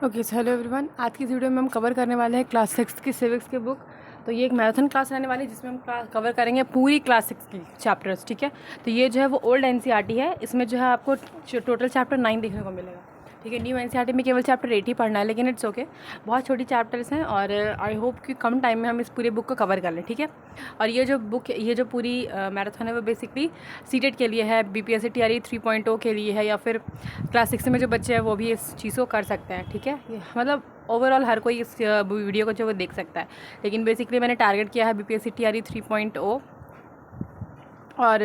Okay so hello everyone, आज की इस वीडियो में हम कवर करने वाले हैं क्लास 6 की सिविक्स की बुक। तो ये एक मैराथन क्लास रहने वाली है जिसमें हम कवर करेंगे पूरी क्लास 6 की चैप्टर्स। ठीक है, तो ये जो है वो ओल्ड एनसीईआरटी है। इसमें जो है आपको टोटल चैप्टर 9 देखने को मिलेगा। ठीक है, न्यू एनसीईआरटी में केवल चैप्टर 8 ही पढ़ना है, लेकिन इट्स ओके, बहुत छोटी चैप्टर्स हैं और आई होप कि कम टाइम में हम इस पूरी बुक को कवर कर लें। ठीक है, और ये जो पूरी मैराथन है वो बेसिकली सीटेट के लिए है, बीपीएससी टीआरई 3.0 के लिए है, या फिर क्लास 6 में जो बच्चे हैं वो भी इस चीज़ को कर सकते हैं। ठीक है, मतलब ओवरऑल हर कोई इस वीडियो को जो वो देख सकता है, लेकिन बेसिकली मैंने टारगेट किया है बीपीएससी टीआरई 3.0 और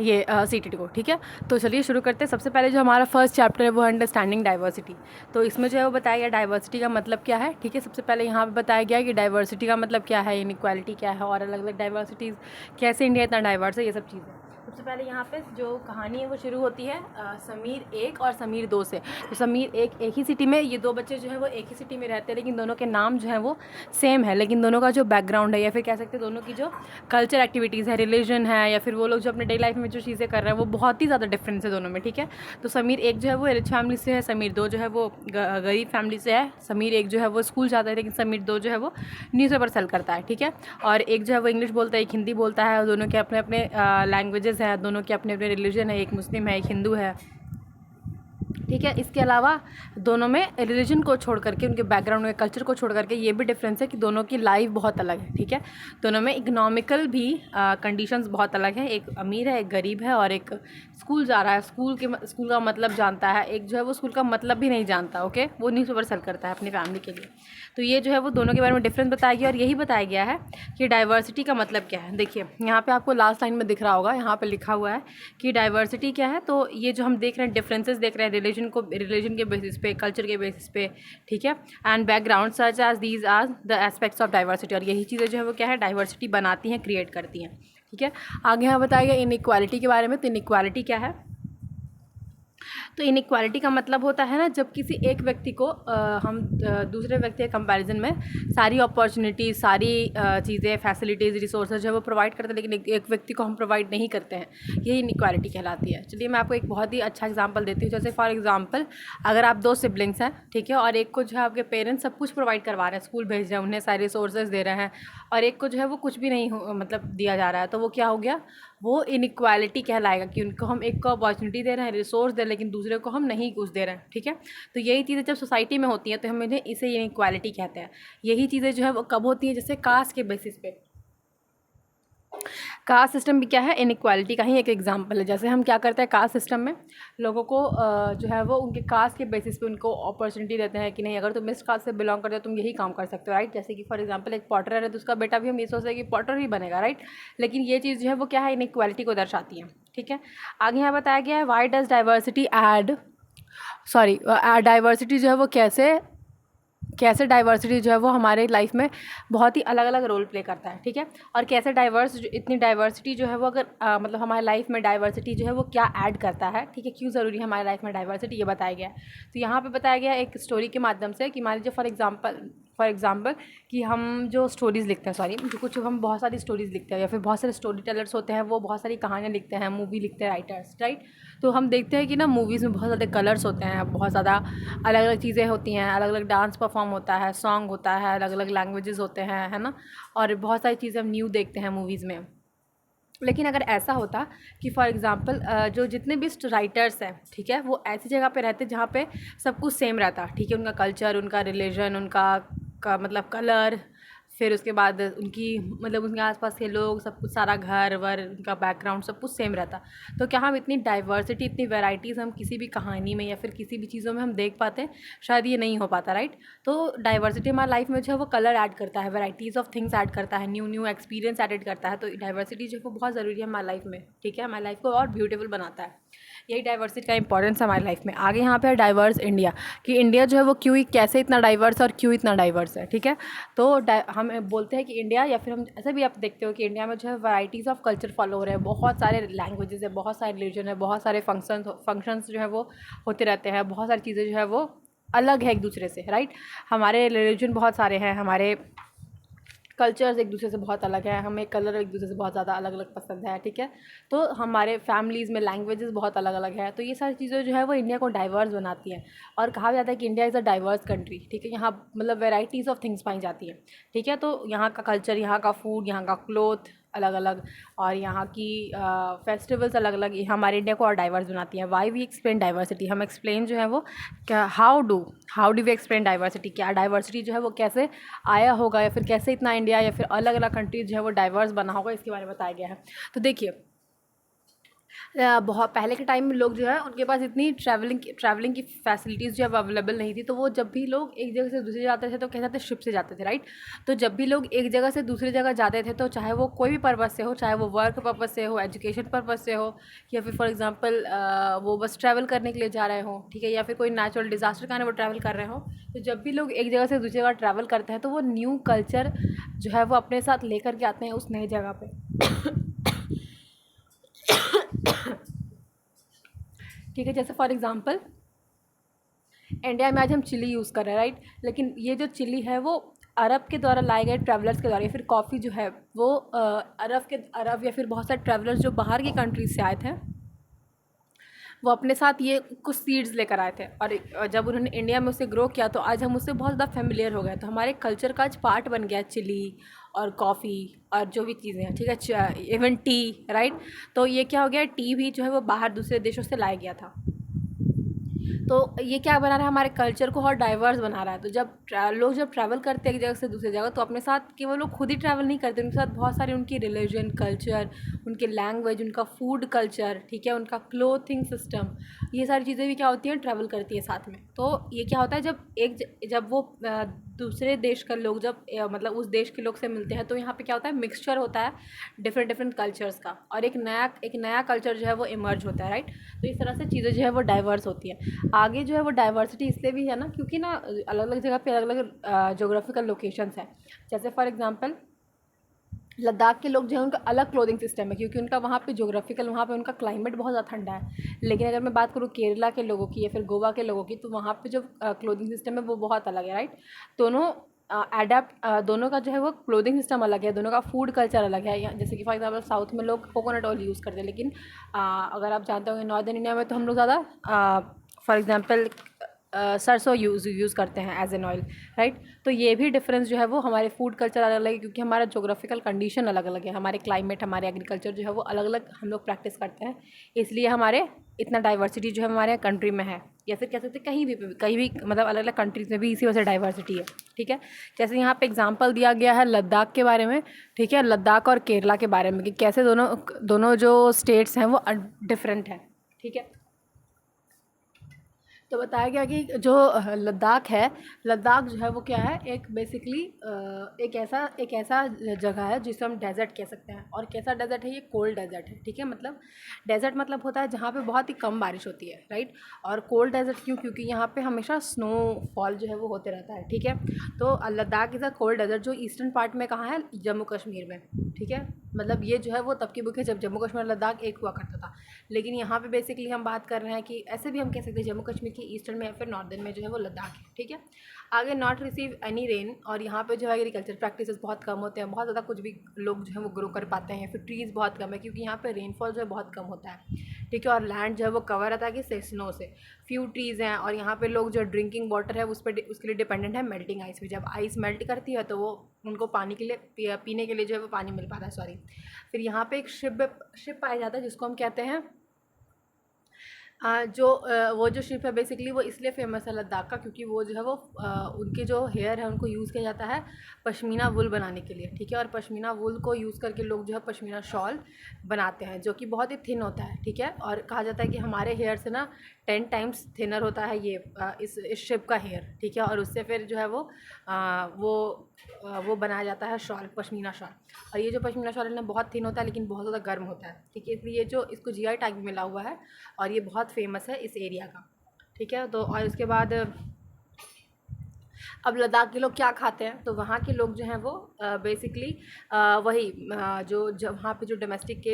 ये सीटेट को। ठीक है, तो चलिए शुरू करते हैं। सबसे पहले जो हमारा फर्स्ट चैप्टर है वो अंडरस्टैंडिंग डाइवर्सिटी। तो इसमें जो है वो बताया गया डाइवर्सिटी का मतलब क्या है। ठीक है, सबसे पहले यहाँ पे बताया गया कि डाइवर्सिटी का मतलब क्या है, इनइक्वालिटी क्या है, और अलग अलग डाइवर्सिटीज़ कैसे इंडिया इतना डाइवर्स है, ये सब चीज़ें। सबसे पहले यहाँ पे जो कहानी है वो शुरू होती है समीर 1 और समीर 2 से। तो समीर एक ही सिटी में, ये दो बच्चे जो है वो एक ही सिटी में रहते हैं, लेकिन दोनों के नाम जो है वो सेम है, लेकिन दोनों का जो बैकग्राउंड है, या फिर कह सकते हैं दोनों की जो कल्चर एक्टिविटीज़ है, रिलीजन है, या फिर वो लोग जो अपने डेली लाइफ में जो चीज़ें कर रहे हैं, वो बहुत ही ज़्यादा डिफरेंस है दोनों में। ठीक है, तो समीर 1 जो है वो रिच फैमिली से है, समीर 2 जो है वो गरीब फैमिली से है। समीर 1 जो है वो स्कूल जाता है, लेकिन समीर 2 जो है वो न्यूज़पेपर सेल करता है। ठीक है, और एक जो है वो इंग्लिश बोलता है, एक हिंदी बोलता है, और दोनों के अपने अपने लैंग्वेजेस हैं, दोनों के अपने अपने रिलीजन है, एक मुस्लिम है, एक हिंदू है। ठीक है, इसके अलावा दोनों में रिलीजन को छोड़ करके, उनके बैकग्राउंड में कल्चर को छोड़ करके ये भी डिफरेंस है कि दोनों की लाइफ बहुत अलग है। ठीक है, दोनों में इकोनॉमिकल भी कंडीशंस बहुत अलग है। एक अमीर है, एक गरीब है, और एक स्कूल जा रहा है, स्कूल का मतलब जानता है, एक जो है वो स्कूल का मतलब भी नहीं जानता। ओके, वो न्यूज़पेपर सेल करता है अपनी फैमिली के लिए। तो ये जो है वो दोनों के बारे में डिफरेंस बताया गया, और यही बताया गया है कि डाइवर्सिटी का मतलब क्या है। देखिए यहाँ पे आपको लास्ट लाइन में दिख रहा होगा, यहाँ पे लिखा हुआ है कि डाइवर्सिटी क्या है। तो ये जो हम देख रहे हैं डिफरेंसेस देख रहे हैं रिलीजन के बेसिस पे, कल्चर के बेसिस पे। ठीक है, and background such as these are the aspects of diversity, और यही चीज़ें जो है वो क्या है, डाइवर्सिटी बनाती हैं, क्रिएट करती हैं। ठीक है, आगे यहाँ बताया गया इनइक्वालिटी के बारे में। तो इनइक्वालिटी क्या है, तो इनइक्वालिटी का मतलब होता है ना, जब किसी एक व्यक्ति को हम दूसरे व्यक्ति के कंपैरिजन में सारी अपॉर्चुनिटीज़, सारी चीज़ें, फैसिलिटीज़, रिसोर्सेज जो है वो प्रोवाइड करते हैं, लेकिन एक व्यक्ति को हम प्रोवाइड नहीं करते हैं, यही इनइक्वालिटी कहलाती है। चलिए मैं आपको एक बहुत ही अच्छा एग्जांपल देती हूँ। जैसे फॉर एग्जांपल, अगर आप 2 सिबलिंग्स हैं, ठीक है, और एक को जो है आपके पेरेंट्स सब कुछ प्रोवाइड करवा रहे हैं, स्कूल भेज रहे हैं, उन्हें सारे रिसोर्सेज दे रहे हैं, और एक को जो है वो कुछ भी नहीं मतलब दिया जा रहा है, तो वो क्या हो गया, वो इनइक्वालिटी कहलाएगा कि उनको हम एक को अपॉर्चुनिटी दे रहे हैं, रिसोर्स दे रहे हैं, लेकिन दूसरे को हम नहीं कुछ दे रहे हैं। ठीक है, तो यही चीज़ें जब सोसाइटी में होती हैं तो हम इन्हें इसे इनइक्वालिटी कहते हैं। यही चीज़ें जो है वो कब होती हैं, जैसे कास्ट के बेसिस पे। कास्ट सिस्टम भी क्या है, इनइक्वालिटी का ही एक एग्जांपल है। जैसे हम क्या करते हैं कास्ट सिस्टम में, लोगों को जो है वो उनके कास्ट के बेसिस पे उनको अपॉर्चुनिटी देते हैं कि नहीं, अगर तुम इस कास्ट से बिलोंग करते हो तुम यही काम कर सकते हो, राइट। जैसे कि फॉर एग्जांपल एक पॉटर है तो उसका बेटा भी हम ये सोचते हैं कि पॉटर ही बनेगा, राइट। लेकिन ये चीज़ जो है वो क्या है, इनइक्वालिटी को दर्शाती है। ठीक है, आगे यहाँ बताया गया है वाई डज डाइवर्सिटी डाइवर्सिटी जो है वो कैसे डाइवर्सिटी जो है वो हमारे लाइफ में बहुत ही अलग अलग रोल प्ले करता है। ठीक है, और कैसे इतनी डाइवर्सिटी जो है वो अगर मतलब हमारे लाइफ में डाइवर्सिटी जो है वो क्या ऐड करता है। ठीक है, क्यों ज़रूरी है हमारे लाइफ में डाइवर्सिटी, ये बताया गया है। तो यहाँ पे बताया गया है एक स्टोरी के माध्यम से कि मान लीजिए फॉर एग्जाम्पल कि हम जो स्टोरीज़ लिखते हैं, हम बहुत सारी स्टोरीज़ लिखते हैं, या फिर बहुत सारे स्टोरी टेलर्स होते हैं, वो बहुत सारी कहानियाँ लिखते हैं, मूवी लिखते हैं राइटर्स, राइट। तो हम देखते हैं कि ना मूवीज़ में बहुत ज़्यादा कलर्स होते हैं, बहुत ज़्यादा अलग अलग चीज़ें होती हैं, अलग अलग डांस परफॉर्म होता है, सॉन्ग होता है, अलग अलग लैंग्वेजेस होते हैं, है ना, और बहुत सारी चीज़ें हम न्यू देखते हैं मूवीज़ में। लेकिन अगर ऐसा होता कि फॉर एग्जांपल जो जितने भी राइटर्स हैं, ठीक है, वो ऐसी जगह पे रहते जहाँ पे सब कुछ सेम रहता। ठीक है, उनका कल्चर, उनका रिलीजन, उनका मतलब कलर, फिर उसके बाद उनकी मतलब उनके आसपास के लोग, सब कुछ, सारा घर वर, उनका बैकग्राउंड सब कुछ सेम रहता। तो क्या हम इतनी डाइवर्सिटी, इतनी वैराइटीज़ हम किसी भी कहानी में या फिर किसी भी चीज़ों में हम देख पाते हैं? शायद ये नहीं हो पाता, राइट। तो डाइवर्सिटी हमारी लाइफ में जो है वो कलर ऐड करता है, वैराइटीज़ ऑफ थिंग्स ऐड करता है, न्यू न्यू एक्सपीरियंस ऐड करता है। तो डाइवर्सिटी जो है वो बहुत ज़रूरी है हमारी लाइफ में। ठीक है, हमारी लाइफ को और ब्यूटीफुल बनाता है। यही डाइवर्सिटी का इंपॉर्टेंस है हमारी लाइफ में। आगे यहाँ पे है डाइवर्स इंडिया, कि इंडिया जो है वो कैसे इतना डाइवर्स और क्यों इतना डाइवर्स है। ठीक है, तो हम बोलते हैं कि इंडिया, या फिर हम ऐसे भी आप देखते हो कि इंडिया में जो है वैराइटीज़ ऑफ कल्चर फॉलो हो रहे हैं, बहुत सारे लैंग्वेजेस है, बहुत सारे रिलीजन है, बहुत सारे फंक्शंस जो है वो होते रहते हैं, बहुत सारी चीज़ें जो है वो अलग है एक दूसरे से, राइट। हमारे रिलीजन बहुत सारे हैं, हमारे कल्चर्स एक दूसरे से बहुत अलग है, हमें कलर एक दूसरे से बहुत ज़्यादा अलग अलग पसंद है, ठीक है। तो हमारे फैमिलीज़ में लैंग्वेजेस बहुत अलग अलग है, तो ये सारी चीज़ें जो है वो इंडिया को डाइवर्स बनाती हैं। और कहा जाता है कि India is a diverse country, ठीक है। यहाँ मतलब वेराइटीज़ ऑफ थिंग्स पाई जाती हैं, ठीक है। तो यहाँ का कल्चर, यहाँ का फूड, यहाँ का क्लोथ अलग अलग, और यहाँ की फेस्टिवल्स अलग अलग, ये हमारे इंडिया को और डाइवर्स बनाती हैं। वाई वी एक्सप्लेन डाइवर्सिटी, हम एक्सप्लेन जो है वो क्या, how do we explain diversity, क्या डाइवर्सिटी जो है वो कैसे आया होगा, या फिर कैसे इतना इंडिया या फिर अलग अलग कंट्रीज जो है वो डाइवर्स बना होगा, इसके बारे में बताया गया है। तो देखिए, बहुत पहले के टाइम में लोग जो है उनके पास इतनी ट्रैवलिंग की फैसिलिटीज़ जो है अवेलेबल नहीं थी, तो वो जब भी लोग एक जगह से दूसरी जाते थे तो क्या जाते, शिप से जाते थे, राइट। तो जब भी लोग एक जगह से दूसरी जगह जाते थे, तो चाहे वो कोई भी पर्पज़ से हो, चाहे वो वर्क पर्पज़ से हो, एजुकेशन पर्पज़ से हो, या फिर फॉर एग्जांपल वो बस ट्रैवल करने के लिए जा रहे हो, ठीक है, या फिर कोई नेचुरल डिज़ास्टर के कारण वो ट्रैवल कर रहे हो, तो जब भी लोग एक जगह से दूसरी जगह ट्रैवल करते हैं तो वो न्यू कल्चर जो है वो अपने साथ लेकर के आते हैं उस नई जगह पे। ठीक है, जैसे फॉर एग्जांपल इंडिया में आज हम चिली यूज़ कर रहे हैं, राइट। लेकिन ये जो चिली है वो अरब के द्वारा लाए गए ट्रैवलर्स के द्वारा, या फिर कॉफ़ी जो है वो अरब या फिर बहुत सारे ट्रैवलर्स जो बाहर की कंट्रीज से आए थे, वो अपने साथ ये कुछ सीड्स लेकर आए थे, और जब उन्होंने इंडिया में उसे ग्रो किया तो आज हम उससे बहुत ज़्यादा फेमिलियर हो गए। तो हमारे कल्चर का आज पार्ट बन गया चिली और कॉफ़ी और जो भी चीज़ें हैं, ठीक है, इवन टी, राइट। तो ये क्या हो गया, टी भी जो है वो बाहर दूसरे देशों से लाया गया था। तो ये क्या बना रहा है, हमारे कल्चर को और डाइवर्स बना रहा है। तो जब लोग जब ट्रैवल करते हैं एक जगह से दूसरी जगह, तो अपने साथ केवल लोग खुद ही ट्रैवल नहीं करते, उनके साथ बहुत सारी उनकी रिलीजन, कल्चर, उनके लैंग्वेज, उनका फूड कल्चर, ठीक है, उनका क्लोथिंग सिस्टम, ये सारी चीज़ें भी क्या होती हैं, ट्रैवल करती है साथ में। तो ये क्या होता है, जब वो दूसरे देश का लोग जब मतलब उस देश के लोग से मिलते हैं, तो यहाँ पे क्या होता है, मिक्सचर होता है डिफरेंट डिफरेंट कल्चर्स का, और एक नया कल्चर जो है वो इमर्ज होता है, राइट। तो इस तरह से चीज़ें जो है वो डाइवर्स होती हैं। आगे जो है वो डाइवर्सिटी इसलिए भी है ना, क्योंकि ना अलग अलग जगह पे अलग अलग जोग्राफिकल लोकेशंस हैं। जैसे फॉर एग्जांपल लद्दाख के लोग जो है उनका अलग क्लोथिंग सिस्टम है, क्योंकि उनका वहाँ पे जोग्राफिकल, वहाँ पे उनका क्लाइमेट बहुत ज़्यादा ठंडा है। लेकिन अगर मैं बात करूँ केरला के लोगों की या फिर गोवा के लोगों की, तो वहाँ पे जो क्लोथिंग सिस्टम है वो बहुत अलग है, राइट। दोनों दोनों का जो है वो क्लोथिंग सिस्टम अलग है, दोनों का फूड कल्चर अलग है। जैसे कि फॉर एग्जांपल साउथ में लोग कोकोनट ऑयल यूज़ करते हैं, लेकिन अगर आप जानते होंगे नॉर्दर्न इंडिया में तो हम लोग ज़्यादा फॉर एग्जांपल सरसों यूज़ करते हैं एज एन ऑयल, राइट। तो ये भी डिफरेंस जो है वो हमारे फूड कल्चर अलग अलग है, क्योंकि हमारा जोग्राफिकल कंडीशन अलग अलग है, हमारे क्लाइमेट, हमारे एग्रीकल्चर जो है वो अलग अलग हम लोग प्रैक्टिस करते हैं, इसलिए हमारे इतना डाइवर्सिटी जो है हमारे कंट्री में है, या फिर कह सकते हैं कहीं भी मतलब अलग अलग कंट्रीज में भी इसी वजह से डाइवर्सिटी है, ठीक है। जैसे यहाँ पे एग्जांपल दिया गया है लद्दाख के बारे में, ठीक है, लद्दाख और केरला के बारे में कि कैसे दोनों जो स्टेट्स हैं वो डिफरेंट हैं, ठीक है। तो बताया गया कि जो लद्दाख है, लद्दाख जो है वो क्या है, एक बेसिकली एक ऐसा जगह है जिसे हम डेजर्ट कह सकते हैं। और कैसा डेजर्ट है, ये कोल्ड डेजर्ट है, ठीक है। मतलब डेजर्ट मतलब होता है जहाँ पे बहुत ही कम बारिश होती है, राइट। और कोल्ड डेजर्ट क्यों, क्योंकि यहाँ पे हमेशा स्नोफॉल जो है वो होते रहता है, ठीक है। तो Ladakh is a cold desert, जो ईस्टर्न पार्ट में कहाँ है, जम्मू कश्मीर में, ठीक है। मतलब ये जो है वो तब की बुक है जब जम्मू कश्मीर और लद्दाख एक हुआ करता था। लेकिन यहाँ पे बेसिकली हम बात कर रहे हैं कि ऐसे भी हम कह सकते हैं जम्मू कश्मीर की ईस्टर्न में या फिर नॉर्दर्न में जो है वो लद्दाख है, ठीक है। आगे नॉट रिसीव एनी रेन, और यहाँ पे जो है एग्रीकल्चर प्रैक्टिसेस बहुत कम होते हैं, बहुत ज़्यादा कुछ भी लोग जो है वो ग्रो कर पाते हैं, फिर ट्रीज़ बहुत कम है क्योंकि यहाँ पे रेनफॉल जो है बहुत कम होता है, ठीक है। और लैंड जो है वो कवर रहता है कि स्नो से, फ्यू ट्रीज़ हैं। और यहाँ पे लोग जो ड्रिंकिंग वाटर है उसके लिए डिपेंडेंट है मेल्टिंग आइस पे। जब आइस मेल्ट करती है तो वो उनको पानी के लिए पीने के लिए जो है वो पानी मिल पाता है, सॉरी। फिर यहाँ पे एक शिप पाया जाता है जिसको हम कहते हैं वो जो शिप है बेसिकली वो इसलिए फेमस है लद्दाख का, क्योंकि वो जो है वो उनके जो हेयर है उनको यूज़ किया जाता है पश्मीना वुल बनाने के लिए, ठीक है। और पश्मीना वुल को यूज़ करके लोग जो है पश्मीना शॉल बनाते हैं, जो कि बहुत ही थिन होता है, ठीक है। और कहा जाता है कि हमारे हेयर से ना 10 टाइम्स थिनर होता है ये इस शिप का हेयर, ठीक है। और उससे फिर जो है वो बनाया जाता है शॉल, पश्मीना शॉल। और ये जो पश्मीना शॉल है ना बहुत थिन होता है लेकिन बहुत ज़्यादा गर्म होता है, ठीक है। इसलिए जो इसको जीआई टैग भी मिला हुआ है और ये बहुत फेमस है इस एरिया का, ठीक है। तो और उसके बाद अब लद्दाख के लोग क्या खाते हैं, तो वहाँ के लोग जो हैं वो बेसिकली वही जो वहाँ पे जो डोमेस्टिक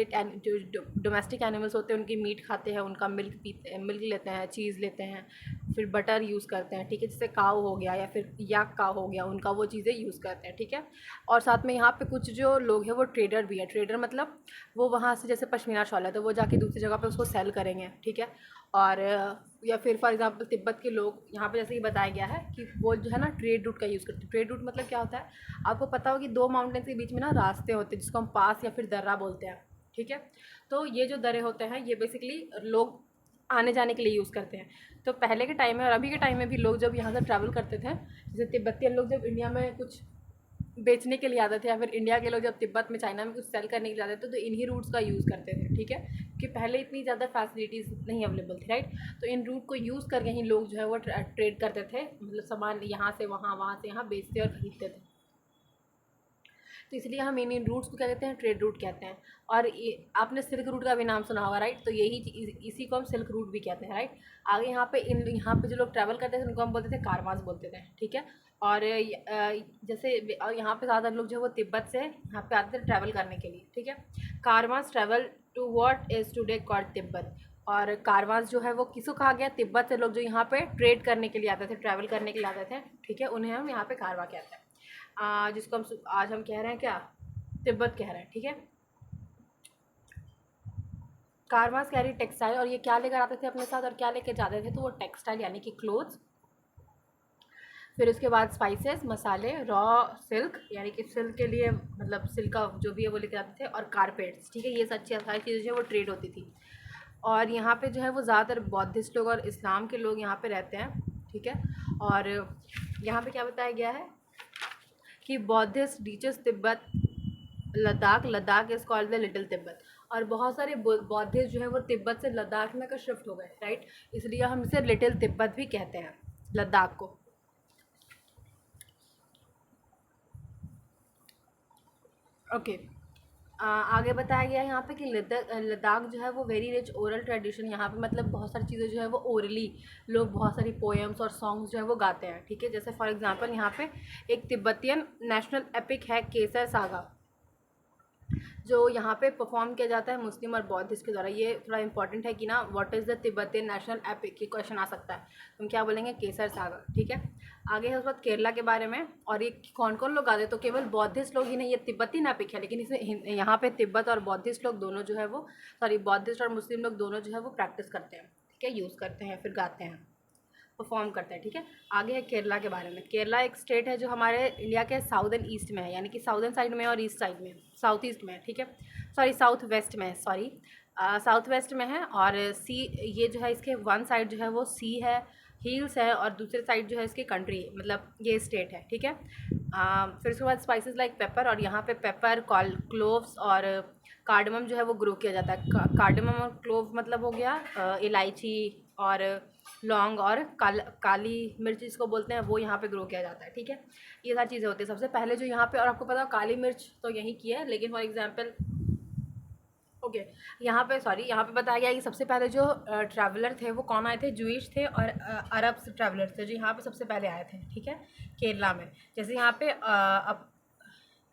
एनिमल्स होते हैं उनकी मीट खाते हैं, उनका मिल्क पीते हैं, मिल्क लेते हैं, चीज़ लेते हैं, फिर बटर यूज़ करते हैं, ठीक है, जैसे काव हो गया या फिर याक काव हो गया, उनका वो चीज़ें यूज़ करते हैं, ठीक है। और साथ में यहाँ पे कुछ जो लोग हैं वो ट्रेडर भी है। ट्रेडर मतलब वो वहाँ से जैसे पश्मीना शॉल है तो वो जाके दूसरी जगह पे उसको सेल करेंगे, ठीक है। और या फिर फॉर एग्जांपल तिब्बत के लोग यहाँ पे जैसे ही बताया गया है कि वो जो है ना ट्रेड रूट का यूज़ करते हैं। ट्रेड रूट मतलब क्या होता है, आपको पता हो कि दो माउंटेन्स के बीच में ना रास्ते होते हैं जिसको हम पास या फिर दर्रा बोलते हैं, ठीक है। तो ये जो दर्रे होते हैं ये बेसिकली लोग आने जाने के लिए यूज़ करते हैं। तो पहले के टाइम में और अभी के टाइम में भी लोग जब यहाँ से ट्रैवल करते थे, जैसे तिब्बतियन लोग जब इंडिया में कुछ बेचने के लिए आते थे या फिर इंडिया के लोग जब तिब्बत में चाइना में कुछ सेल करने के लिए आते थे तो इन्हीं रूट्स का यूज़ करते थे, ठीक है, कि पहले इतनी ज़्यादा फैसिलिटीज़ नहीं अवेलेबल थी, राइट। तो इन रूट को यूज़ करके ही लोग जो है वो ट्रेड करते थे, मतलब सामान यहाँ से वहाँ, वहाँ से यहाँ बेचते और खरीदते थे। तो इसलिए हम इन रूट्स को क्या कहते हैं, ट्रेड रूट कहते हैं। और ये आपने सिल्क रूट का भी नाम सुना होगा, राइट। तो यही इसी को हम सिल्क रूट भी कहते हैं, राइट। आगे यहाँ पे जो लोग ट्रैवल करते थे उनको हम बोलते थे कारवांस बोलते थे, ठीक है। और जैसे यहाँ पे ज़्यादा लोग जो है वो तिब्बत से यहाँ पे आते थे ट्रैवल करने के लिए, ठीक है। Caravans travel to what is today called Tibet. और कारवांस जो है वो किसको कहा गया, तिब्बत से लोग जो यहाँ पे ट्रेड करने के लिए आते थे, ट्रैवल करने के लिए आते थे, ठीक है, उन्हें हम यहाँ पे कारवा कहते हैं। जिसको हम आज हम कह रहे हैं क्या, तिब्बत कह रहे हैं, ठीक है। कारवांस कैरी टेक्सटाइल, और ये क्या लेकर आते थे अपने साथ और क्या लेकर जाते थे, तो वो टेक्सटाइल यानी कि क्लोथ्स, फिर उसके बाद स्पाइसेस, मसाले, रॉ सिल्क यानी कि सिल्क के लिए मतलब सिल्क का जो भी है वो लेकर आते थे, और कारपेट्स, ठीक है। ये सारी चीज़ें जो है वो ट्रेड होती थी। और यहाँ पे जो है वो ज़्यादातर बौद्धिस्ट लोग और इस्लाम के लोग यहाँ पे रहते हैं, ठीक है। और यहाँ पे क्या बताया गया है कि Buddhist reaches Tibet Ladakh is called the little Tibet. और बहुत सारे बौद्धिस्ट जो है वो तिब्बत से लद्दाख में का शिफ्ट हो गए, राइट। इसलिए हम इसे लिटिल तिब्बत भी कहते हैं लद्दाख को। ओके। आगे बताया गया है यहाँ पे कि लद्दाख जो है वो वेरी रिच ओरल ट्रेडिशन, यहाँ पे मतलब बहुत सारी चीज़ें जो है वो ओरली लोग बहुत सारी पोएम्स और सॉन्ग्स जो है वो गाते हैं, ठीक है। जैसे फॉर एग्जांपल यहाँ पे एक तिब्बतियन नेशनल एपिक है केसर सागा, जो यहाँ पे परफॉर्म किया जाता है मुस्लिम और बौद्धिस्ट के द्वारा। ये थोड़ा इंपॉर्टेंट है कि ना what is the Tibetan national epic, ये क्वेश्चन आ सकता है, तुम क्या बोलेंगे, केसर सागर, ठीक है। आगे है उस बाद केरला के बारे में, और ये कौन कौन लोग आते, तो केवल बौद्धिस्ट लोग ही नहीं, ये तिब्बतियन एपिक है, लेकिन इसे यहाँ पे तिब्बत और बौद्धिस्ट लोग दोनों जो है वो बौद्धिस्ट और मुस्लिम लोग दोनों जो है वो प्रैक्टिस करते हैं, ठीक है, यूज़ करते हैं, फिर गाते हैं, परफॉर्म करते हैं, ठीक है। आगे है केरला के बारे में। केरला एक स्टेट है जो हमारे इंडिया के साउदर्न ईस्ट में है, यानी कि साउदर्न साइड में और ईस्ट साइड में, साउथ ईस्ट में, ठीक है, साउथ वेस्ट में, साउथ वेस्ट में है। और सी, ये जो है इसके वन साइड जो है वो सी है, हिल्स है, और दूसरे साइड जो है इसकी कंट्री, मतलब ये स्टेट है, ठीक है। फिर उसके बाद स्पाइसेस लाइक पेपर, और यहाँ पे पेपर, क्लोव्स और कार्डमम जो है वो ग्रो किया जाता है। कार्डमम और क्लोव मतलब हो गया इलायची और लौंग, और काली मिर्च जिसको बोलते हैं वो यहाँ पे ग्रो किया जाता है, ठीक है। ये सारी चीज़ें होती है सबसे पहले जो यहाँ पे, और आपको पता है काली मिर्च तो यहीं की है, लेकिन फॉर एग्जांपल ओके, यहाँ पे बताया गया है कि सबसे पहले जो ट्रैवलर थे वो कौन आए थे, जूइश थे और अरब ट्रैवलर थे जो यहाँ पे सबसे पहले आए थे, ठीक है, केरला में। जैसे यहाँ पे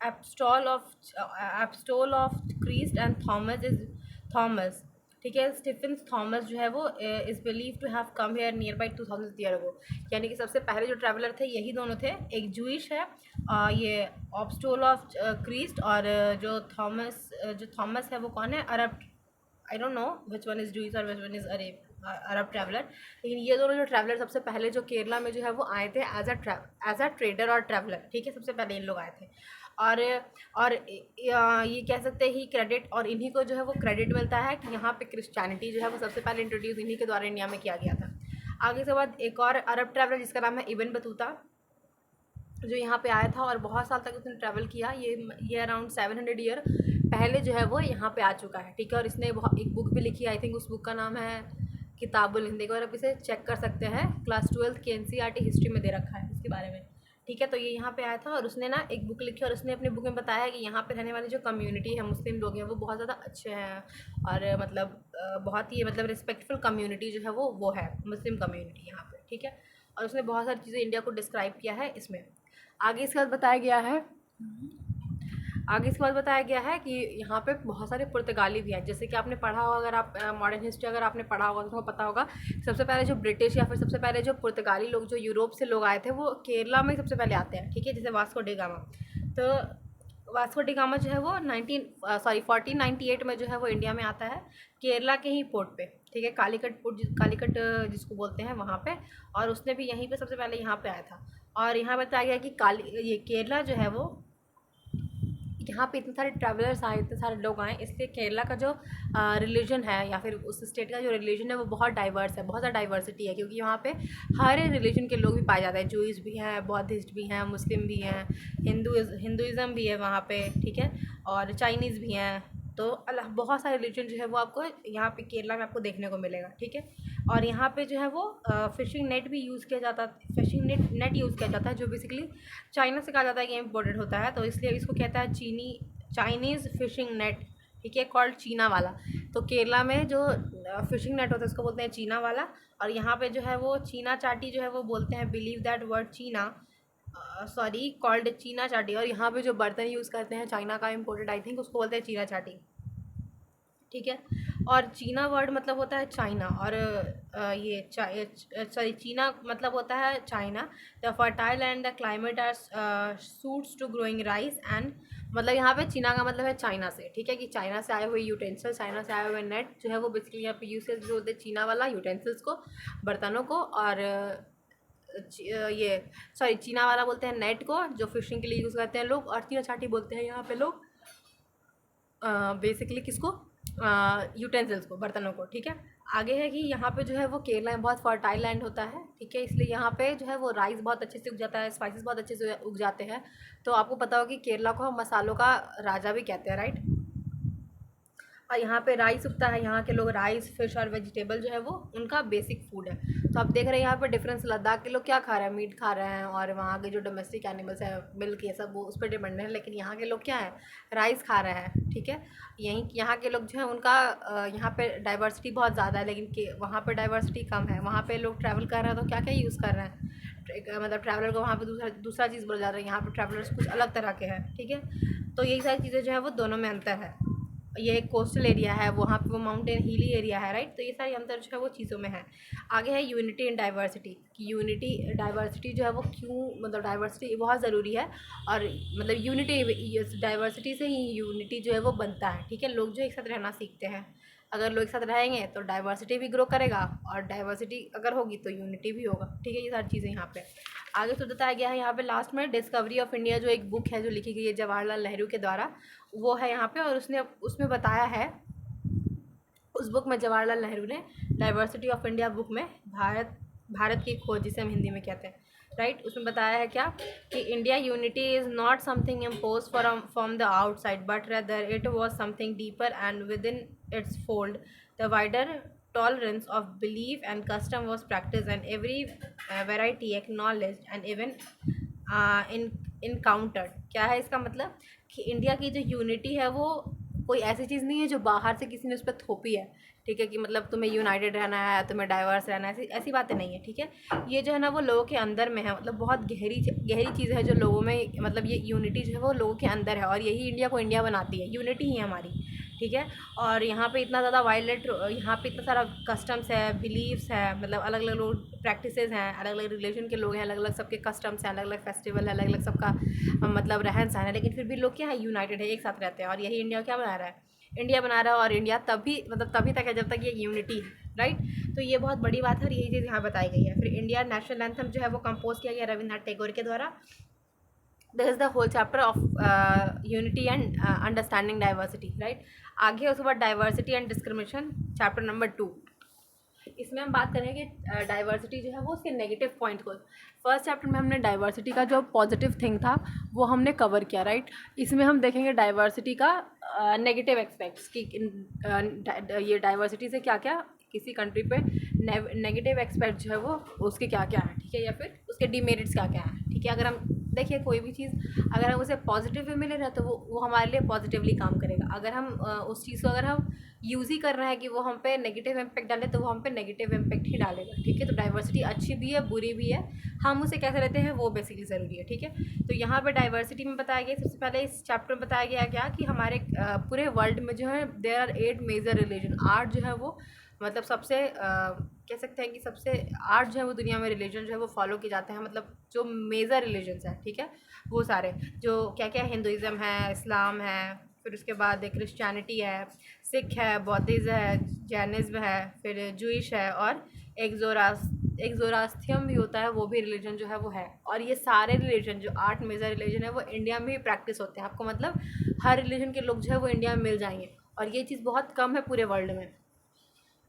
apostle of Christ and Thomas, ठीक है, स्टीफन थॉमस जो है वो is believe to have come here near by 2000 year ago, यानी कि सबसे पहले जो ट्रैवलर थे यही दोनों थे, एक जूइश है ये ऑप्स्टोल ऑफ क्रीस्ट, और जो थॉमस है वो कौन है, Arab, I don't know which one is Jewish और which one is Arab traveller, लेकिन ये दोनों जो ट्रैवलर सबसे पहले जो केरला में जो है वो आए थे एज अ ट्रेडर और ट्रैवलर, ठीक है, सबसे पहले इन लोग आए थे। और ये कह सकते हैं ही क्रेडिट, और इन्हीं को जो है वो क्रेडिट मिलता है कि यहाँ पे क्रिश्चियनिटी जो है वो सबसे पहले इंट्रोड्यूस इन्हीं के द्वारा इंडिया में किया गया था। आगे से बाद एक और अरब ट्रैवलर जिसका नाम है इब्न बतूता, जो यहाँ पे आया था और बहुत साल तक उसने ट्रैवल किया, ये अराउंड 700 ईयर पहले जो है वो यहाँ पे आ चुका है, ठीक है। और इसने एक बुक भी लिखी है, आई थिंक उस बुक का नाम है किताबुल हिंद, और आप इसे चेक कर सकते हैं, क्लास 12 की NCERT हिस्ट्री में दे रखा है इसके बारे में, ठीक है। तो ये यहाँ पे आया था और उसने ना एक बुक लिखी, और उसने अपनी बुक में बताया कि यहाँ पे रहने वाली जो कम्युनिटी है, मुस्लिम लोग हैं, वो बहुत ज़्यादा अच्छे हैं, और मतलब बहुत ही मतलब रिस्पेक्टफुल कम्युनिटी जो है वो है मुस्लिम कम्युनिटी यहाँ पे, ठीक है। और उसने बहुत सारी चीज़ें इंडिया को डिस्क्राइब किया है इसमें। आगे इसके बाद बताया गया है कि यहाँ पे बहुत सारे पुर्तगाली भी हैं। जैसे कि आपने पढ़ा होगा, अगर आप मॉडर्न हिस्ट्री अगर आपने पढ़ा होगा तो पता होगा, सबसे पहले जो ब्रिटिश या फिर सबसे पहले जो पुर्तगाली लोग जो यूरोप से लोग आए थे वो केरला में सबसे पहले आते हैं, ठीक है। जैसे वास्को डी गामा, तो वास्को डी गामा जो है वो 1498 में जो है वो इंडिया में आता है, केरला के ही पोर्ट पे, ठीक है, कालीकट पोर्ट, कालीकट जिसको बोलते हैं वहाँ पे। और उसने भी यहीं पे सबसे पहले यहाँ पे आया था। और यहाँ बताया गया कि ये केरला जो है वो, यहाँ पे इतने सारे ट्रैवलर्स आए, इतने सारे लोग आए, इसलिए केरला का जो रिलीजन है या फिर उस स्टेट का जो रिलीजन है वो बहुत डाइवर्स है, बहुत ज़्यादा डाइवर्सिटी है, क्योंकि यहाँ पे हर रिलीजन के लोग भी पाए जाते हैं। जूइस भी हैं, बौद्धिस्ट भी हैं, मुस्लिम भी हैं, हिंदुज़म भी है वहाँ पे, ठीक है, और चाइनीज़ भी हैं। तो बहुत सारे रिलीजन जो है वो आपको यहाँ पे केरला में आपको देखने को मिलेगा, ठीक है। और यहाँ पे जो है वो फ़िशिंग नेट भी यूज़ किया जाता है, फ़िशिंग नेट यूज़ किया जाता है, जो बेसिकली चाइना से कहा जाता है कि इम्पोर्टेड होता है, तो इसलिए इसको कहता है चाइनीज़ फ़िशिंग नेट, ठीक है, कॉल्ड चीना वाला। तो केरला में जो फ़िशिंग नेट होता है उसको बोलते हैं चीना वाला। और यहाँ पे जो है वो चीना चाटी जो है वो बोलते हैं, बिलीव दैट वर्ड चीना, कॉल्ड चीना चाटी। और यहाँ पे जो बर्तन यूज़ करते हैं चाइना का इम्पोर्टेड, आई थिंक उसको बोलते हैं चीना चाटी, ठीक है। और चीना वर्ड मतलब होता है चाइना, और चीना मतलब होता है China. The fertile and the climate are suits to growing rice and, मतलब यहाँ पे चीना का मतलब है चाइना से, ठीक है, कि चाइना से आए हुए यूटेंसिल, चाइना से आए हुए नेट जो है वो बेसिकली यहाँ पे यूज जो होते हैं चीना वाला, यूटेंसिल्स को, बर्तनों को। और चीना वाला बोलते हैं नेट को, जो फिशिंग के लिए यूज़ करते हैं लोग। और चीना चाटी बोलते हैं यहाँ पे लोग बेसिकली किसको, यूटेंसिल्स को, बर्तनों को, ठीक है। आगे है कि यहाँ पे जो है वो केरला में बहुत फर्टाइल लैंड होता है, ठीक है, इसलिए यहाँ पे जो है वो राइस बहुत अच्छे से उग जाता है, स्पाइसेस बहुत अच्छे से उग जाते हैं। तो आपको पता होगा कि केरला को हम मसालों का राजा भी कहते हैं, राइट। और यहाँ पे राइस उगता है, यहाँ के लोग राइस, फिश और वेजिटेबल जो है वो उनका बेसिक फूड है। तो आप देख रहे हैं यहाँ पे डिफरेंस, लद्दाख के लोग क्या खा रहे हैं, मीट खा रहे हैं, और वहाँ के जो डोमेस्टिक एनिमल्स है, मिल्क, ये सब वो उस पर डिपेंड है। लेकिन यहाँ के लोग क्या है, राइस खा रहे हैं, ठीक है। यहाँ के लोग जो है उनका यहाँ पे डाइवर्सिटी बहुत ज़्यादा है, लेकिन वहाँ पर डाइवर्सिटी कम है। वहाँ पर लोग ट्रैवल कर रहे हैं तो क्या क्या यूज़ कर रहे हैं, मतलब ट्रैवलर को वहाँ पे दूसरा चीज़ बोला जा रहा है, यहाँ पे ट्रैवलर्स कुछ अलग तरह के हैं, ठीक है। तो यही सारी चीज़ें जो है वो दोनों में अंतर है। ये एक कोस्टल एरिया है, वहाँ पे वो माउंटेन हिली एरिया है, राइट। तो ये सारी अंतर जो है वो चीज़ों में है। आगे है यूनिटी इन डाइवर्सिटी, कि डाइवर्सिटी जो है वो क्यों, मतलब डाइवर्सिटी बहुत ज़रूरी है, और मतलब यूनिटी, डाइवर्सिटी से ही यूनिटी जो है वो बनता है, ठीक है। लोग जो एक साथ रहना सीखते हैं, अगर लोग एक साथ रहेंगे तो डाइवर्सिटी भी ग्रो करेगा, और डाइवर्सिटी अगर होगी तो यूनिटी भी होगा, ठीक है। ये सारी चीज़ें यहाँ पे आगे तो बताया गया है। यहाँ पे लास्ट में डिस्कवरी ऑफ इंडिया जो एक बुक है जो लिखी गई है जवाहरलाल नेहरू के द्वारा, वो है यहाँ पे। और उसमें बताया है, उस बुक में जवाहरलाल नेहरू ने डाइवर्सिटी ऑफ इंडिया बुक में भारत की खोज, जिसे हम हिंदी में कहते हैं, राइट, उसमें बताया है क्या, कि India unity is not something impose from the outside, but rather it was something deeper and with in its fold. The wider tolerance of belief and custom was practiced, and every variety acknowledged and even encountered। क्या है इसका मतलब, कि India की जो unity है वो कोई ऐसी चीज़ नहीं है जो बाहर से किसी ने उस पर थोपी है, ठीक है, कि मतलब तुम्हें यूनाइटेड रहना है, तुम्हें डाइवर्स रहना है, ऐसी बातें नहीं है, ठीक है। ये जो है ना वो लोगों के अंदर में है, मतलब बहुत गहरी चीज़ है जो लोगों में, मतलब ये यूनिटी जो है वो लोगों के अंदर है, और यही इंडिया को इंडिया बनाती है, यूनिटी ही है हमारी, ठीक है। और यहाँ पे इतना ज़्यादा वायलेंट, यहाँ पे इतना सारा कस्टम्स है, बिलीव्स है, मतलब अलग अलग लोग प्रैक्टिसेस हैं, अलग अलग रिलीजन के लोग हैं, अलग अलग सबके कस्टम्स हैं, अलग अलग फेस्टिवल है, अलग अलग सबका मतलब रहन सहन है, लेकिन फिर भी लोग क्या है, यूनाइटेड है, एक साथ रहते हैं। और यही इंडिया क्या बना रहा है, इंडिया बना रहा है। और इंडिया तभी तक है जब तक ये यूनिटी है, राइट। तो ये बहुत बड़ी बात है, और यही चीज़ यहाँ बताई गई है। फिर इंडिया नेशनल एंथम जो है वो कंपोज किया गया रविन्द्रनाथ टैगोर के द्वारा। This is the whole chapter of unity and understanding diversity, right. आगे उसके बाद diversity and discrimination, chapter number 2। इसमें हम बात करेंगे डाइवर्सिटी जो है वो उसके नेगेटिव पॉइंट को। फर्स्ट चैप्टर में हमने डाइवर्सिटी का जो पॉजिटिव थिंग था वो हमने कवर किया, राइट। इसमें हम देखेंगे डाइवर्सिटी का नेगेटिव एस्पेक्ट्स, कि ये डाइवर्सिटी से क्या क्या किसी कंट्री पे नेगेटिव एस्पेक्ट जो है वो उसके क्या क्या हैं, ठीक है, या फिर उसके डिमेरिट्स क्या क्या हैं, ठीक है। अगर हम देखिए कोई भी चीज़ अगर हम उसे पॉजिटिव वे में ले रहे हैं तो वो हमारे लिए पॉजिटिवली काम करेगा। अगर हम उस चीज़ को अगर हम यूज़ ही कर रहे हैं कि वो हम पे नेगेटिव इम्पैक्ट डाले तो वो हम पे नेगेटिव इम्पैक्ट ही डालेगा। ठीक है, तो डाइवर्सिटी अच्छी भी है बुरी भी है, हम उसे कैसे लेते हैं वो बेसिकली ज़रूरी है। ठीक है, तो यहाँ पे डाइवर्सिटी में बताया गया, सबसे पहले इस चैप्टर में बताया गया क्या कि हमारे पूरे वर्ल्ड में जो है देयर आर 8 मेजर रिलीजन। 8 जो है वो मतलब सबसे कह सकते हैं कि सबसे 8 जो है वो दुनिया में रिलीजन जो है वो फॉलो किए जाते हैं, मतलब जो मेजर रिलीजन्स हैं। ठीक है, वो सारे जो क्या क्या हिंदुज़म है, इस्लाम है, फिर उसके बाद क्रिश्चियनिटी है, सिख है, बौद्धिज़्म है, जैनिज़्म है, फिर जूइश है और एक जोरास्थियम भी होता है, वो भी रिलीजन जो है वो है। और ये सारे रिलीजन जो 8 मेजर रिलीजन है वो इंडिया में ही प्रैक्टिस होते हैं। आपको मतलब हर रिलीजन के लोग जो है वो इंडिया में मिल जाएंगे, और ये चीज़ बहुत कम है पूरे वर्ल्ड में।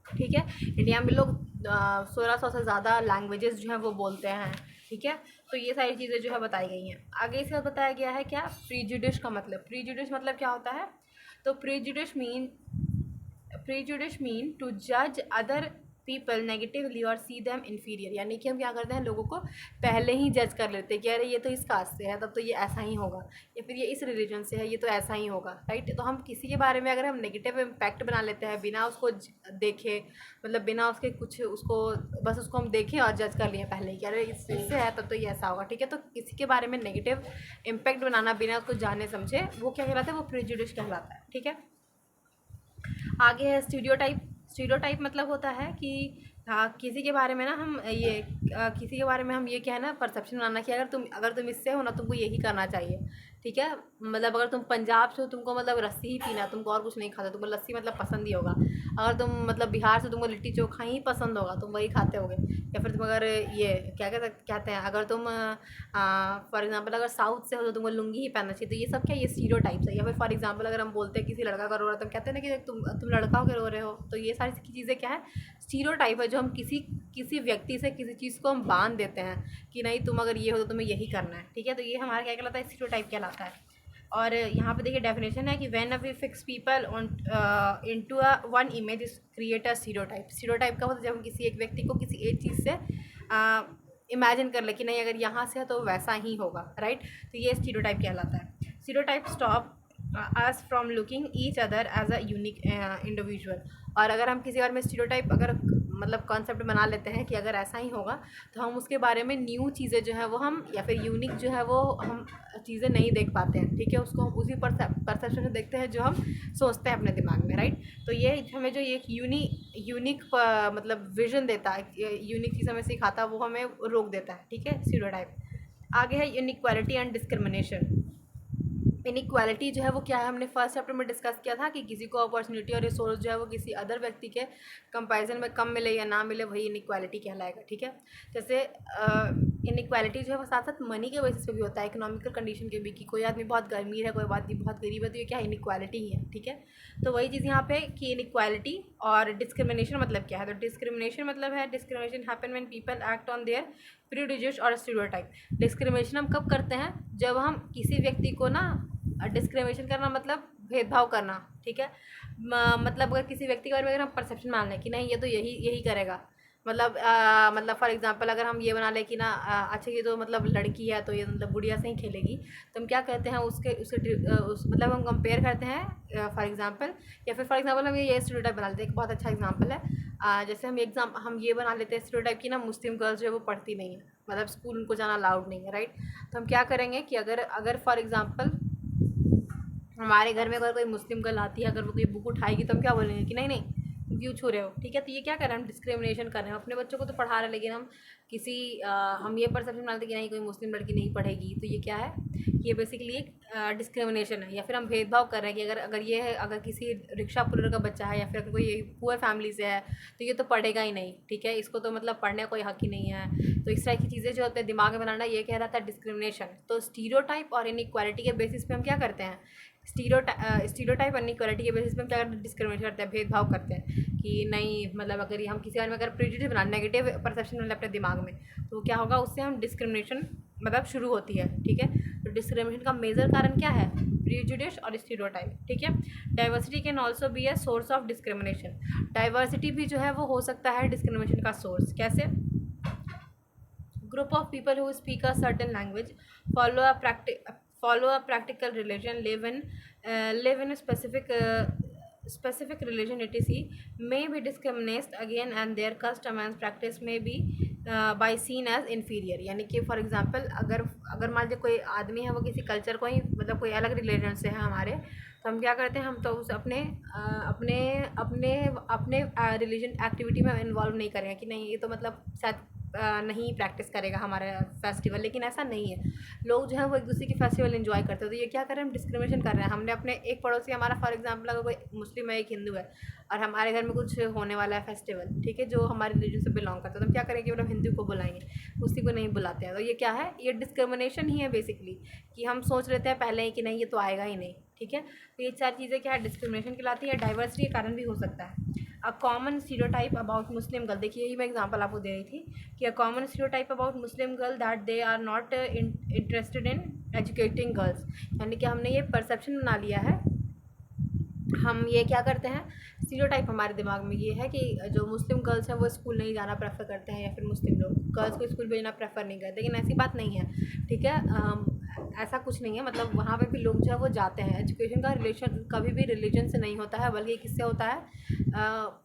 ठीक है, इंडिया में लोग 1600 से ज़्यादा लैंग्वेजेस जो हैं वो बोलते हैं। ठीक है, तो ये सारी चीज़ें जो है बताई गई हैं। आगे इसके बाद बताया गया है क्या, प्रीजुडिश का मतलब। प्रीजुडिश मतलब क्या होता है, तो प्रीजुडिश मीन टू जज अदर पीपल नेगेटिवली और सी देम इन्फीरियर, यानी कि हम क्या करते हैं लोगों को पहले ही जज कर लेते हैं कि अरे ये तो इस कास्ट से है तब तो ये ऐसा ही होगा, या फिर ये इस रिलीजन से है ये तो ऐसा ही होगा। राइट, तो हम किसी के बारे में अगर हम नेगेटिव इम्पैक्ट बना लेते हैं बिना उसको देखे, मतलब बिना उसके कुछ उसको बस उसको हम देखें और जज कर लिए पहले ही कि अरे इससे है तब तो ये ऐसा होगा। ठीक है, तो किसी के बारे में नेगेटिव इम्पैक्ट बनाना बिना उसको जाने समझे वो क्या कहलाता है, वो प्रेजुडिस कहलाता है। ठीक है, आगे है स्टीरियोटाइप। स्टीरियोटाइप मतलब होता है कि किसी के बारे में ना हम किसी के बारे में हम ये क्या है ना परसेप्शन बनाना कि अगर तुम इससे हो ना तुमको यही करना चाहिए। ठीक है, मतलब अगर तुम पंजाब से हो तुमको मतलब लस्सी ही पीना, तुमको और कुछ नहीं खाता, तुमको लस्सी मतलब पसंद ही होगा। अगर तुम मतलब बिहार से तुमको लिट्टी चोखा ही पसंद होगा, तुम वही खाते होगे। या फिर तुम अगर ये क्या कहते हैं, अगर तुम फॉर एग्जांपल अगर साउथ से हो तो तुमको लुंगी ही पहनना चाहिए। तो ये सब क्या, ये स्टीरियोटाइप्स है। या फिर फॉर एग्जांपल अगर हम बोलते हैं किसी लड़का का रो रहा है तो हम कहते हैं ना कि तुम लड़का हो के रो रहे हो। तो ये सारी चीज़ें क्या है, स्टीरियोटाइप है, जो हम किसी व्यक्ति से किसी चीज़ को हम बांध देते हैं कि नहीं तुम अगर ये हो तो तुम्हें यही करना है। ठीक है, तो ये हमारा क्या कहलाता है, स्टीरियोटाइप कहलाता है। और यहाँ पे देखिए डेफिनेशन है कि when we fix people on into a one image is create a stereotype. Stereotype का मतलब जब हम किसी एक व्यक्ति को किसी एक चीज़ से इमेजिन कर ले कि नहीं अगर यहाँ से है तो वैसा ही होगा। राइट, तो ये स्टीरियोटाइप कहलाता है। Stereotype stop us from looking each other as a unique individual. और अगर हम किसी बारे में स्टीरियोटाइप अगर मतलब कॉन्सेप्ट बना लेते हैं कि अगर ऐसा ही होगा तो हम उसके बारे में न्यू चीज़ें जो है वो हम या फिर यूनिक जो है वो हम चीज़ें नहीं देख पाते हैं। ठीक है, उसको हम उसी परसेप्शन से देखते हैं जो हम सोचते हैं अपने दिमाग में। राइट, तो ये हमें जो एक यूनिक मतलब विजन देता है, यूनिक चीज़ हमें सिखाता है, वो हमें रोक देता है। ठीक है, स्टीरियोटाइप। आगे है इनइक्वालिटी एंड डिस्क्रिमिनेशन। इनइक्वालिटी जो है वो क्या है, हमने फर्स्ट चैप्टर में डिस्कस किया था कि किसी को अपॉर्चुनिटी और रिसोर्स जो है वो किसी अदर व्यक्ति के कंपैरिजन में कम मिले या ना मिले, वही इनइक्वालिटी कहलाएगा। ठीक है, जैसे इनइक्वालिटी जो है वो साथ साथ मनी के बेसिस पे भी होता है, इकोनॉमिकल कंडीशन के भी, कि कोई आदमी बहुत अमीर है कोई आदमी बहुत गरीब है, तो ये क्या है, इनइक्वालिटी ही है। ठीक है, तो वही चीज़ यहाँ पे कि इनइक्वालिटी और डिस्क्रिमिनेशन मतलब क्या है। तो डिस्क्रिमिनेशन मतलब है discrimination happen when people act on their prejudice और स्टीरियोटाइप। डिस्क्रिमिनेशन हम कब करते हैं, जब हम किसी व्यक्ति को ना डिस्क्रिमिनेशन करना मतलब भेदभाव करना। ठीक है, मतलब अगर किसी व्यक्ति के बारे में अगर हम परसेप्शन मान लें कि नहीं ये तो यही करेगा, मतलब फॉर एग्जांपल अगर हम ये बना लें कि ना अच्छा ये तो मतलब लड़की है तो ये मतलब गुड़िया से ही खेलेगी, तो हम क्या कहते हैं मतलब हम कंपेयर करते हैं फॉर एग्जांपल, या फिर फॉर एग्जांपल हम ये स्टीरियोटाइप बना लेते हैं। एक बहुत अच्छा एग्जांपल है, जैसे हम ये बना लेते हैं स्टीरियोटाइप की ना मुस्लिम गर्ल्स जो है वो पढ़ती नहीं है, मतलब स्कूल उनको जाना अलाउड नहीं है। राइट, तो हम क्या करेंगे कि अगर फॉर एग्जांपल हमारे घर में अगर कोई मुस्लिम गर्ल आती है, अगर वो कोई बुक उठाएगी तो हम क्या बोलेंगे कि नहीं तुम क्यों छू रहे हो। ठीक है, तो ये क्या कर रहे हैं, हम डिस्क्रिमिनेशन कर रहे हैं। अपने बच्चों को तो पढ़ा रहे हैं लेकिन हम ये परसेप्शन बनाते हैं कि नहीं कोई मुस्लिम लड़की नहीं पढ़ेगी, तो ये क्या है, ये बेसिकली एक डिस्क्रिमिनेशन है। या फिर हम भेदभाव कर रहे हैं कि अगर ये है, अगर किसी रिक्शा पुलर का बच्चा है या फिर कोई पुअर फैमिली से है तो ये तो पढ़ेगा ही नहीं। ठीक है, इसको तो मतलब पढ़ने का कोई हक ही नहीं है। तो इस तरह की चीज़ें जो अपने दिमाग में बनाना, ये कह रहा था डिस्क्रिमिनेशन। तो स्टीरियोटाइप और इनइक्वालिटी के बेसिस पे हम क्या करते हैं, स्टीरियोटाइप और इनइक्वालिटी के बेसिस पे हम क्या करते हैं, डिस्क्रिमिनेशन करते हैं, भेदभाव करते हैं कि नहीं मतलब अगर ये हम किसी बारे में अगर प्रेजुडिस बना नेगेटिव परसेप्शन बना अपने दिमाग में, तो क्या होगा, उससे हम डिस्क्रिमिनेशन मतलब शुरू होती है। ठीक है, तो डिस्क्रिमिनेशन का मेजर कारण क्या है, प्रेजुडिस और स्टीरियोटाइप। ठीक है, diversity can also be a source of discrimination. Diversity भी जो है वो हो सकता है डिस्क्रिमिनेशन का सोर्स। कैसे, group of people who speak a certain language, follow a practical religion, live in a specific religion etc., may be discriminated again, and their custom and practice may be by seen as inferior. यानी कि for example अगर मान लीजिए कोई आदमी है वो किसी कल्चर को ही मतलब कोई अलग रिलीजन से है हमारे, तो हम क्या करते हैं, हम तो उस अपने अपने अपने अपने रिलीजन एक्टिविटी में इन्वॉल्व नहीं करेंगे कि नहीं ये तो मतलब शायद नहीं प्रैक्टिस करेगा हमारा फेस्टिवल, लेकिन ऐसा नहीं है। लोग जो है वो एक दूसरे की फेस्टिवल एंजॉय करते हैं। तो ये क्या कर रहे हैं, हम डिस्क्रिमिनेशन कर रहे हैं। हमने अपने एक पड़ोसी, हमारा फॉर एग्जांपल अगर कोई मुस्लिम है एक हिंदू है और हमारे घर में कुछ होने वाला है फेस्टिवल, ठीक है, जो हमारे रिलीजन से बिलोंग करता है, तो हम क्या करेंगे, मतलब हिंदू को बुलाएंगे, उसी को नहीं बुलाते हैं। तो ये क्या है, ये डिस्क्रिमिनेशन ही है बेसिकली, कि हम सोच लेते हैं पहले ही कि नहीं ये तो आएगा ही नहीं, ठीक है। तो ये चार चीज़ें क्या है, डिस्क्रिमिनेशन कहलाती है। डाइवर्सिटी के कारण भी हो सकता है। A common stereotype about Muslim girl, देखिए यही मैं एग्जांपल आपको दे रही थी कि a common stereotype about Muslim girl that they are not interested in educating girls, यानी कि हमने ये परसेप्शन बना लिया है, हम ये क्या करते हैं, स्टीरियोटाइप हमारे दिमाग में ये है कि जो मुस्लिम गर्ल्स हैं वो स्कूल नहीं जाना प्रेफर करते हैं, या फिर मुस्लिम लोग गर्ल्स को स्कूल भेजना प्रेफर नहीं करते, लेकिन ऐसी बात नहीं है, ठीक है। ऐसा कुछ नहीं है, मतलब वहाँ पे भी लोग जो है वो जाते हैं। एजुकेशन का रिलेशन कभी भी रिलीजन से नहीं होता है, बल्कि किससे होता है,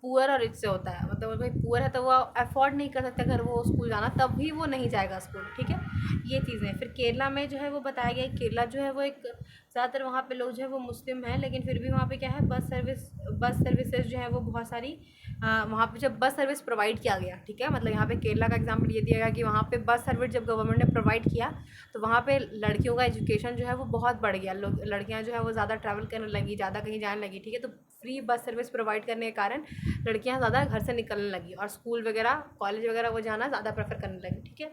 पुअर और रिच से होता है। मतलब भाई पुअर है तो वो अफोर्ड नहीं कर सकते अगर वो स्कूल जाना, तब भी वो नहीं जाएगा स्कूल, ठीक है। ये चीज़ें फिर केरला में जो है वो बताया गया, केरला जो है वो एक ज़्यादातर वहाँ पे लोग जो है वो मुस्लिम हैं, लेकिन फिर भी वहाँ पे क्या है, बस सर्विसेज जो है वो बहुत सारी वहाँ पे जब बस सर्विस प्रोवाइड किया गया, ठीक है, मतलब यहाँ पे केरला का एग्जांपल ये दिया गया कि वहाँ पे बस सर्विस जब गवर्नमेंट ने प्रोवाइड किया तो वहाँ पे लड़कियों का एजुकेशन जो है वो बहुत बढ़ गया। लोग लड़कियाँ जो है वो ज़्यादा ट्रैवल करने लगी, ज़्यादा कहीं जाने लगी, ठीक है। तो फ्री बस सर्विस प्रोवाइड करने के कारण लड़कियाँ ज़्यादा घर से निकलने लगी और स्कूल वगैरह कॉलेज वगैरह वो जाना ज़्यादा प्रेफर करने लगी, ठीक है।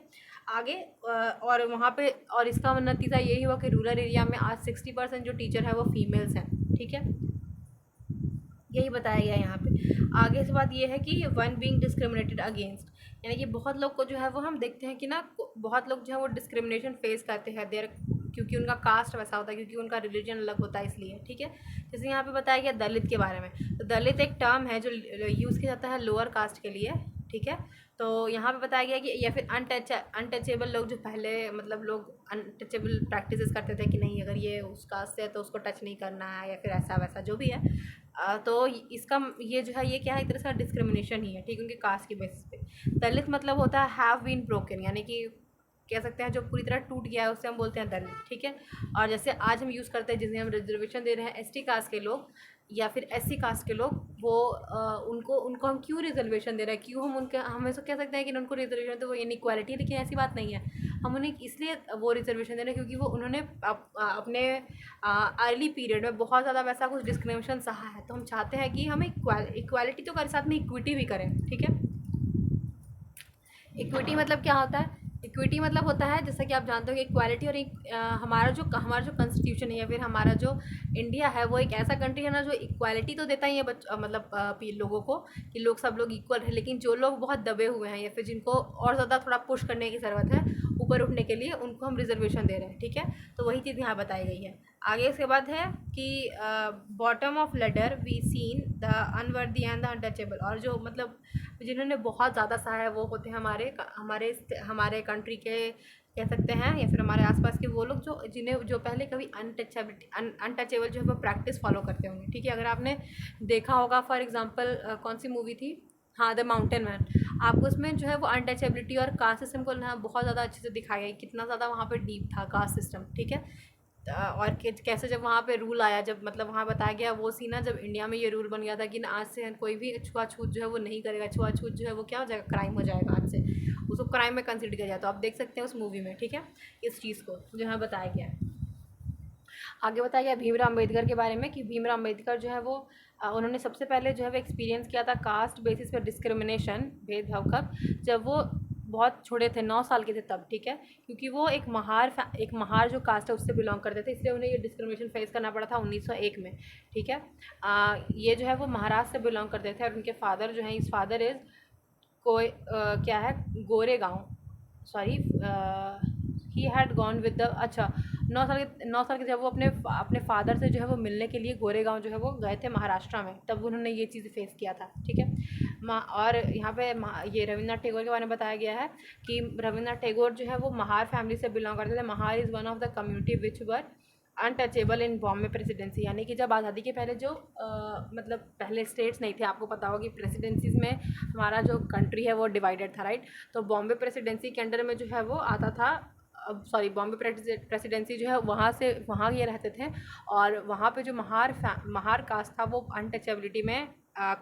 आगे और वहाँ पे और इसका नतीजा यही हुआ कि रूरल एरिया में आज 60% जो टीचर है वो फीमेल्स हैं, ठीक है। यही बताया गया है यहाँ पे। आगे से बात ये है कि वन बीइंग डिस्क्रिमिनेटेड अगेंस्ट, यानी कि बहुत लोग को जो है वो हम देखते हैं कि ना बहुत लोग जो है वो डिस्क्रिमिनेशन फेस करते हैं देर, क्योंकि उनका कास्ट वैसा होता है, क्योंकि उनका रिलीजन अलग होता है, इसलिए, ठीक है। जैसे यहाँ पे बताया गया दलित के बारे में, तो दलित एक टर्म है जो यूज़ किया जाता है लोअर कास्ट के लिए, ठीक है। तो यहाँ पे बताया गया कि या फिर अनटचेबल लोग, जो पहले मतलब लोग अनटचेबल प्रैक्टिसेस करते थे कि नहीं अगर ये उस कास्ट से है तो उसको टच नहीं करना है, या फिर ऐसा वैसा जो भी है। तो इसका ये जो है ये क्या है, एक तरह से डिस्क्रिमिनेशन ही है, ठीक है, उनके कास्ट की बेसिस पे। दलित मतलब होता है हैव बीन ब्रोकन, यानी कि कह सकते हैं जो पूरी तरह टूट गया है उससे हम बोलते हैं दलित, ठीक है। और जैसे आज हम यूज़ करते हैं जिन्हें हम रिजर्वेशन दे रहे हैं एसटी कास्ट के लोग या फिर एससी कास्ट के लोग, वो उनको हम क्यों रिजर्वेशन दे रहे हैं, क्यों हम उनके हम ऐसा कह सकते हैं कि उनको रिजर्वेशन तो वो इनइक्वालिटी है, लेकिन ऐसी बात नहीं है। हम उन्हें इसलिए वो रिजर्वेशन दे रहे हैं क्योंकि वो उन्होंने अपने अर्ली पीरियड में बहुत ज़्यादा वैसा कुछ डिस्क्रिमिनेशन सहा है, तो हम चाहते हैं कि हम इक्वालिटी तो कर साथ में इक्विटी भी करें, ठीक है। इक्विटी मतलब क्या होता है, इक्विटी मतलब होता है जैसा कि आप जानते हो कि इक्वालिटी और हमारा जो कॉन्स्टिट्यूशन है या फिर हमारा जो इंडिया है वो एक ऐसा कंट्री है ना जो इक्वालिटी तो देता ही है मतलब लोगों को कि लोग सब लोग इक्वल है, लेकिन जो लोग बहुत दबे हुए हैं या फिर जिनको और ज़्यादा थोड़ा पुश करने की ज़रूरत है ऊपर उठने के लिए, उनको हम रिजर्वेशन दे रहे हैं, ठीक है। तो वही चीज़ यहाँ बताई गई है। आगे इसके बाद है कि bottom of ladder we seen the unworthy and the untouchable, और जो मतलब जिन्होंने बहुत ज़्यादा सहा है वो होते हैं हमारे कंट्री के कह सकते हैं, या फिर हमारे आसपास के वो लोग जो पहले कभी अनटचेबल जो है वो प्रैक्टिस फॉलो करते होंगे, ठीक है। अगर आपने देखा होगा फॉर एग्जांपल कौन सी मूवी थी, हाँ द माउंटेन मैन, आपको उसमें जो है वो अनटचेबिलिटी और कास्ट सिस्टम को ना बहुत ज़्यादा अच्छे से दिखाया गया, कितना ज़्यादा वहाँ पे डीप था कास्ट सिस्टम, ठीक है। और कैसे जब वहाँ पे रूल आया, जब मतलब वहाँ बताया गया वो सीना जब इंडिया में ये रूल बन गया था कि आज से कोई भी छुआछूत जो है वो नहीं करेगा, छुआछूत जो है वो क्या हो जाएगा, क्राइम हो जाएगा, आज से उसको क्राइम में कंसिडर किया जाए। तो आप देख सकते हैं उस मूवी में, ठीक है, इस चीज़ को जो है बताया गया है। आगे बताया गया भीमराव अम्बेडकर के बारे में कि भीमराव अम्बेडकर जो है वो उन्होंने सबसे पहले जो है वो एक्सपीरियंस किया था कास्ट बेसिस पर डिस्क्रिमिनेशन, भेदभाव, कब, जब वो बहुत छोटे थे, 9 साल के थे तब, ठीक है। क्योंकि वो एक महार जो कास्ट है उससे बिलोंग करते थे, इसलिए उन्हें ये डिस्क्रिमिनेशन फेस करना पड़ा था 1901 में, ठीक है। ये जो है वो महाराष्ट्र से बिलोंग करते थे और उनके फादर जो हैं, इस फादर इज़ कोई क्या है, Goregaon, sorry he had gone with the, अच्छा 9 साल के जब वो अपने फादर से जो है वो मिलने के लिए गोरेगांव जो है वो गए थे महाराष्ट्र में, तब उन्होंने ये चीज़ फेस किया था, ठीक है। और यहाँ पे ये रविन्द्रनाथ टैगोर के बारे में बताया गया है कि रविन्द्रनाथ टैगोर जो है वो महार फैमिली से बिलोंग करते थे। Mahar is one of the community which were untouchable in Bombay presidency, यानी कि जब आज़ादी के पहले जो मतलब पहले स्टेट्स नहीं थे, आपको पता होगा कि प्रेसिडेंसीज़ में हमारा जो कंट्री है वो डिवाइडेड था, राइट। तो बॉम्बे प्रेसिडेंसी के अंडर में जो है वो आता था, बॉम्बे प्रेसिडेंसी जो है वहाँ ये रहते थे, और वहाँ पे जो महार कास्ट था वो अनटचेबिलिटी में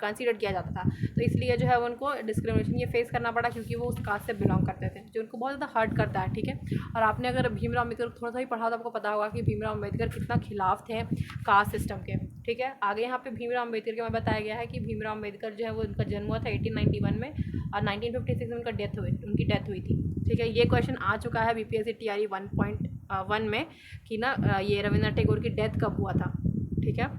कंसीडर किया जाता था। तो इसलिए जो है उनको डिस्क्रिमिनेशन ये फेस करना पड़ा, क्योंकि वो उस कास्ट से बिलोंग करते थे, जो उनको बहुत ज़्यादा हर्ट करता है, ठीक है। और आपने अगर भीमराव अम्बेडकर थोड़ा सा ही पढ़ा तो आपको पता होगा कि भीमराव अम्बेडकर कितना खिलाफ थे कास्ट सिस्टम के, ठीक है। आगे यहाँ पे भीमराव अम्बेडकर के बारे में बताया गया है कि भीमराव अम्बेडकर जो है वो उनका जन्म हुआ था 1891 में, और 1956 में उनकी डेथ हुई थी, ठीक है। ये क्वेश्चन आ चुका है BPSC TRE 1.1 में कि ना ये रविन्द्रनाथ टैगोर की डेथ कब हुआ था, ठीक है।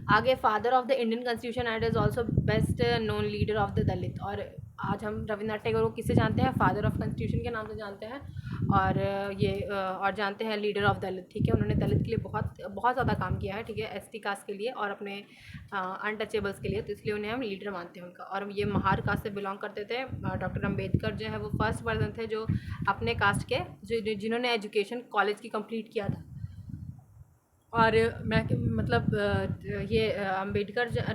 आगे father of the Indian constitution and is also best known leader of the Dalit. और आज हम रविन्द्रनाथ टैगोर को किससे जानते हैं? फादर ऑफ कॉन्स्टिट्यूशन के नाम से जानते हैं, और ये और जानते हैं लीडर ऑफ दलित, ठीक है। उन्होंने दलित के लिए बहुत ज़्यादा काम किया है, ठीक है, ST कास्ट के लिए और अपने अनटचेबल्स के लिए, तो इसलिए उन्हें हम लीडर मानते हैं उनका। और ये महार कास्ट से बिलोंग करते थे। डॉक्टर अम्बेडकर जो है वो फर्स्ट पर्सन थे जो अपने कास्ट के जिन्होंने एजुकेशन कॉलेज की कंप्लीट किया था। और मैं मतलब ये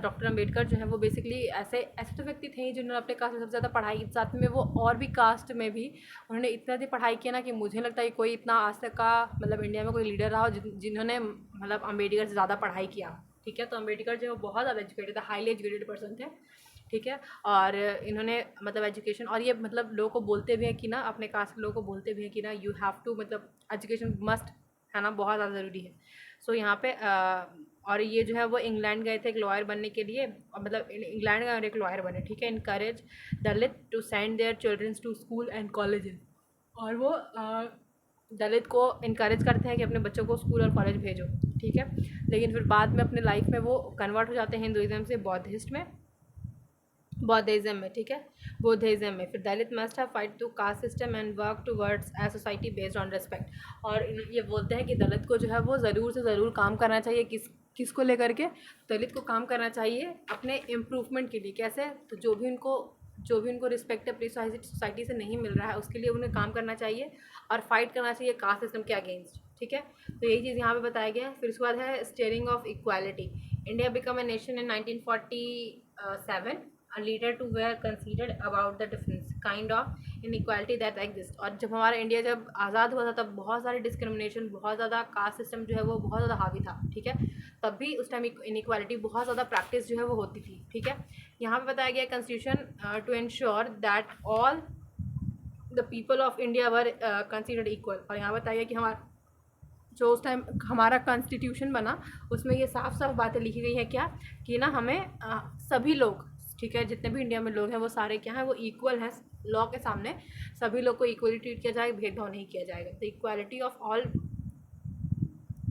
डॉक्टर अम्बेडकर जो है वो बेसिकली ऐसे तो व्यक्ति थे जिन्होंने अपने कास्ट में सबसे ज़्यादा पढ़ाई की, साथ में वो और भी कास्ट में भी उन्होंने इतना ज़्यादा पढ़ाई किया ना कि मुझे लगता है कि कोई इतना आज तक का मतलब इंडिया में कोई लीडर रहा हो जिन्होंने मतलब अम्बेडकर से ज़्यादा पढ़ाई किया, ठीक है। तो अम्बेडकर जो है बहुत ज़्यादा एजुकेटेड था, हाईली एजुकेटेड पर्सन थे, ठीक है। और इन्होंने मतलब एजुकेशन, और ये मतलब लोगों को बोलते भी हैं कि ना, अपने कास्ट के लोगों को बोलते भी हैं कि ना यू हैव टू मतलब एजुकेशन मस्ट है ना, बहुत ज़्यादा ज़रूरी है। सो यहाँ पे और ये जो है वो इंग्लैंड गए थे एक लॉयर बनने के लिए, और मतलब इंग्लैंड गए और एक लॉयर बने, ठीक है। Encourage Dalit to send their childrens to school and colleges. और वो दलित को इनकरेज करते हैं कि अपने बच्चों को स्कूल और कॉलेज भेजो, ठीक है। लेकिन फिर बाद में अपने लाइफ में वो कन्वर्ट हो जाते हैं हिंदुज़म से बौद्धिज़्म में, ठीक है, बुद्धिज़्म में। फिर Dalit must have fight to caste system and work towards a society based on respect. और ये बोलते हैं कि दलित को जो है वो ज़रूर से ज़रूर काम करना चाहिए, किसको लेकर के? दलित को काम करना चाहिए अपने इम्प्रूवमेंट के लिए। कैसे? तो जो भी उनको रिस्पेक्ट अपनी सोसाइटी से नहीं मिल रहा है उसके लिए उन्हें काम करना चाहिए और फाइट करना चाहिए कास्ट सिस्टम के अगेंस्ट, ठीक है। तो यही चीज़ यहाँ पे बताया गया है। फिर उसके बाद है steering of equality. India become a nation in 1947, a leader to were considered about the difference kind of inequality that exist। और जब हमारा इंडिया जब आज़ाद हुआ था तब बहुत सारी डिस्क्रिमिनेशन, बहुत ज़्यादा कास्ट सिस्टम जो है वो बहुत ज़्यादा हावी था, ठीक है। तब भी उस टाइम इनइक्वालिटी बहुत ज़्यादा प्रैक्टिस जो है वो होती थी, ठीक है। यहाँ पे बताया गया constitution to ensure that all the people of India were considered equal. और यहाँ बताया गया कि हमारा जो उस टाइम हमारा कॉन्स्टिट्यूशन बना उसमें ये साफ साफ बातें लिखी गई है क्या, कि ना हमें सभी लोग, ठीक है, जितने भी इंडिया में लोग हैं वो सारे क्या हैं, वो इक्वल हैं लॉ के सामने। सभी लोग को इक्वली ट्रीट किया जाएगा, भेदभाव नहीं किया जाएगा। The equality of all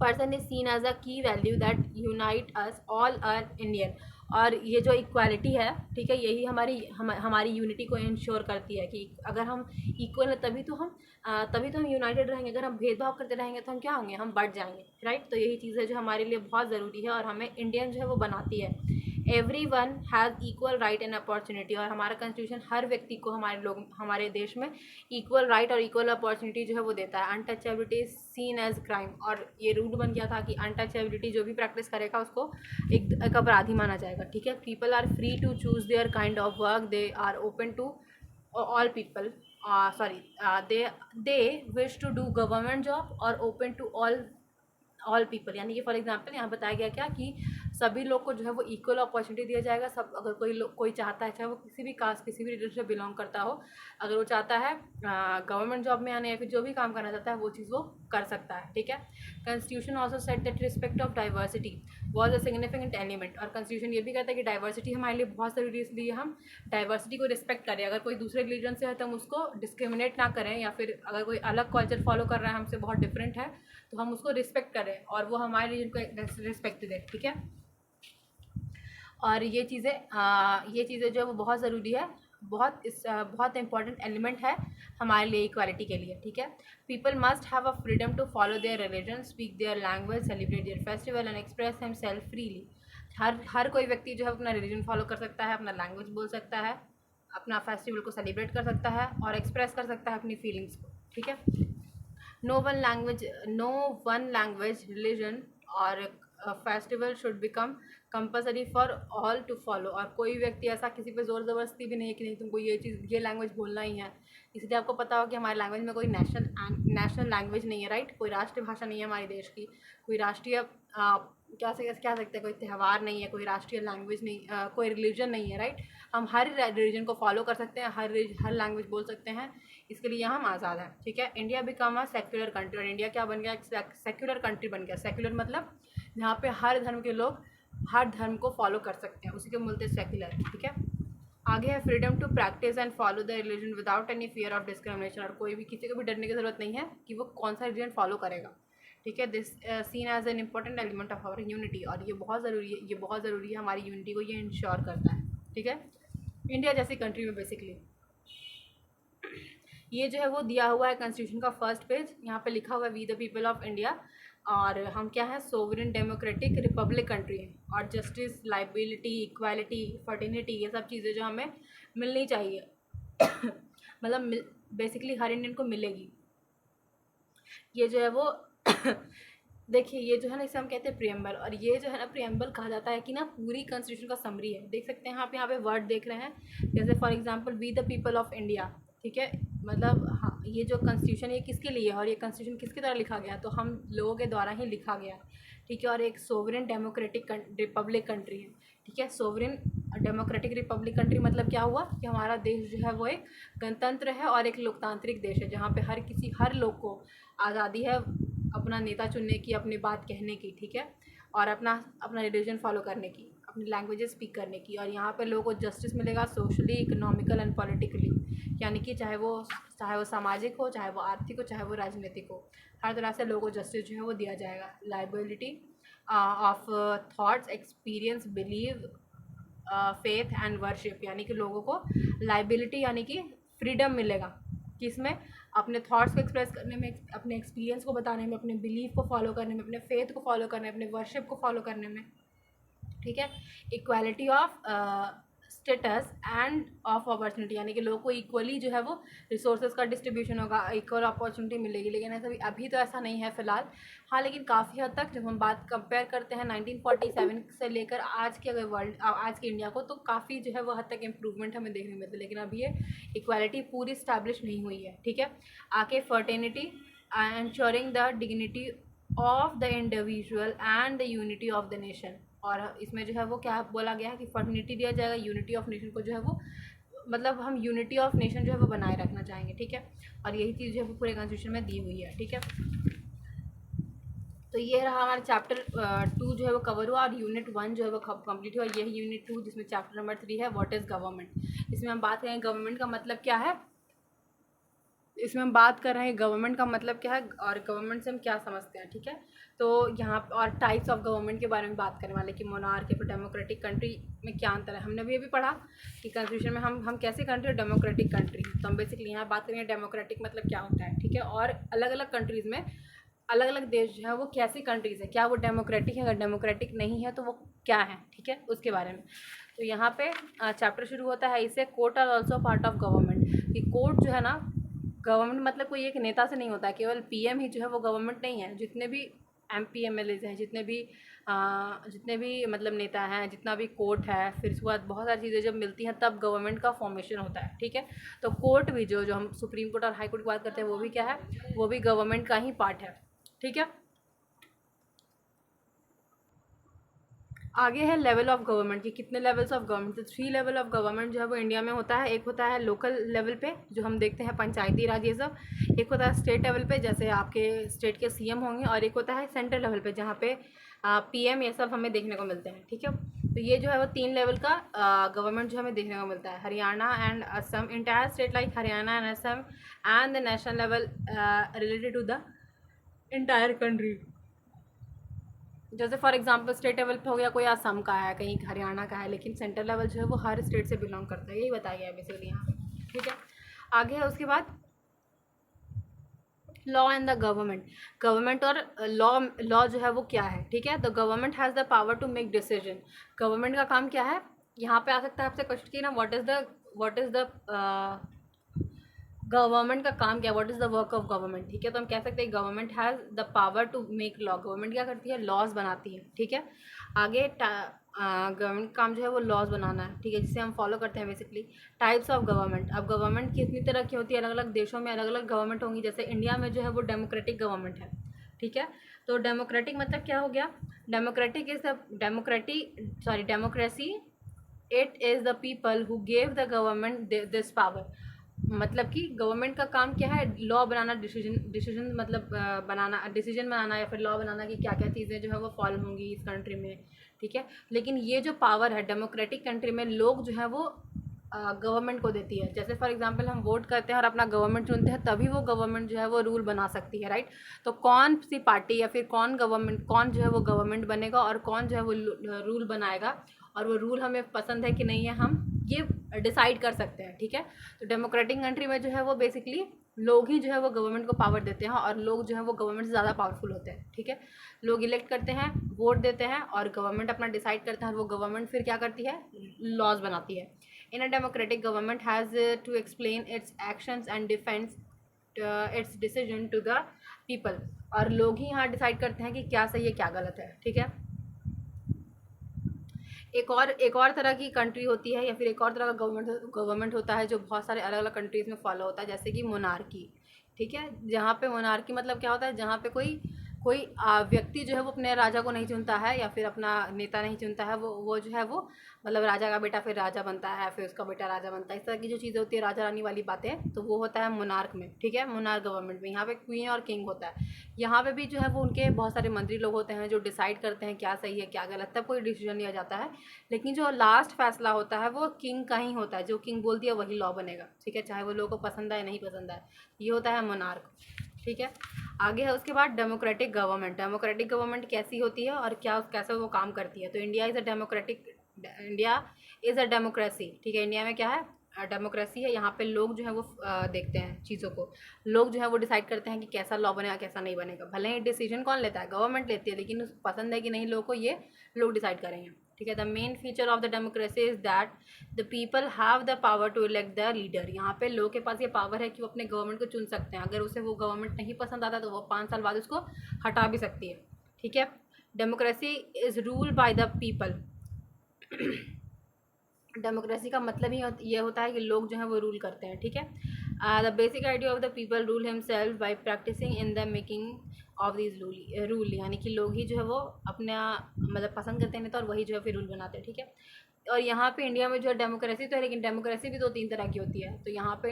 person is seen as a key value that unite us all are Indian. और ये जो इक्वालिटी है, ठीक है, यही हमारी यूनिटी को इंश्योर करती है कि अगर हम इक्वल हैं तभी तो हम यूनाइटेड रहेंगे। अगर हम भेदभाव करते रहेंगे तो हम क्या होंगे, हम बढ़ जाएंगे, राइट। तो यही चीज़ है जो हमारे लिए बहुत ज़रूरी है और हमें इंडियन जो है वो बनाती है। Everyone has equal right and opportunity. और हमारा कॉन्स्टिट्यूशन हर व्यक्ति को, हमारे देश में इक्वल राइट और इक्वल अपॉर्चुनिटी जो है वो देता है। Untouchability is seen as crime. और ये रूल बन गया था कि अनटचेबिलिटी जो भी प्रैक्टिस करेगा उसको एक अपराधी माना जाएगा, ठीक है। People are free to choose their kind of work, they are open to all people, they wish to do government job और ओपन टू ऑल पीपल। यानी कि फॉर एग्जांपल यहाँ बताया गया क्या कि सभी लोग को जो है वो इक्वल अपॉर्चुनिटी दिया जाएगा। सब अगर कोई चाहता है, चाहे वो किसी भी कास्ट किसी भी रिलीजन से बिलोंग करता हो, अगर वो चाहता है गवर्नमेंट जॉब में आने या फिर जो भी काम करना चाहता है वो चीज़ वो कर सकता है, ठीक है। Constitution also set that respect of diversity was a significant element. और कॉन्स्टिट्यूशन ये भी कहता है कि डाइवर्सिटी हमारे लिए बहुत ज़रूरी है, इसलिए हम डाइवर्सिटी को रिस्पेक्ट करें। अगर कोई दूसरे रिलीजन से है तो हम उसको डिस्क्रिमिनेट ना करें, या फिर अगर कोई अलग कल्चर फॉलो कर रहा है हमसे बहुत डिफरेंट है तो हम उसको रिस्पेक्ट करें और वो हमारे रीजन को रिस्पेक्ट दे, ठीक है। और ये चीज़ें जो है वो बहुत ज़रूरी है, बहुत इंपॉर्टेंट एलिमेंट है हमारे लिए इक्वालिटी के लिए, ठीक है। People must have a freedom to follow their religion, speak their language, celebrate their festival and express himself freely. हर कोई व्यक्ति जो है अपना रिलीजन फॉलो कर सकता है, अपना लैंग्वेज बोल सकता है, अपना फेस्टिवल को सेलिब्रेट कर सकता है और एक्सप्रेस कर सकता है अपनी फीलिंग्स को, ठीक है। नो वन लैंग्वेज रिलीजन और festival should become compulsory for all to follow. और कोई व्यक्ति ऐसा किसी पे ज़ोर ज़बरदस्ती भी नहीं है कि नहीं तुमको ये लैंग्वेज बोलना ही है। इसलिए आपको पता हो कि हमारे लैंग्वेज में कोई नेशनल लैंग्वेज नहीं है, राइट। कोई राष्ट्रीय भाषा नहीं है हमारे देश की, कोई राष्ट्रीय क्या सकते हैं, कोई त्यौहार नहीं है, कोई राष्ट्रीय लैंग्वेज नहीं, कोई रिलीजन नहीं है, राइट। हम हर रिलीजन को फॉलो कर सकते हैं, हर लैंग्वेज बोल सकते हैं, इसके लिए यहाँ हम आज़ाद हैं, ठीक है। India become a secular country, और इंडिया क्या बन गया, एक सेक्युलर कंट्री बन गया। सेक्युलर मतलब जहाँ पे हर धर्म के लोग हर धर्म को फॉलो कर सकते हैं, उसी को बोलते हैं सेक्युलर, ठीक है। आगे है freedom to practise and follow the religion without any fear of discrimination. और कोई भी किसी को भी डरने की ज़रूरत नहीं है कि वो कौन सा रिलीजन फॉलो करेगा, ठीक है। This seen as an important element of our unity, और ये बहुत ज़रूरी है हमारी यूनिटी को ये इंश्योर करता है, ठीक है। इंडिया जैसी कंट्री में बेसिकली ये जो है वो दिया हुआ है कॉन्स्टिट्यूशन का फर्स्ट पेज, यहाँ पे लिखा हुआ है we the people of India, और हम क्या है, सोवरेन डेमोक्रेटिक रिपब्लिक कंट्री है, और जस्टिस, लाइबिलिटी, इक्वालिटी, फर्टिनिटी, ये सब चीज़ें जो हमें मिलनी चाहिए मतलब बेसिकली हर इंडियन को मिलेगी। ये जो है वो देखिए, ये जो है ना, इसे हम कहते हैं प्रियम्बल, और ये जो है ना प्रियम्बल कहा जाता है कि ना पूरी कॉन्स्टिट्यूशन का समरी है। देख सकते हैं आप यहाँ पे वर्ड देख रहे हैं, जैसे for example we the people of India, ठीक है। मतलब हाँ, ये जो कॉन्स्टिट्यूशन ये किसके लिए है और ये कॉन्स्टिट्यूशन किसके द्वारा लिखा गया, तो हम लोगों के द्वारा ही लिखा गया, ठीक है। और एक सोवरेन डेमोक्रेटिक रिपब्लिक कंट्री है, ठीक है। सोवरेन डेमोक्रेटिक रिपब्लिक कंट्री मतलब क्या हुआ कि हमारा देश जो है वो एक गणतंत्र है और एक लोकतांत्रिक देश है, जहाँ पे हर लोग को आज़ादी है अपना नेता चुनने की, अपनी बात कहने की, ठीक है, और अपना रिलीजन फॉलो करने की, अपनी लैंग्वेजेस स्पीक करने की। और यहाँ पे लोगों को जस्टिस मिलेगा सोशली, इकोनॉमिकल एंड पॉलिटिकली, यानी कि चाहे वो सामाजिक हो, चाहे वो आर्थिक हो, चाहे वो राजनीतिक हो, हर तरह से लोगों को जस्टिस जो है वो दिया जाएगा। Liability of thoughts, experience, believe, faith and worship, यानी कि लोगों को लाइबिलिटी यानी कि फ्रीडम मिलेगा किसमें, अपने थॉट्स को एक्सप्रेस करने में, अपने एक्सपीरियंस को बताने में, अपने बिलीफ को फॉलो करने में, अपने फेथ को फॉलो करने में, अपने वर्शिप को फॉलो करने में, ठीक है। Equality of status end of opportunity, यानी कि लोगों को इक्वली जो है वो रिसोर्सेज का डिस्ट्रीब्यूशन होगा, इक्वल अपॉर्चुनिटी मिलेगी। लेकिन ऐसा अभी तो ऐसा नहीं है फ़िलहाल, हाँ, लेकिन काफ़ी हद तक जब हम बात कंपेयर करते हैं 1947 से लेकर आज के आज के इंडिया को, तो काफ़ी जो है वो हद तक इम्प्रूवमेंट हमें देखने मिलती है। लेकिन अभी ये इक्वालिटी पूरी इस्टेब्लिश नहीं हुई है, ठीक है। आके fraternity, ensuring the dignity of the individual and the unity of the nation. और इसमें जो है वो क्या बोला गया है कि फर्टिनिटी दिया जाएगा, यूनिटी ऑफ नेशन को जो है वो मतलब हम यूनिटी ऑफ नेशन जो है वो बनाए रखना चाहेंगे, ठीक है। और यही चीज़ जो है वो पूरे कॉन्स्टिट्यूशन में दी हुई है, ठीक है। तो ये रहा हमारा चैप्टर 2 जो है वो कवर हुआ, और यूनिट 1 जो है वो कंप्लीट हुआ। यही यूनिट 2 जिसमें चैप्टर नंबर 3 है व्हाट इज़ गवर्नमेंट। इसमें हम बात करेंगे गवर्नमेंट का मतलब क्या है, इसमें हम बात कर रहे हैं गवर्नमेंट का मतलब क्या है और गवर्नमेंट से हम क्या समझते हैं, ठीक है। तो यहाँ और टाइप्स ऑफ गवर्नमेंट के बारे में बात करने वाले कि मोनार्क या फिर डेमोक्रेटिक कंट्री में क्या अंतर है। हमने भी ये भी पढ़ा कि कॉन्स्टिट्यूशन में हम कैसे कंट्री और डेमोक्रेटिक कंट्री, तो हम बेसिकली यहाँ बात करेंगे डेमोक्रेटिक मतलब क्या होता है, ठीक है। और अलग अलग कंट्रीज़ में अलग अलग देश जो है वो कैसी कंट्रीज़ है, क्या वो डेमोक्रेटिक है, अगर डेमोक्रेटिक नहीं है तो वो क्या है, ठीक है, उसके बारे में। तो यहाँ पे चैप्टर शुरू होता है इससे, court are also part of government. कि कोर्ट जो है ना, गवर्नमेंट मतलब कोई एक नेता से नहीं होता है, केवल पीएम ही जो है वो गवर्नमेंट नहीं है। जितने भी एमपी एमएलएज हैं, जितने भी मतलब नेता हैं, जितना भी कोर्ट है, फिर उसके बाद बहुत सारी चीज़ें जब मिलती हैं तब गवर्नमेंट का फॉर्मेशन होता है, ठीक है। तो कोर्ट भी जो हम सुप्रीम कोर्ट और हाई कोर्ट की बात करते हैं वो भी क्या है, वो भी गवर्नमेंट का ही पार्ट है, ठीक है। आगे है लेवल ऑफ गवर्नमेंट की, कितने लेवल्स ऑफ गवर्नमेंट, तो 3 लेवल ऑफ गवर्नमेंट जो है वो इंडिया में होता है। एक होता है लोकल लेवल पे जो हम देखते हैं पंचायती राज ये सब, एक होता है स्टेट लेवल पे जैसे आपके स्टेट के सीएम होंगे, और एक होता है सेंट्रल लेवल पे जहाँ पे पीएम ये सब हमें देखने को मिलते हैं, ठीक है। तो ये जो है वो 3 लेवल का गवर्नमेंट जो हमें देखने को मिलता है। Haryana and Assam, entire state like Haryana and Assam and the national level related to the entire country. जैसे फॉर एग्जांपल स्टेट लेवल पे हो गया, कोई असम का है, कहीं हरियाणा का है, लेकिन सेंट्रल लेवल जो है वो हर स्टेट से बिलोंग करता है, यही बताया गया है बेसिकली यहाँ पे, ठीक है। आगे है उसके बाद law and the government, government और लॉ जो है वो क्या है, ठीक है। The government has the power to make decision, government का काम क्या है। यहाँ पे आ सकता है आपसे क्वेश्चन की ना, व्हाट इज़ द गवर्नमेंट का काम क्या, what is the work of government, ठीक है। तो हम कह सकते हैं government has the power to make law, government क्या करती है, लॉज बनाती है, ठीक है। आगे गवर्नमेंट काम जो है वो लॉज बनाना है, ठीक है, जिसे हम फॉलो करते हैं बेसिकली। टाइप्स ऑफ गवर्नमेंट, अब गवर्नमेंट कितनी तरह की होती है, अलग अलग देशों में अलग अलग गवर्नमेंट होंगी। जैसे इंडिया में जो है वो डेमोक्रेटिक गवर्नमेंट है, ठीक है। तो डेमोक्रेटिक मतलब क्या हो गया, democratic is the democracy, it is the people who gave the government this power, मतलब कि गवर्नमेंट का काम क्या है, लॉ बनाना, डिसीजन मतलब बनाना, डिसीजन बनाना या फिर लॉ बनाना कि क्या क्या चीज़ें जो है वो फॉलो होंगी इस कंट्री में, ठीक है। लेकिन ये जो पावर है डेमोक्रेटिक कंट्री में, लोग जो है वो गवर्नमेंट को देती है। जैसे फॉर एग्जांपल हम वोट करते हैं और अपना गवर्नमेंट चुनते हैं, तभी वो गवर्नमेंट जो है वो रूल बना सकती है, राइट। तो कौन सी पार्टी या फिर कौन जो है वो गवर्नमेंट बनेगा और कौन जो है वो रूल बनाएगा, और वो रूल हमें पसंद है कि नहीं है, हम ये डिसाइड कर सकते हैं, ठीक है। तो डेमोक्रेटिक कंट्री में जो है वो बेसिकली लोग ही जो है वो गवर्नमेंट को पावर देते हैं, और लोग जो है वो गवर्नमेंट से ज़्यादा पावरफुल होते हैं, ठीक है। लोग इलेक्ट करते हैं, वोट देते हैं, और गवर्नमेंट अपना डिसाइड करता है, और वो गवर्नमेंट फिर क्या करती है, लॉज बनाती है। In a democratic government has to explain its actions and defence its decision to the people, और लोग ही यहाँ डिसाइड करते हैं कि क्या सही है क्या गलत है, ठीक है। एक और तरह की कंट्री होती है, या फिर एक और तरह का गवर्नमेंट होता है जो बहुत सारे अलग अलग कंट्रीज़ में फॉलो होता है, जैसे कि मोनार्की, ठीक है। जहाँ पे मोनार्की मतलब क्या होता है, जहाँ पे कोई कोई व्यक्ति जो है वो अपने राजा को नहीं चुनता है, या फिर अपना नेता नहीं चुनता है, वो जो है वो मतलब राजा का बेटा फिर राजा बनता है, फिर उसका बेटा राजा बनता है, इस तरह की जो चीज़ें होती है राजा रानी वाली बातें, तो वो होता है मोनार्क में, ठीक है। मोनार्क गवर्नमेंट में यहाँ पे क्वीन और किंग होता है। यहाँ पे भी जो है वो उनके बहुत सारे मंत्री लोग होते हैं जो डिसाइड करते हैं क्या सही है क्या गलत, तब कोई डिसीजन लिया जाता है। लेकिन जो लास्ट फैसला होता है वो किंग का ही होता है, जो किंग बोल दिया वही लॉ बनेगा, ठीक है, चाहे वो लोगों को पसंद आए नहीं पसंद आए। ये होता है मोनार्क, ठीक है। आगे है उसके बाद डेमोक्रेटिक गवर्नमेंट, डेमोक्रेटिक गवर्नमेंट कैसी होती है और क्या कैसे वो काम करती है। तो इंडिया इज़ अ डेमोक्रेसी, ठीक है। इंडिया में क्या है, डेमोक्रेसी है। यहाँ पे लोग जो है वो देखते हैं चीज़ों को, लोग जो है वो डिसाइड करते हैं कि कैसा लॉ बनेगा कैसा नहीं बनेगा। भले ही डिसीजन कौन लेता है, गवर्नमेंट लेती है, लेकिन पसंद है कि नहीं लोगों को, ये लोग डिसाइड करेंगे, ठीक है। The main feature of the democracy is that the people have the power to elect the leader, यहाँ पे लोगों के पास ये पावर है कि वो अपने गवर्नमेंट को चुन सकते हैं। अगर उसे वो गवर्नमेंट नहीं पसंद आता तो वो 5 साल बाद उसको हटा भी सकती है, ठीक है। Democracy is rule by the people, democracy का मतलब ही ये होता है कि लोग जो है वो रूल करते हैं, ठीक है। The basic idea of the people rule himself by practising in the making of this rule, यानी कि लोग ही जो है वो अपना मतलब पसंद करते हैं तो, और वही जो है फिर रूल बनाते हैं, ठीक है। और यहाँ पे इंडिया में जो है डेमोक्रेसी तो है, लेकिन डेमोक्रेसी भी 2-3 तरह की होती है। तो यहाँ पे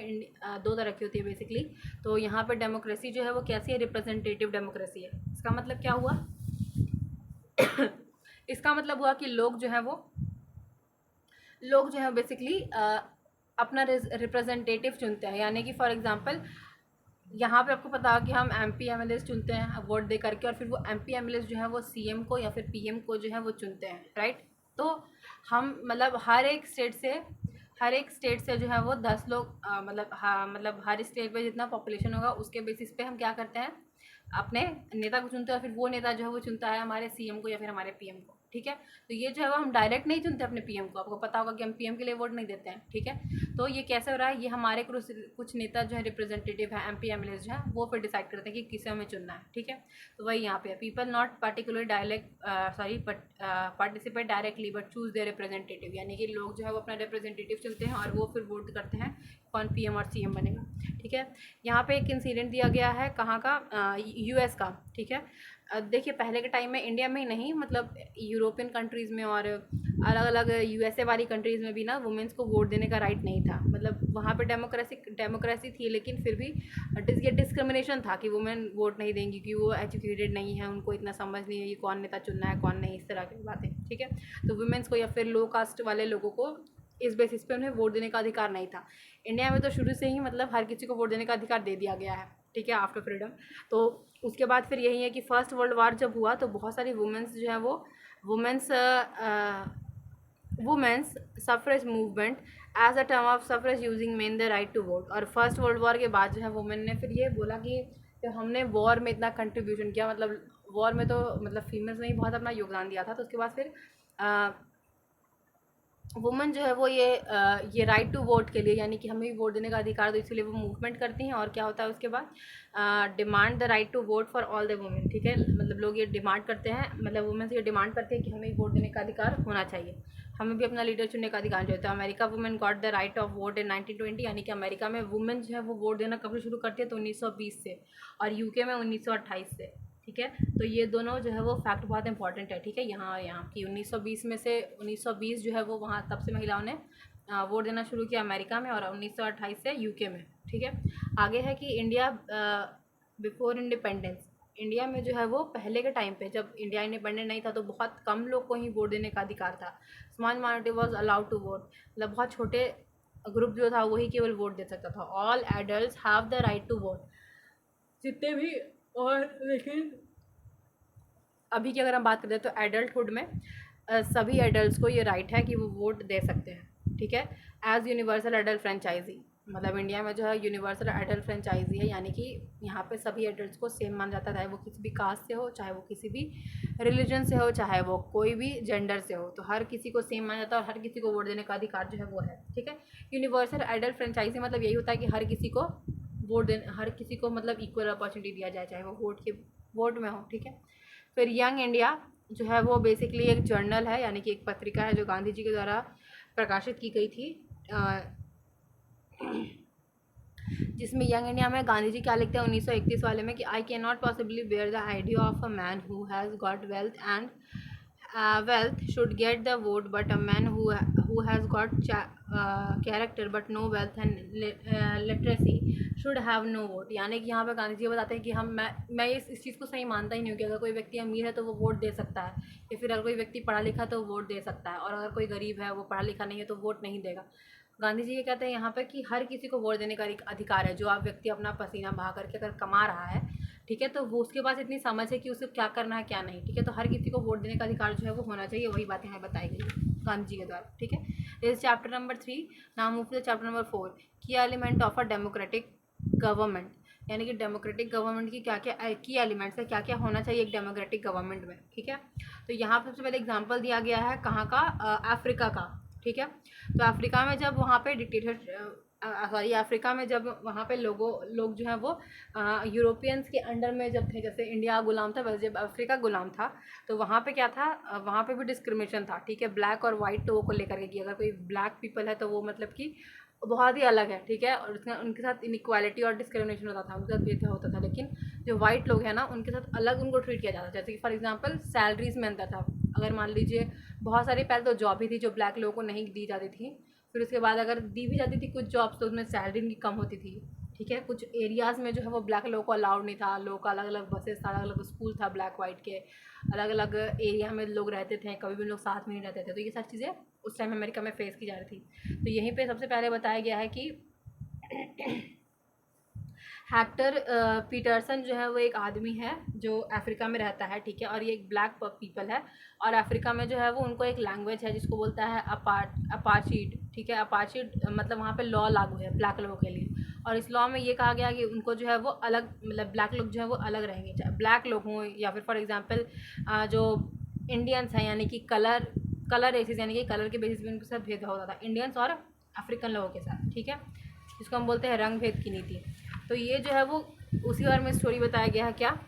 2 तरह की होती है बेसिकली। तो यहाँ पे डेमोक्रेसी जो है वो कैसी है, रिप्रेजेंटेटिव डेमोक्रेसी है। इसका मतलब क्या हुआ इसका मतलब हुआ कि लोग जो है बेसिकली अपना रिप्रेजेंटेटिव चुनते हैं। यानी कि फॉर एग्जांपल यहाँ पे आपको पता है कि हम MP MLAs चुनते हैं वोट दे करके, और फिर वो MP MLAs जो है वो CM को या फिर PM को जो है वो चुनते हैं, राइट। तो हम मतलब हर एक स्टेट से जो है वो 10 लोग मतलब हर स्टेट पे जितना पॉपुलेशन होगा उसके बेसिस पे हम क्या करते हैं, अपने नेता को चुनते हैं, और फिर वो नेता जो है वो चुनता है हमारे CM को या फिर हमारे PM को, ठीक है। तो ये जो है वो हम डायरेक्ट नहीं चुनते अपने PM को, आपको पता होगा कि हम PM के लिए वोट नहीं देते हैं, ठीक है। तो ये कैसे हो रहा है, ये हमारे कुछ नेता जो है रिप्रेजेंटेटिव है MP MLAs जो है वो फिर डिसाइड करते हैं कि किसे हमें चुनना है, ठीक है। तो वही यहाँ पे people not particular participate directly but choose their representative, यानी कि लोग जो है वो अपना रिप्रेजेंटेटिव चुनते हैं और वो फिर वोट करते हैं कौन PM और CM बनेगा, ठीक है। यहाँ पे एक इंसिडेंट दिया गया है, कहाँ का, US का, ठीक है। देखिए पहले के टाइम में इंडिया में ही नहीं, मतलब यूरोपियन कंट्रीज़ में और अलग अलग USA वाली कंट्रीज़ में भी ना वुमेंस को वोट देने का राइट नहीं था। मतलब वहाँ पे डेमोक्रेसी थी, लेकिन फिर भी ये डिस्क्रिमिनेशन था कि वुमेन वोट नहीं देंगी क्योंकि वो एजुकेटेड नहीं है, उनको इतना समझ नहीं है कि कौन नेता चुनना है कौन नहीं, इस तरह की बातें, ठीक है। तो वुमेंस को या फिर लो कास्ट वाले लोगों को इस बेसिस पे उन्हें वोट देने का अधिकार नहीं था। इंडिया में तो शुरू से ही मतलब हर किसी को वोट देने का अधिकार दे दिया गया है, ठीक है, आफ्टर फ्रीडम। तो उसके बाद फिर यही है कि फर्स्ट वर्ल्ड वार जब हुआ तो बहुत सारी वुमेंस जो है वो women's suffrage movement as a term of suffrage using men the right to vote. और फर्स्ट वर्ल्ड वॉर के बाद जो है वुमेन ने फिर ये बोला कि कि हमने वॉर में इतना कंट्रीब्यूशन किया, मतलब वॉर में तो मतलब फीमेल्स ने ही बहुत अपना योगदान दिया था। तो उसके बाद फिर वुमेन जो है वो ये राइट टू वोट के लिए, यानी कि हमें भी वोट देने का अधिकार, तो इसलिए वो मूवमेंट करती हैं। और क्या होता है उसके बाद demand the right to vote for all the women, ठीक है। मतलब लोग ये डिमांड करते हैं, मतलब वुमेन से ये डिमांड करते हैं कि हमें वोट देने का अधिकार होना चाहिए, हमें भी अपना लीडर चुनने का अधिकार चाहिए। तो America women got the right of vote in 1920, यानी कि अमेरिका में वुमेन जो है वो वोट देना कब से शुरू करती है, तो 1920 से, और यूके में 1928 से, ठीक है। तो ये दोनों जो है वो फैक्ट बहुत इंपॉर्टेंट है, ठीक है। यहाँ की 1920 में से 1920 जो है वो वहाँ तब से महिलाओं ने वोट देना शुरू किया अमेरिका में, और 1928 से यूके में, ठीक है। आगे है कि इंडिया बिफोर इंडिपेंडेंस, इंडिया में जो है वो पहले के टाइम पे जब इंडिया इंडिपेंडेंट नहीं था तो बहुत कम लोग को ही वोट देने का अधिकार था। Small minority was allowed to vote, मतलब बहुत छोटे ग्रुप जो था वही केवल वोट दे सकता था। All adult have the right to vote, जितने भी, और लेकिन अभी की अगर हम बात करें तो एडल्टहुड में सभी एडल्ट्स को ये राइट है कि वो वोट दे सकते हैं, ठीक है। एज यूनिवर्सल एडल्ट फ्रेंचाइजी, मतलब इंडिया में जो है यूनिवर्सल एडल्ट फ्रेंचाइजी है, यानी कि यहाँ पे सभी एडल्ट्स को सेम माना जाता है, चाहे वो किसी भी कास्ट से हो, चाहे वो किसी भी रिलीजन से हो, चाहे वो कोई भी जेंडर से हो, तो हर किसी को सेम माना जाता है और हर किसी को वोट देने का अधिकार जो है वो है, ठीक है। यूनिवर्सल एडल्ट फ्रेंचाइजी मतलब यही होता है कि हर किसी को वोट देने, हर किसी को मतलब इक्वल अपॉर्चुनिटी दिया जाए, चाहे वो वोट में हो, ठीक है। फिर यंग इंडिया जो है वो बेसिकली एक जर्नल है, यानी कि एक पत्रिका है जो गांधी जी के द्वारा प्रकाशित की गई थी, जिसमें यंग इंडिया में गांधी जी क्या लिखते हैं 1931 वाले में कि I can not possibly bear the idea of a man who has got wealth and wealth should get the vote, but a man who has got character but no wealth and literacy should have no vote। यानी कि यहाँ पे गांधी जी बताते हैं कि मैं इस चीज़ को सही मानता ही नहीं हूँ कि अगर कोई व्यक्ति अमीर है तो वो वोट दे सकता है, या फिर अगर कोई व्यक्ति पढ़ा लिखा तो वो वोट दे सकता है, और अगर कोई गरीब है वो पढ़ा लिखा नहीं है तो वोट नहीं देगा। गांधी जी ये कहते हैं यहाँ पे कि हर किसी को वोट देने का अधिकार है। जो आप व्यक्ति अपना पसीना बहा करके अगर कमा रहा है, ठीक है, तो वो उसके पास इतनी समझ है कि उसे क्या करना है क्या नहीं, ठीक है। तो हर किसी को वोट देने का अधिकार जो है वो होना चाहिए, वही बातें हमें बताई गई गांधी जी के द्वारा, ठीक है। This chapter number 3। Now move to the chapter number 4, key element of a democratic government, यानी कि डेमोक्रेटिक गवर्नमेंट की क्या क्या की एलिमेंट्स है, क्या क्या होना चाहिए एक डेमोक्रेटिक गवर्नमेंट में, ठीक है। तो यहाँ पर सबसे पहले एग्जाम्पल दिया गया है कहाँ का, अफ्रीका का, ठीक है। तो अफ्रीका में जब वहाँ पे डिक्टेटर अफ्रीका में जब वहाँ पे लोग जो हैं वो यूरोपियंस के अंडर में जब थे, जैसे इंडिया गुलाम था वैसे जब अफ्रीका गुलाम था, तो वहाँ पे क्या था, वहाँ पे भी डिस्क्रिमिनेशन था, ठीक है। ब्लैक और वाइट लोगों को लेकर के कि अगर कोई ब्लैक पीपल है तो वो मतलब कि बहुत ही अलग है, ठीक है, और उनके साथ इनइक्वालिटी और डिस्क्रिमिनेशन होता था, उनके साथ भेदभाव होता था। लेकिन जो वाइट लोग हैं ना उनके साथ अलग उनको ट्रीट किया जाता था। जैसे कि फॉर एग्जांपल सैलरीज में अंतर था, अगर मान लीजिए बहुत सारी पहले तो जॉब ही थी जो ब्लैक लोगों को नहीं दी जाती थी, फिर उसके बाद अगर दी भी जाती थी कुछ जॉब्स तो उसमें सैलरी उनकी कम होती थी, ठीक है। कुछ एरियाज़ में जो है वो ब्लैक लोगों को अलाउड नहीं था, लोगों का अलग अलग बसेस था, अलग अलग स्कूल था ब्लैक वाइट के, अलग अलग एरिया में लोग रहते थे, कभी भी लोग साथ में नहीं रहते थे। तो ये सारी चीज़ें उस टाइम अमेरिका में फेस की जा रही थी। तो यहीं पे सबसे पहले बताया गया है कि हेक्टर पीटरसन जो है वो एक आदमी है जो अफ्रीका में रहता है, ठीक है, और ये एक ब्लैक पीपल है, और अफ्रीका में जो है वो उनको एक लैंग्वेज है जिसको बोलता है अपाचीड, ठीक है। अपाचीड मतलब वहाँ पे लॉ लागू है ब्लैक लोगों के लिए, और इस लॉ में ये कहा गया कि उनको जो है वो अलग, मतलब ब्लैक लोग जो है वो अलग रहेंगे, चाहे ब्लैक लोग हों या फिर फॉर एग्जाम्पल जो इंडियंस हैं, यानी कि कलर रेसिस, यानी कि कलर के बेसिस पे उनके साथ भेदभाव होता था इंडियंस और अफ्रीकन लोगों के साथ, ठीक है, जिसको हम बोलते हैं रंग भेद की नीति। तो ये जो है वो उसी बारे में स्टोरी बताया गया है क्या,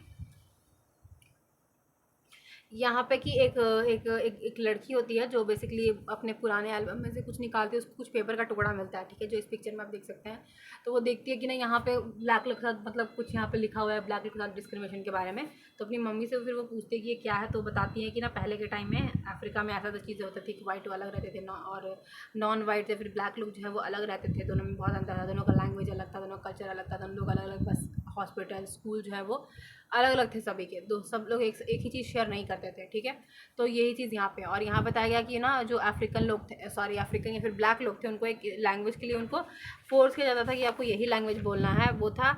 यहाँ पे कि एक लड़की होती है जो बेसिकली अपने पुराने एल्बम में से कुछ निकालती है, उसको कुछ पेपर का टुकड़ा मिलता है, ठीक है, जो इस पिक्चर में आप देख सकते हैं। तो वो देखती है कि ना यहाँ पे ब्लैक लोग के साथ मतलब कुछ यहाँ पे लिखा हुआ है ब्लैक लोग के साथ डिस्क्रिमिनेशन के बारे में। तो अपनी मम्मी से फिर वो पूछती है कि ये क्या है, तो बताती है कि ना पहले के टाइम में अफ्रीका में ऐसा चीज़ें होती थी कि वाइट अलग रहते थे और नॉन वाइट थे, फिर ब्लैक लोग जो है वो अलग रहते थे, दोनों में बहुत अंतर था, दोनों का लैंग्वेज अलग था, दोनों का कल्चर अलग था, दोनों लोग अलग अलग, बस हॉस्पिटल स्कूल जो है वो अलग अलग थे सभी के, दो सब लोग एक ही चीज़ शेयर नहीं करते थे, ठीक है। तो यही चीज़ यहाँ पे, और यहाँ बताया गया कि ना जो अफ्रीकन लोग थे, सॉरी अफ्रीकन या फिर ब्लैक लोग थे, उनको एक लैंग्वेज के लिए उनको फोर्स किया जाता था कि आपको यही लैंग्वेज बोलना है, वो था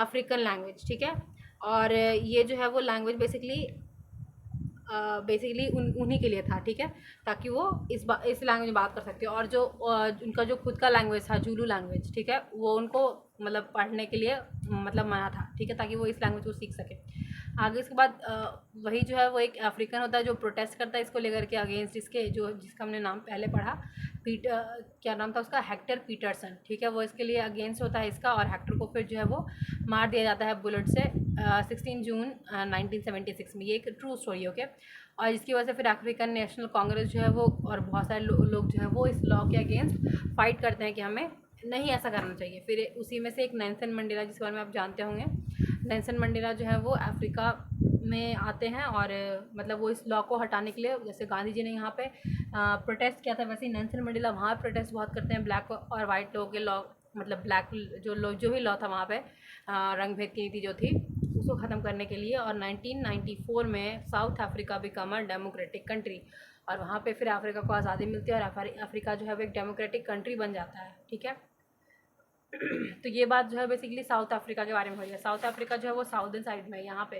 अफ्रीकन लैंग्वेज, ठीक है। और ये जो है वो लैंग्वेज बेसिकली उन्हीं के लिए था, ठीक है, ताकि वो इस लैंग्वेज में बात कर सकते हो। और जो उनका जो खुद का लैंग्वेज था जुलू लैंग्वेज, ठीक है, वो उनको मतलब पढ़ने के लिए मतलब मना था, ठीक है, ताकि वो इस लैंग्वेज को सीख सके। आगे उसके बाद वही जो है वो एक अफ्रीकन होता है जो प्रोटेस्ट करता है इसको लेकर के अगेंस्ट, जिसका हमने नाम पहले पढ़ा, क्या नाम था उसका, हेक्टर पीटरसन, ठीक है, वो इसके लिए अगेंस्ट होता है इसका, और हेक्टर को फिर जो है वो मार दिया जाता है बुलेट से 16 जून 1976 में। ये एक ट्रू स्टोरी, ओके। और इसकी वजह से फिर अफ्रीकन नेशनल कांग्रेस जो है वो और बहुत सारे लोग जो है वो इस लॉ के अगेंस्ट फाइट करते हैं कि हमें नहीं ऐसा करना चाहिए। फिर उसी में से एक नेल्सन मंडेला, जिसके बारे में आप जानते होंगे, नेल्सन मंडेला जो है वो अफ्रीका में आते हैं और मतलब वो इस लॉ को हटाने के लिए, जैसे गांधी जी ने यहाँ पे प्रोटेस्ट किया था, वैसे ही नेल्सन मंडेला वहाँ प्रोटेस्ट बहुत करते हैं ब्लैक और वाइट लोगों के लॉ, मतलब ब्लैक जो भी लॉ था वहाँ पे, रंग भेद की नीति जो थी उसको ख़त्म करने के लिए। और 1994 में south Africa become a democratic country, और वहाँ पे फिर अफ्रीका को आज़ादी मिलती है और अफ्रीका जो है वो एक डेमोक्रेटिक कंट्री बन जाता है, ठीक है। तो ये बात जो है बेसिकली साउथ अफ्रीका के बारे में हुई है। साउथ अफ्रीका जो है वो साउदर्न साइड में है, यहाँ पे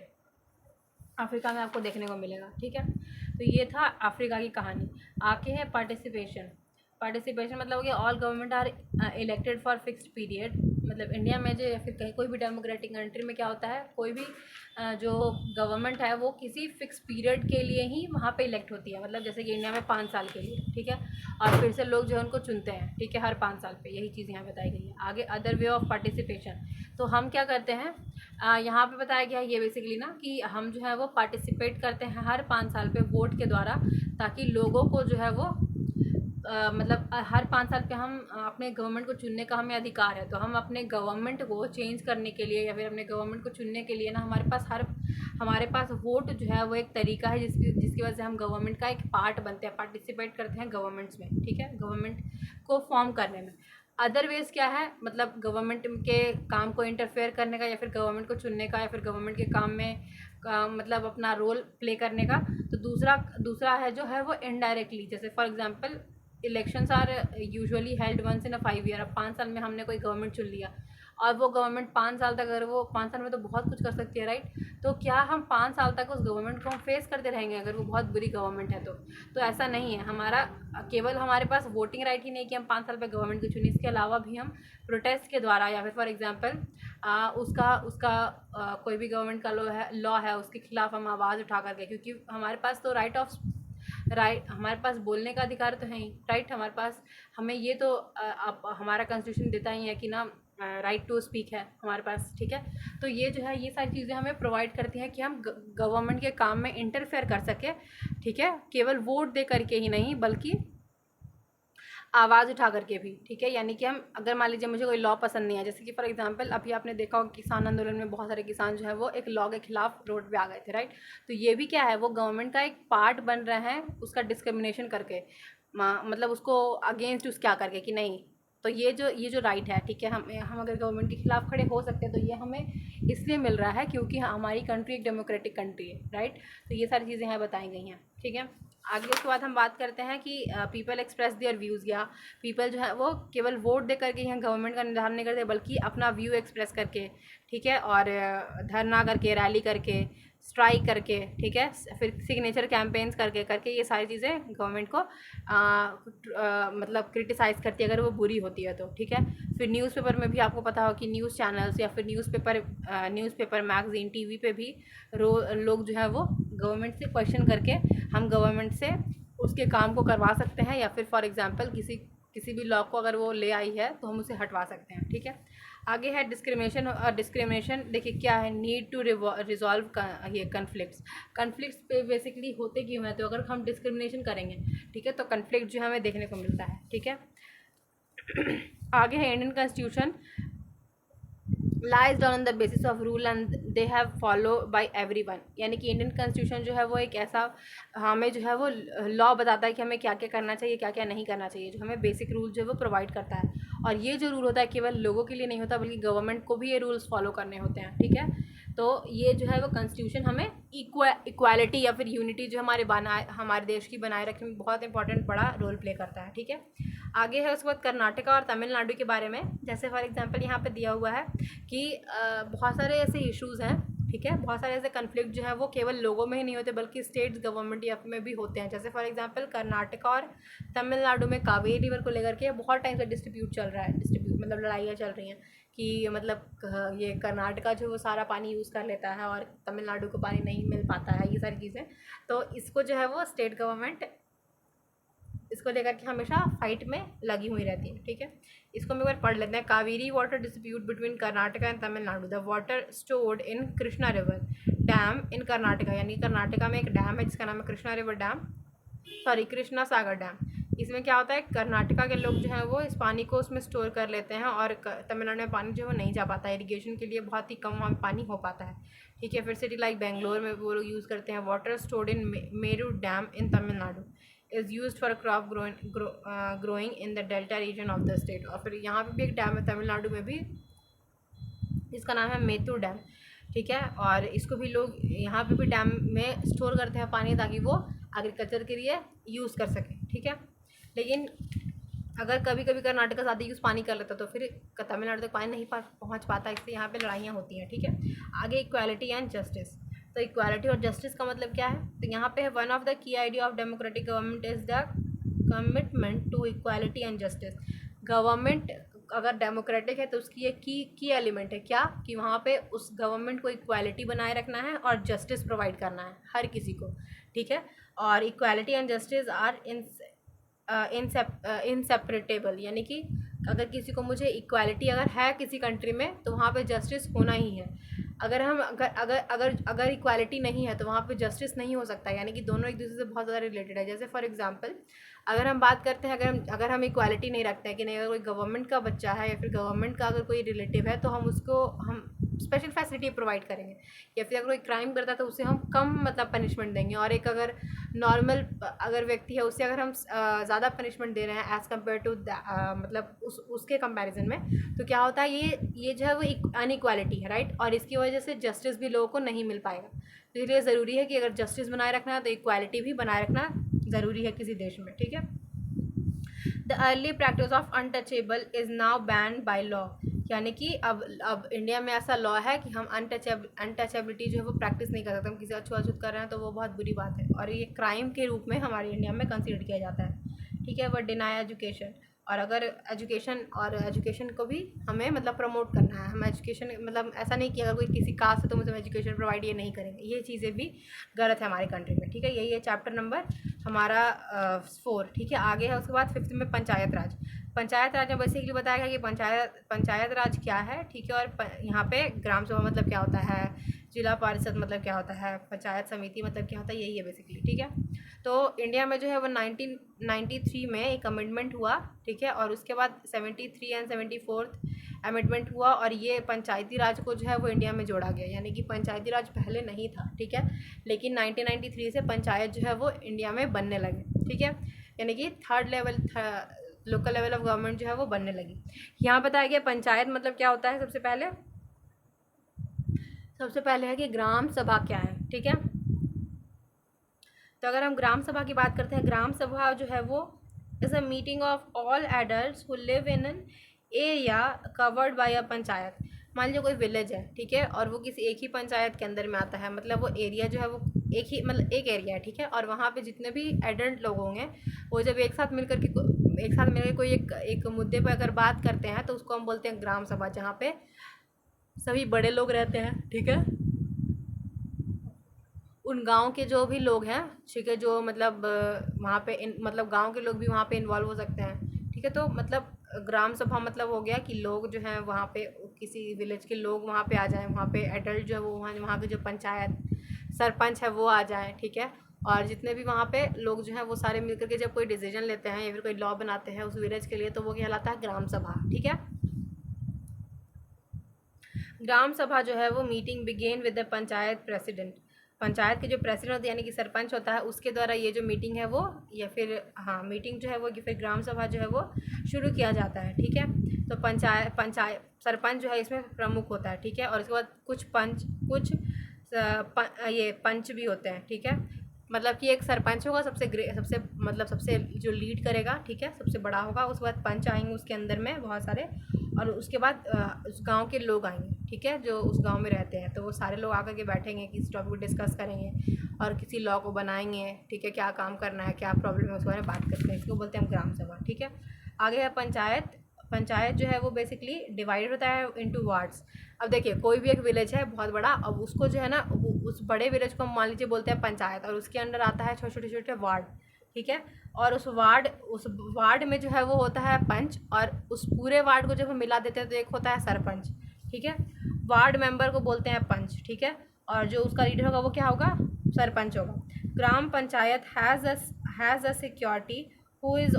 अफ्रीका में आपको देखने को मिलेगा, ठीक है। तो ये था अफ्रीका की कहानी। आगे है पार्टिसिपेशन। पार्टिसिपेशन मतलब हो गया all government are elected for fixed period. मतलब इंडिया में जो या फिर कहीं कोई भी डेमोक्रेटिक कंट्री में क्या होता है, कोई भी जो गवर्नमेंट है वो किसी फिक्स पीरियड के लिए ही वहाँ पे इलेक्ट होती है। मतलब जैसे कि इंडिया में 5 साल के लिए, ठीक है, और फिर से लोग जो है उनको चुनते हैं, ठीक है, हर 5 साल पे। यही चीज़ यहाँ बताई गई है। आगे अदर वे ऑफ पार्टिसिपेशन, तो हम क्या करते हैं, यहाँ पे बताया गया है ये बेसिकली ना कि हम जो है वो पार्टिसिपेट करते हैं हर 5 साल पे वोट के द्वारा, ताकि लोगों को जो है वो मतलब हर 5 साल पे हम अपने गवर्नमेंट को चुनने का हमें अधिकार है। तो हम अपने गवर्नमेंट को चेंज करने के लिए या फिर अपने गवर्नमेंट को चुनने के लिए ना हमारे पास वोट जो है वो एक तरीका है जिसकी वजह से हम गवर्नमेंट का एक पार्ट बनते हैं, पार्टिसिपेट करते हैं गवर्नमेंट्स में, ठीक है, गवर्नमेंट को फॉर्म करने में। अदरवाइज क्या है, मतलब गवर्नमेंट के काम को इंटरफेयर करने का या फिर गवर्नमेंट को चुनने का या फिर गवर्नमेंट के काम में मतलब अपना रोल प्ले करने का। तो दूसरा है जो है वो इनडायरेक्टली, जैसे for example elections are usually held once in a 5 year. अब 5 साल में हमने कोई गवर्नमेंट चुन लिया और वो गवर्नमेंट 5 साल तक, अगर वो 5 साल में तो बहुत कुछ कर सकती है, राइट। तो क्या हम 5 साल तक उस गवर्नमेंट को हम फेस करते रहेंगे अगर वो बहुत बुरी गवर्नमेंट है? तो ऐसा नहीं है। केवल हमारे पास वोटिंग राइट ही नहीं कि हम 5 साल पर गवर्नमेंट को चुने, इसके अलावा भी हम प्रोटेस्ट के द्वारा या फिर फॉर एग्जाम्पल उसका कोई भी गवर्नमेंट का लॉ है उसके खिलाफ हम आवाज़ उठा करके, क्योंकि हमारे पास तो हमारे पास बोलने का अधिकार तो है ही, राइट। हमारे पास हमें ये तो हमारा कॉन्स्टिट्यूशन देता ही है कि ना राइट टू स्पीक है हमारे पास, ठीक है। तो ये जो है ये सारी चीज़ें हमें प्रोवाइड करती हैं कि हम गवर्नमेंट के काम में इंटरफेयर कर सके, ठीक है, केवल वोट दे करके ही नहीं बल्कि आवाज़ उठा करके भी, ठीक है। यानी कि हम अगर मान लीजिए मुझे कोई लॉ पसंद नहीं है, जैसे कि फॉर एग्जांपल अभी आपने देखा होगा किसान आंदोलन में बहुत सारे किसान जो है वो एक लॉ के खिलाफ रोड पे आ गए थे, राइट। तो ये भी क्या है, वो गवर्नमेंट का एक पार्ट बन रहे हैं उसका डिस्क्रिमिनेशन करके, मतलब उसको अगेंस्ट उस क्या करके कि नहीं। तो ये जो राइट है, ठीक है, हम अगर गवर्नमेंट के खिलाफ खड़े हो सकते हैं तो ये हमें इसलिए मिल रहा है क्योंकि हमारी कंट्री एक डेमोक्रेटिक कंट्री है, राइट। तो ये सारी चीज़ें यहाँ बताई गई हैं, ठीक है। आगे उसके बाद हम बात करते हैं कि पीपल एक्सप्रेस देयर व्यूज़, या पीपल जो है वो केवल वोट दे करके यहाँ गवर्नमेंट का निर्धारण नहीं करते बल्कि अपना व्यू एक्सप्रेस करके, ठीक है, और धरना करके, रैली करके, स्ट्राइक करके, ठीक है, फिर सिग्नेचर कैंपेन्स करके ये सारी चीज़ें गवर्नमेंट को मतलब क्रिटिसाइज़ करती है अगर वो बुरी होती है तो, ठीक है। फिर न्यूज़पेपर में भी आपको पता हो कि न्यूज़ चैनल्स या फिर न्यूज़पेपर मैगज़ीन टीवी पे भी लोग जो है वो गवर्नमेंट से क्वेश्चन करके हम गवर्नमेंट से उसके काम को करवा सकते हैं, या फिर फॉर एग्जांपल किसी भी लॉ को अगर वो ले आई है तो हम उसे हटवा सकते हैं, ठीक है। आगे है डिस्क्रिमिनेशन। और डिस्क्रिमिनेशन देखिए क्या है, नीड टू रिजॉल्व ये कन्फ्लिक्ट्स पे बेसिकली होते क्यों हैं, तो अगर हम डिस्क्रिमिनेशन करेंगे, ठीक है, तो कन्फ्लिक्ट जो हमें देखने को मिलता है, ठीक है। आगे है Indian constitution lies down on the basis of rule and they have follow by everyone. यानी कि इंडियन कॉन्स्टिट्यूशन जो है वो एक ऐसा हमें जो है वो लॉ बताता है कि हमें क्या क्या करना चाहिए, क्या क्या नहीं करना चाहिए, जो हमें बेसिक रूल जो है वो प्रोवाइड करता है। और ये जो रूल होता है केवल लोगों के लिए नहीं होता बल्कि गवर्नमेंट को भी ये रूल्स फॉलो करने होते हैं, ठीक है। तो ये जो है वो कॉन्स्टिट्यूशन हमें इक्वालिटी या फिर यूनिटी जो हमारे देश की बनाए रखने में बहुत इंपॉर्टेंट बड़ा रोल प्ले करता है, ठीक है। आगे है उसके बाद कर्नाटका और तमिलनाडु के बारे में। जैसे फॉर एग्जांपल यहाँ पे दिया हुआ है कि बहुत सारे ऐसे इश्यूज़ हैं, ठीक है, बहुत सारे ऐसे कन्फ्लिक्ट जो है वो केवल लोगों में ही नहीं होते बल्कि स्टेट्स गवर्नमेंट या में भी होते हैं। जैसे फॉर एग्जांपल कर्नाटका और तमिलनाडु में कावेरी रिवर को लेकर के बहुत टाइम से डिस्प्यूट चल रहा है, मतलब लड़ाइयाँ चल रही हैं कि मतलब ये कर्नाटका जो वो सारा पानी यूज़ कर लेता है और तमिलनाडु को पानी नहीं मिल पाता है, ये सारी चीज़ें। तो इसको जो है वो स्टेट गवर्नमेंट इसको लेकर के हमेशा फाइट में लगी हुई रहती है, ठीक है। इसको हम एक बार पढ़ लेते हैं। Kaveri water dispute between Karnataka and Tamil Nadu. The water stored in Krishna river dam in Karnataka, यानी कर्नाटका में एक डैम है जिसका नाम है Krishna river dam, sorry Krishna Sagar dam. इसमें क्या होता है, कर्नाटका के लोग जो हैं वो इस पानी को उसमें स्टोर कर लेते हैं और तमिलनाडु में पानी जो है वो नहीं जा पाता है, इरीगेशन के लिए बहुत ही कम वहाँ पे पानी हो पाता है, ठीक है। फिर सिटी लाइक बेंगलोर में वो लोग यूज़ करते हैं। Water stored in Meru dam in Tamil Nadu is use for crop growing in the delta reason of the state. और फिर यहाँ पे भी एक डैम है तमिलनाडु में भी, इसका नाम है मेतूर डैम, ठीक है। और इसको भी लोग यहाँ पे भी डैम में स्टोर करते हैं पानी ताकि वो एग्रीकल्चर के लिए यूज़ कर सकें, ठीक है। लेकिन अगर कभी कभी कर्नाटका ज़्यादा यूज़ पानी कर लेता तो फिर तमिलनाडु तक पानी नहीं पहुँच पाता, इसलिए यहाँ पे लड़ाइयाँ होती हैं, ठीक है। आगे इक्वालिटी एंड जस्टिस। तो इक्वालिटी और जस्टिस का मतलब क्या है, तो यहाँ पे है one of the key idea of democratic government is the commitment to equality and justice. Government अगर डेमोक्रेटिक है तो उसकी एक की एलिमेंट है क्या, कि वहाँ पे उस गवर्नमेंट को इक्वालिटी बनाए रखना है और जस्टिस प्रोवाइड करना है हर किसी को, ठीक है। और इक्वालिटी एंड जस्टिस आर इनसेपरेटेबल, यानी कि अगर किसी को मुझे इक्वालिटी अगर है किसी कंट्री में तो वहाँ पे जस्टिस होना ही है। अगर हम अगर अगर अगर अगर इक्वालिटी नहीं है तो वहाँ पे जस्टिस नहीं हो सकता, यानी कि दोनों एक दूसरे से बहुत ज़्यादा रिलेटेड है। जैसे फॉर एग्जांपल अगर हम बात करते हैं, अगर हम इक्वालिटी नहीं रखते हैं कि नहीं, अगर कोई गवर्नमेंट का बच्चा है या फिर गवर्नमेंट का अगर कोई रिलेटिव है तो हम उसको हम स्पेशल फैसिलिटी प्रोवाइड करेंगे, या फिर अगर कोई क्राइम करता है तो उसे हम कम मतलब पनिशमेंट देंगे। और एक अगर नॉर्मल अगर व्यक्ति है उससे अगर हम ज़्यादा पनिशमेंट दे रहे हैं एज़ कम्पेयर टू मतलब उसके कंपैरिजन में, तो क्या होता है, ये जो है वो अनइक्वालिटी है, राइट। और इसकी वजह से जस्टिस भी लोगों को नहीं मिल पाएगा। तो इसलिए ज़रूरी है कि अगर जस्टिस बनाए रखना है तो इक्वालिटी भी बनाए रखना ज़रूरी है किसी देश में, ठीक है। The early practice of untouchable is now banned by law, यानी कि अब इंडिया में ऐसा लॉ है कि हम अनटचेबिलिटी जो है वो प्रैक्टिस नहीं कर सकते। हम किसी अछूत कर रहे हैं तो वो बहुत बुरी बात है और ये क्राइम के रूप में हमारे इंडिया में कंसिडर किया जाता है, ठीक है। बट डिनाई एजुकेशन, और अगर एजुकेशन को भी हमें मतलब प्रमोट करना है। हम एजुकेशन मतलब ऐसा नहीं कि अगर कोई किसी कास्ट है तो मुझे एजुकेशन प्रोवाइड ये नहीं करेंगे, ये चीज़ें भी गलत है हमारी कंट्री में, ठीक है। यही है चैप्टर नंबर हमारा 4, ठीक है। आगे है उसके बाद 5th में पंचायत राज। पंचायत राज में बेसिकली बताया गया कि पंचायत राज क्या है, ठीक है। और यहाँ पे ग्राम सभा मतलब क्या होता है, जिला परिषद मतलब क्या होता है, पंचायत समिति मतलब क्या होता है, यही है बेसिकली, ठीक है। तो इंडिया में जो है वो 1993 में एक अमेंडमेंट हुआ, ठीक है। और उसके बाद 73 एंड 74th अमेंडमेंट हुआ और ये पंचायती राज को जो है वो इंडिया में जोड़ा गया, यानी कि पंचायती राज पहले नहीं था, ठीक है। लेकिन 1993 से पंचायत जो है वो इंडिया में बनने लगे, ठीक है। यानी कि third level local level of government जो है वो बनने लगी। यहाँ बताया गया पंचायत मतलब क्या होता है। सबसे पहले है कि ग्राम सभा क्या है, ठीक है। तो अगर हम ग्राम सभा की बात करते हैं, ग्राम सभा जो है वो is a meeting of all adults who live in an area covered by a panchayat. मान लीजिए कोई विलेज है, ठीक है, और वो किसी एक ही पंचायत के अंदर में आता है, मतलब वो एरिया जो है वो एक एरिया है, ठीक है। और वहाँ पे जितने भी एडल्ट लोग होंगे वो जब एक साथ मिलकर कोई एक मुद्दे पर अगर बात करते हैं तो उसको हम बोलते हैं ग्राम सभा, जहाँ पे सभी बड़े लोग रहते हैं, ठीक है। उन गांव के जो भी लोग हैं, ठीक है, जो मतलब वहाँ पे मतलब गांव के लोग भी वहाँ पे इन्वॉल्व हो सकते हैं, ठीक है। तो मतलब ग्राम सभा मतलब हो गया कि लोग जो हैं वहाँ पे किसी विलेज के लोग वहाँ पे आ जाएं, वहाँ पे एडल्ट जो है वो वहाँ के जो पंचायत सरपंच है वो आ जाएं, ठीक है। और जितने भी वहाँ पे लोग जो हैं वो सारे मिलकर के जब कोई डिसीजन लेते हैं या फिर कोई लॉ बनाते हैं उस विलेज के लिए, तो वो कहलाता है ग्राम सभा, ठीक है। ग्राम सभा जो है वो meeting began with the panchayat president. Panchayat के जो प्रेसिडेंट होते हैं यानी कि सरपंच होता है, उसके द्वारा ये जो मीटिंग है वो या फिर मीटिंग जो है वो फिर ग्राम सभा जो है वो शुरू किया जाता है, ठीक है। तो पंचायत सरपंच जो है इसमें प्रमुख होता है, ठीक है। और उसके बाद कुछ ये पंच भी होते हैं, ठीक है। मतलब कि एक सरपंच होगा सबसे जो लीड करेगा, ठीक है, सबसे बड़ा होगा। उसके बाद पंच आएंगे उसके अंदर में बहुत सारे, और उसके बाद उस गांव के लोग आएंगे, ठीक है, जो उस गांव में रहते हैं। तो वो सारे लोग आकर के बैठेंगे, किसी टॉपिक को डिस्कस करेंगे और किसी लॉ को बनाएंगे, ठीक है, क्या काम करना है, क्या प्रॉब्लम है, उसके बारे में बात करते हैं। इसको बोलते हैं हम ग्राम सभा, ठीक है। आगे है पंचायत पंचायत जो है वो बेसिकली डिवाइड होता है इनटू वार्ड्स। अब देखिए कोई भी एक विलेज है बहुत बड़ा, अब उसको जो है ना उस बड़े विलेज को हम मान लीजिए बोलते हैं पंचायत, और उसके अंडर आता है छोटे छोटे वार्ड, ठीक है। और उस वार्ड में जो है वो होता है पंच, और उस पूरे वार्ड को जब हम मिला देते हैं तो एक होता है सरपंच, ठीक है। वार्ड मेंबर को बोलते हैं पंच, ठीक है, और जो उसका लीडर होगा वो क्या होगा, सरपंच होगा। Gram panchayat has a security who is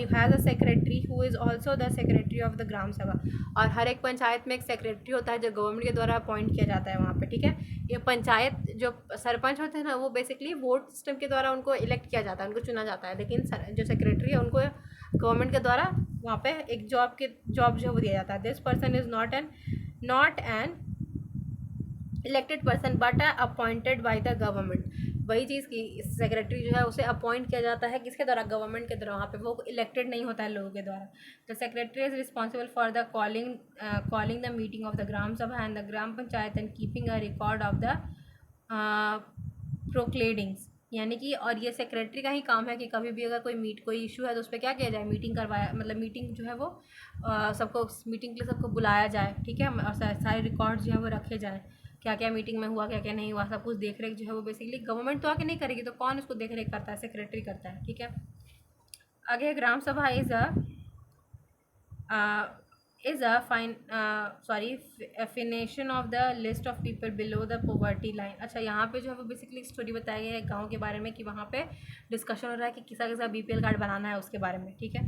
has a secretary who is also the secretary of the gram sabha. और हर एक पंचायत में एक सेक्रेटरी होता है जो गवर्नमेंट के द्वारा अपॉइंट किया जाता है वहाँ पे, ठीक है। ये पंचायत जो सरपंच होते हैं ना वो बेसिकली वोट सिस्टम के द्वारा उनको इलेक्ट किया जाता है, उनको चुना जाता है, लेकिन जो सेक्रेटरी है उनको गवर्नमेंट के द्वारा वहाँ पे एक जॉब जो है वो दिया जाता है। This person is not an elected person but appointed by the government. वही चीज़ की सेक्रेटरी जो है उसे अपॉइंट किया जाता है किसके द्वारा, गवर्नमेंट के द्वारा, वहाँ पे वो इलेक्टेड नहीं होता है लोगों के द्वारा। The secretary is responsible for the calling the meeting of the gram sabha and the gram panchayat and keeping a record of the proceedings. यानी कि और ये सेक्रेटरी का ही काम है कि कभी भी अगर कोई इशू है तो उस पर क्या किया जाए, मीटिंग करवाया, मतलब मीटिंग जो है वो सबको मीटिंग के लिए सबको बुलाया जाए, ठीक है, और सारे रिकॉर्ड जो है वो रखे जाएँ, क्या क्या मीटिंग में हुआ क्या क्या नहीं हुआ, सब कुछ देख रेख जो है वो बेसिकली गवर्नमेंट तो आके नहीं करेगी, तो कौन उसको देख रेख करता है, सेक्रेटरी करता है, ठीक है। आगे ग्राम सभा इज़ अ फिनेशन of the list of people below the poverty line. अच्छा, यहाँ पे जो है वो बेसिकली स्टोरी बताया गया है गाँव के बारे में कि वहाँ पे डिस्कशन हो रहा है कि किसा किसा BPL कार्ड बनाना है उसके बारे में, ठीक है।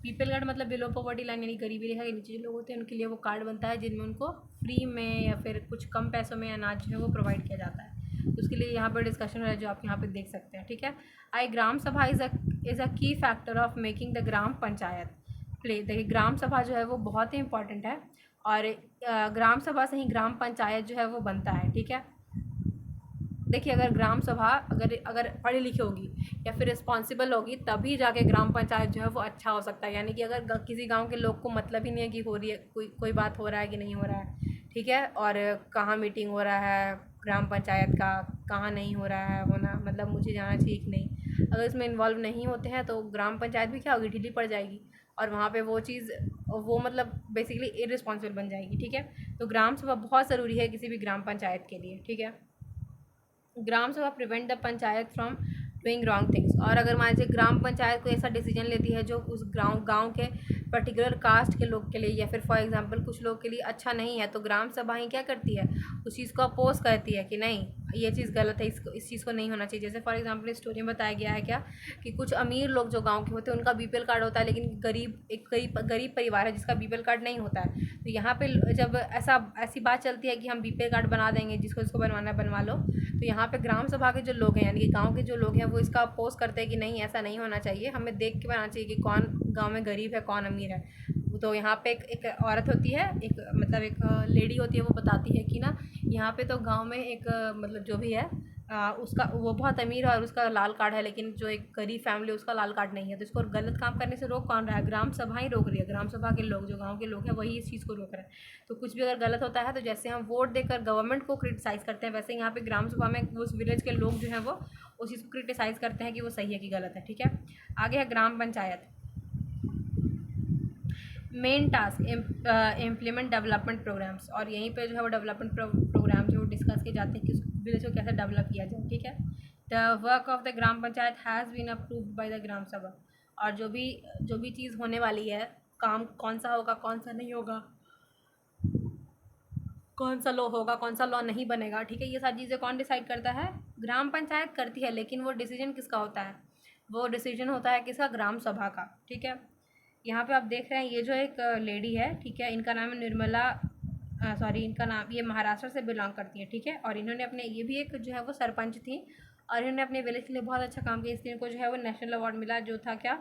BPL कार्ड मतलब बिलो पॉवर्टी लाइन, यानी गरीबी रेखा के नीचे जो लोग होते हैं उनके लिए वो कार्ड बनता है जिनमें उनको फ्री में या फिर कुछ कम पैसों में अनाज जो है वो प्रोवाइड किया जाता है। तो उसके लिए यहाँ पर डिस्कशन हो रहा है जो आप यहाँ पे देख सकते हैं, ठीक है। ग्राम सभा इज़ अ की factor of making the gram panchayat play. देखिए ग्राम सभा जो है वो बहुत ही इंपॉर्टेंट है, और ग्राम सभा से ही ग्राम पंचायत जो है वो बनता है, ठीक है। देखिए अगर ग्राम सभा अगर पढ़ी लिखी होगी या फिर रिस्पॉन्सिबल होगी तभी जाके ग्राम पंचायत जो है वो अच्छा हो सकता है। यानी कि अगर किसी गांव के लोग को मतलब ही नहीं है कि हो रही है कोई बात हो रहा है कि नहीं हो रहा है, ठीक है, और कहाँ मीटिंग हो रहा है ग्राम पंचायत का, कहाँ नहीं हो रहा है होना, मतलब मुझे जाना चाहिए कि नहीं, अगर इसमें इन्वॉल्व नहीं होते हैं तो ग्राम पंचायत भी क्या होगी, ढीली पड़ जाएगी, और वहाँ पे वो चीज़ वो मतलब बेसिकली इररिस्पॉन्सिबल बन जाएगी, ठीक है। तो ग्राम सभा बहुत ज़रूरी है किसी भी ग्राम पंचायत के लिए, ठीक है। ग्राम सभा prevent the panchayat from doing wrong things. और अगर मान लीजिए ग्राम पंचायत कोई ऐसा डिसीजन लेती है जो उस गांव के पर्टिकुलर कास्ट के लोग के लिए या फिर फॉर एग्जांपल कुछ लोग के लिए अच्छा नहीं है, तो ग्राम सभा ही क्या करती है, उस चीज़ को अपोज करती है कि नहीं ये चीज़ गलत है, इस चीज़ को नहीं होना चाहिए। जैसे फॉर एग्जांपल स्टोरी में बताया गया है क्या कि कुछ अमीर लोग जो गाँव के होते हैं उनका BPL कार्ड होता है, लेकिन गरीब परिवार है जिसका BPL कार्ड नहीं होता है। तो यहाँ पे जब ऐसी बात चलती है कि हम BPL कार्ड बना देंगे, जिसको बनवाना बनवा लो, तो यहाँ पे ग्राम सभा के जो लोग हैं यानी कि गांव के जो लोग हैं वो इसका अपोज करते हैं कि नहीं ऐसा नहीं होना चाहिए, हमें देख के बनाना चाहिए कि कौन गांव में गरीब है कौन अमीर है। तो यहाँ पे एक औरत होती है, एक लेडी होती है, वो बताती है कि ना यहाँ पे तो गांव में एक मतलब जो भी है उसका वो बहुत अमीर है और उसका लाल कार्ड है, लेकिन जो एक गरीब फैमिली उसका लाल कार्ड नहीं है। तो इसको गलत काम करने से रोक कौन रहा है, ग्राम सभा ही रोक रही है। ग्राम सभा के लोग जो गांव के लोग हैं वही इस चीज़ को रोक रहे हैं। तो कुछ भी अगर गलत होता है तो जैसे हम वोट देकर गवर्नमेंट को क्रिटिसाइज़ करते हैं, वैसे यहाँ पे ग्राम सभा में उस विलेज के लोग जो हैं वो उस चीज़ को क्रिटिसाइज़ करते हैं कि वो सही है कि गलत है, ठीक है। आगे है gram panchayat. Main task implement development programmes, और यहीं पे जो है वो डेवलपमेंट प्रोग्राम जो डिस्कस किए जाते हैं कि उस विलेज को कैसे डेवलप किया जाए, ठीक है। The work of the gram panchayat has been approved by the gram sabha. और जो भी चीज़ होने वाली है, काम कौन सा होगा कौन सा नहीं होगा, कौन सा लॉ होगा कौन सा लॉ नहीं बनेगा, ठीक है, ये सारी चीज़ें कौन डिसाइड करता है, ग्राम पंचायत करती है, लेकिन वो डिसीजन किसका होता है, वो डिसीजन होता है किसका, ग्राम सभा का, ठीक है। यहाँ पे आप देख रहे हैं ये जो एक लेडी है, ठीक है, इनका नाम है निर्मला, इनका नाम, ये महाराष्ट्र से बिलोंग करती है, ठीक है। और इन्होंने अपने ये भी एक जो है वो सरपंच थी और इन्होंने अपने विलेज के लिए बहुत अच्छा काम किया, इसलिए इनको जो है वो नेशनल अवार्ड मिला, जो था क्या,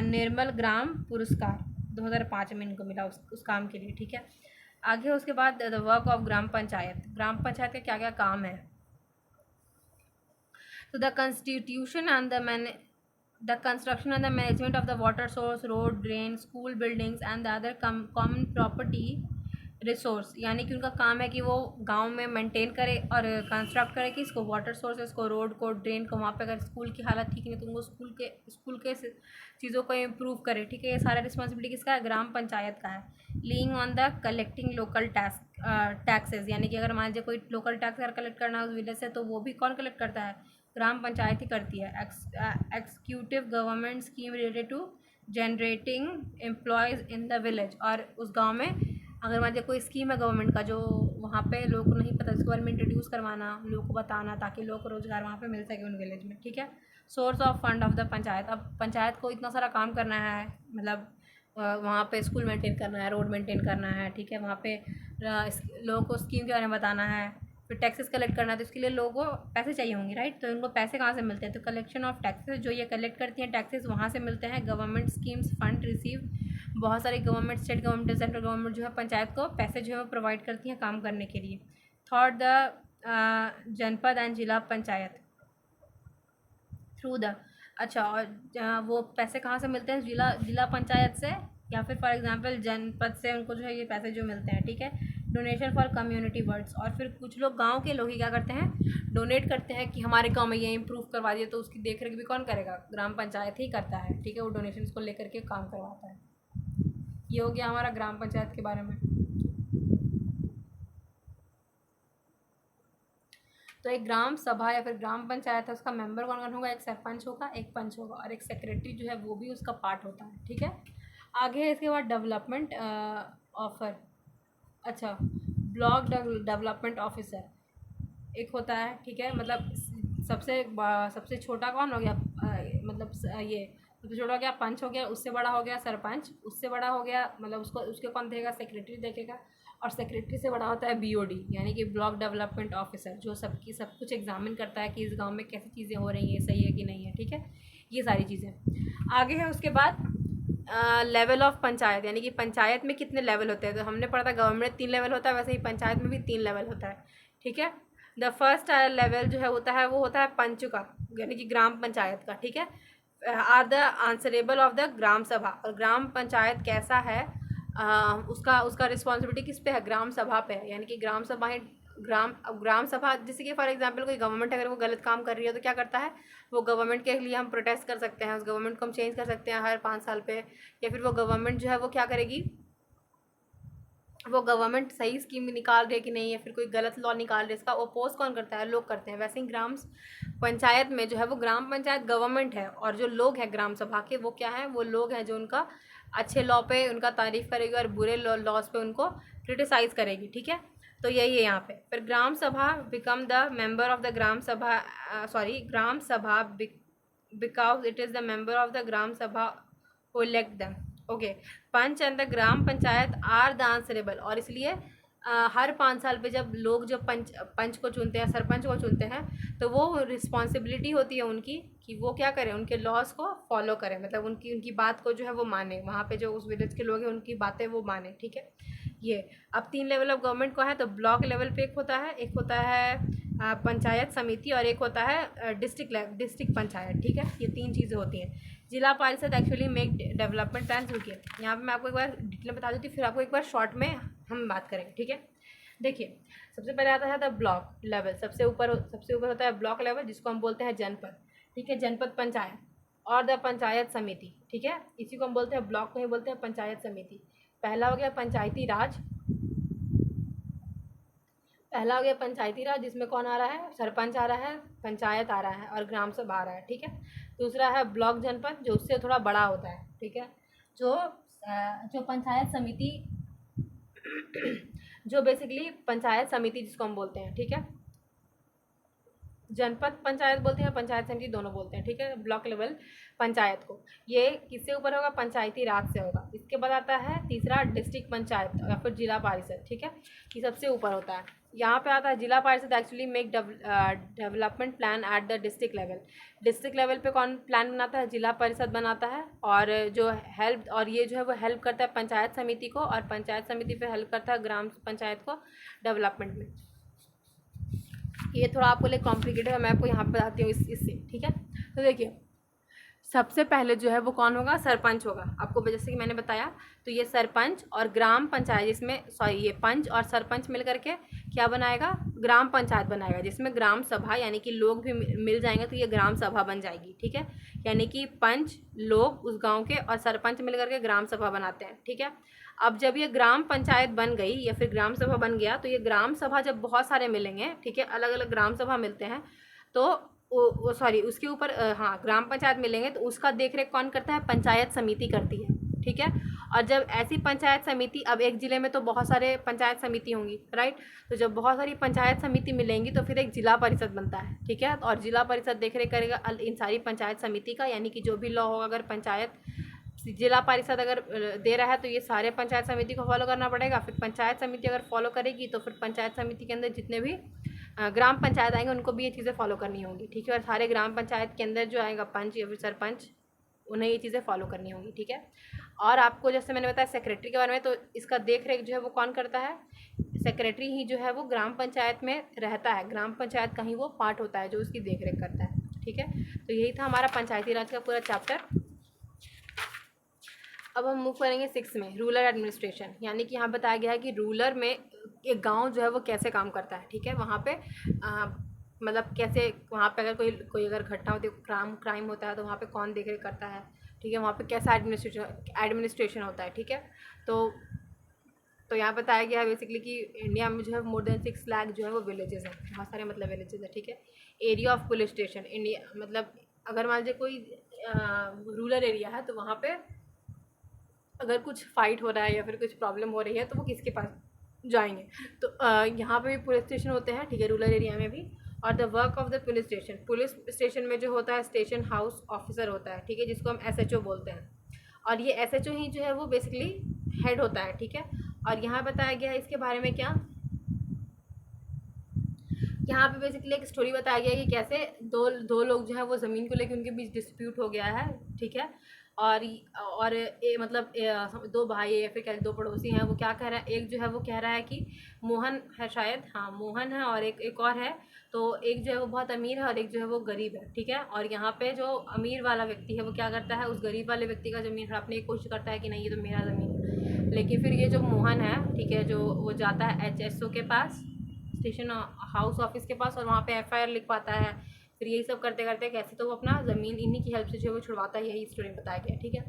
निर्मल ग्राम पुरस्कार 2005 में इनको मिला उस काम के लिए, ठीक है। आगे उसके बाद the work of gram panchayat. ग्राम पंचायत का क्या क्या काम है, तो the constitution and the construction and the management of the water source, road, drain, school buildings and the other common property resource, यानी कि उनका काम है कि वो गांव में मेंटेन करे और कंस्ट्रक्ट करे कि इसको वाटर सोर्सेस को, रोड को, ड्रेन को, वहाँ पे अगर स्कूल की हालत ठीक नहीं तो उनको स्कूल के चीज़ों को इम्प्रूव करे, ठीक है। ये सारा रिस्पॉन्सिबिलिटी किसका है? ग्राम पंचायत का है। Levying on the collecting local taxes, यानी कि अगर मान लीजिए कोई लोकल टैक्स अगर कलेक्ट करना है उस विलेज से, तो वो भी कौन कलेक्ट करता है? ग्राम पंचायत ही करती है। Executive government scheme related to generating employs in the village, और उस गाँव में अगर मान लीजिए कोई स्कीम है गवर्नमेंट का जो वहाँ पे लोगों को नहीं पता, उसके बारे में इंट्रोड्यूस करवाना, लोगों को बताना, ताकि लोगों को रोज़गार वहाँ पे मिल सके उन विलेज में, ठीक है। Source of fund of the panchayat, अब पंचायत को इतना सारा काम करना है, मतलब वहाँ पे स्कूल मेंटेन करना है, रोड मेंटेन करना है, ठीक है। वहाँ पे लोगों को स्कीम के बारे में बताना है, फिर टैक्सेस कलेक्ट करना है, तो इसके लिए लोगों को पैसे चाहिए होंगे, राइट। तो इनको पैसे कहाँ से मिलते हैं? तो कलेक्शन ऑफ टैक्सेस, जो ये कलेक्ट करती हैं टैक्सेस, वहाँ से मिलते हैं। गवर्नमेंट स्कीम्स फंड रिसीव, बहुत सारे government, state government, central government जो है पंचायत को पैसे जो है वो प्रोवाइड करती हैं काम करने के लिए। थर्ड, द जनपद एंड जिला पंचायत थ्रू द, अच्छा, और वो पैसे कहाँ से मिलते हैं? जिला पंचायत से, या फिर फॉर एग्जांपल जनपद से उनको जो है ये पैसे जो मिलते हैं, ठीक है। डोनेशन फॉर कम्युनिटी वर्ड्स, और फिर कुछ लोग गांव के लोग ही क्या करते हैं? डोनेट करते हैं कि हमारे गांव में ये इम्प्रूव करवा दिए, तो उसकी देख रेख भी कौन करेगा? ग्राम पंचायत ही करता है, ठीक है। वो डोनेशंस को लेकर के काम करवाता है। ये हो गया हमारा ग्राम पंचायत के बारे में। तो एक ग्राम सभा या फिर ग्राम पंचायत है, उसका मेंबर कौन कौन होगा? एक सरपंच होगा, एक पंच होगा, और एक सेक्रेटरी जो है वो भी उसका पार्ट होता है, ठीक है। आगे है इसके बाद डेवलपमेंट ऑफर, अच्छा, ब्लॉक डेवलपमेंट ऑफिसर एक होता है, ठीक है। मतलब सबसे छोटा कौन हो गया? मतलब ये सबसे छोटा हो गया पंच, हो गया उससे बड़ा हो गया सरपंच, उससे बड़ा हो गया, मतलब उसके कौन देखेगा? सेक्रेटरी देखेगा, और सेक्रेटरी से बड़ा होता है बीओडी, यानी कि ब्लॉक डेवलपमेंट ऑफिसर, जो सब कुछ एग्जामिन करता है कि इस गांव में कैसी चीज़ें हो रही हैं, सही है कि नहीं है, ठीक है। ये सारी चीज़ें आगे है। उसके बाद लेवल ऑफ पंचायत, यानी कि पंचायत में कितने लेवल होते हैं? तो हमने पढ़ा था गवर्नमेंट 3 लेवल होता है, वैसे ही पंचायत में भी 3 लेवल होता है, ठीक है। द फर्स्ट लेवल जो है होता है वो होता है पंच का, यानी कि ग्राम पंचायत का, ठीक है। Are the answerable of the gram sabha, और ग्राम पंचायत कैसा है, उसका रिस्पॉन्सिबिलिटी किस पे है? ग्राम सभा पे है, यानी कि ग्राम सभा ही ग्राम सभा, जैसे कि फॉर एग्जांपल कोई गवर्नमेंट अगर वो गलत काम कर रही है तो क्या करता है? वो गवर्नमेंट के लिए हम प्रोटेस्ट कर सकते हैं, उस गवर्नमेंट को हम चेंज कर सकते हैं हर 5 साल पे, या फिर वो गवर्नमेंट जो है वो क्या करेगी, वो गवर्नमेंट सही स्कीम निकाल रही है कि नहीं, या फिर कोई गलत लॉ निकाल रही है, इसका अपोज कौन करता है? लोग करते हैं। वैसे ही ग्राम पंचायत में जो है वो ग्राम पंचायत गवर्नमेंट है, और जो लोग हैं ग्राम सभा के वो क्या है? वो लोग हैं जो उनका अच्छे लॉ पे उनका तारीफ़ करेगी और बुरे लॉज पे उनको क्रिटिसाइज़ करेगी, ठीक है। तो यही है यहाँ पे। फिर gram sabha become the member of the gram sabha, gram sabha because it is the member of the gram sabha who elect them, okay. Panch and the gram panchayat are the answerable, और इसलिए हर 5 साल पे जब पंच को चुनते हैं, सरपंच को चुनते हैं, तो वो रिस्पॉन्सिबिलिटी होती है उनकी कि वो क्या करें? उनके लॉज को फॉलो करें, मतलब उनकी बात को जो है वो माने, वहाँ पे जो उस विलेज के लोग हैं उनकी बातें वो माने, ठीक है। ये अब 3 लेवल ऑफ गवर्नमेंट को है, तो ब्लॉक लेवल पे एक होता है पंचायत समिति, और एक होता है डिस्ट्रिक्ट पंचायत, ठीक है। ये 3 चीज़ें होती हैं। जिला परिषद एक्चुअली मेक डेवलपमेंट प्लान्स, रुकिए यहाँ पे मैं आपको एक बार डिटेल बता देती हूँ, फिर आपको एक बार शॉर्ट में हम बात करेंगे, ठीक है। देखिए, सबसे पहले आता है द ब्लॉक लेवल, सबसे ऊपर होता है ब्लॉक लेवल, जिसको हम बोलते हैं जनपद, ठीक है। जनपद पंचायत और द पंचायत समिति, ठीक है। इसी को हम बोलते हैं ब्लॉक को ही बोलते हैं पंचायत समिति। पहला हो गया पंचायती राज, जिसमें कौन आ रहा है? सरपंच आ रहा है, पंचायत आ रहा है, और ग्राम सभा आ रहा है, ठीक है। दूसरा है ब्लॉक जनपद, जो उससे थोड़ा बड़ा होता है, ठीक है। जो पंचायत समिति जो बेसिकली पंचायत समिति जिसको हम बोलते हैं, ठीक है। जनपद पंचायत बोलते हैं, पंचायत समिति दोनों बोलते हैं, ठीक है। ब्लॉक लेवल पंचायत को, ये किससे ऊपर होगा? पंचायती राज से होगा। इसके बाद आता है तीसरा डिस्ट्रिक्ट पंचायत या फिर जिला परिषद, ठीक है। ये सबसे ऊपर होता है। यहाँ पे आता है जिला परिषद actually make development plan at the district level पे कौन प्लान बनाता है? जिला परिषद बनाता है, और ये जो है वो हेल्प करता है पंचायत समिति को, और पंचायत समिति पे हेल्प करता है ग्राम पंचायत को डेवलपमेंट में। ये थोड़ा आपको लिए कॉम्प्लिकेटेड है, मैं आपको यहाँ पे बताती हूँ इससे, ठीक है। तो देखिए, सबसे पहले जो है वो कौन होगा, सरपंच होगा। आपको जैसे कि मैंने बताया, तो ये सरपंच और ग्राम पंचायत, जिसमें सॉरी ये पंच और सरपंच मिल करके क्या बनाएगा, ग्राम पंचायत बनाएगा, जिसमें ग्राम सभा यानी कि लोग भी मिल जाएंगे तो ये ग्राम सभा बन जाएगी। ठीक है, यानी कि पंच, लोग उस गांव के और सरपंच मिल करके ग्राम सभा बनाते हैं। ठीक है, अब जब ये ग्राम पंचायत बन गई या फिर ग्राम सभा बन गया, तो ये ग्राम सभा जब बहुत सारे मिलेंगे, ठीक है, अलग अलग ग्राम सभा मिलते हैं, तो वो सॉरी उसके ऊपर हाँ ग्राम पंचायत मिलेंगे, तो उसका देख रेख कौन करता है, पंचायत समिति करती है। ठीक है, और जब ऐसी पंचायत समिति, अब एक ज़िले में तो बहुत सारे पंचायत समिति होंगी, राइट, तो जब बहुत सारी पंचायत समिति मिलेंगी तो फिर एक जिला परिषद बनता है। ठीक है, और जिला परिषद देख रेख करेगा इन सारी पंचायत समिति का, यानी कि जो भी लॉ होगा, अगर पंचायत जिला परिषद अगर दे रहा है तो ये सारे पंचायत समिति को फॉलो करना पड़ेगा। फिर पंचायत समिति अगर फॉलो करेगी तो फिर पंचायत समिति के अंदर जितने भी ग्राम पंचायत आएंगे उनको भी ये चीज़ें फॉलो करनी होंगी। ठीक है, और सारे ग्राम पंचायत के अंदर जो आएगा पंच या फिर सरपंच, उन्हें ये चीज़ें फॉलो करनी होंगी। ठीक है, और आपको जैसे मैंने बताया सेक्रेटरी के बारे में, तो इसका देख रेख जो है वो कौन करता है, सेक्रेटरी ही जो है वो ग्राम पंचायत में रहता है, ग्राम पंचायत का ही वो पार्ट होता है जो उसकी देख रेख करता है। ठीक है, तो यही था हमारा पंचायती राज का पूरा चैप्टर। अब हम मूव करेंगे 6 में, रूरल एडमिनिस्ट्रेशन, यानी कि यहाँ बताया गया है कि रूरल में एक गांव जो है वो कैसे काम करता है। ठीक है, वहाँ पे मतलब कैसे वहाँ पे अगर कोई अगर घटना होती है, क्राइम होता है, तो वहाँ पे कौन देख रेख करता है। ठीक है, वहाँ पे कैसा एडमिनिस्ट्रेशन होता है। ठीक है, तो यहाँ बताया गया है बेसिकली कि इंडिया में जो है मोर देन 6 लाख जो है वो विलेजेस हैं, बहुत सारे मतलब विलेजेस हैं। ठीक है, area of police station India, मतलब अगर मान लीजिए कोई रूरल एरिया है तो वहाँ पे अगर कुछ फाइट हो रहा है या फिर कुछ प्रॉब्लम हो रही है तो वो किसके पास जाएंगे, तो यहाँ पे भी पुलिस स्टेशन होते हैं। ठीक है, रूरल एरिया में भी। और the work of the police station में जो होता है स्टेशन हाउस ऑफिसर होता है। ठीक है, जिसको हम SHO बोलते हैं, और ये SHO ही जो है वो बेसिकली हेड होता है। ठीक है, और यहाँ बताया गया है इसके बारे में क्या, यहाँ पे बेसिकली एक स्टोरी बताया गया है कि कैसे दो लोग जो है वो ज़मीन को लेकर उनके बीच डिस्प्यूट हो गया है। ठीक है, और मतलब दो भाई या फिर क्या दो पड़ोसी हैं, वो क्या कह रहा है, एक जो है वो कह रहा है कि मोहन है शायद, हाँ मोहन है, और एक और है, तो एक जो है वो बहुत अमीर है और एक जो है वो गरीब है। ठीक है, और यहाँ पे जो अमीर वाला व्यक्ति है वो क्या करता है, उस गरीब वाले व्यक्ति का ज़मीन हड़पने की कोशिश करता है कि नहीं ये तो मेरा ज़मीन है। लेकिन फिर ये जो मोहन है, ठीक है, जो वो जाता है HSO के पास, स्टेशन हाउस ऑफिस के पास, और वहाँ पे FIR लिखवाता है। फिर यही सब करते करते कैसे तो वो अपना ज़मीन इन्हीं की हेल्प से जो है वो छुड़वाता है, यही स्टोरी बताया गया। ठीक है,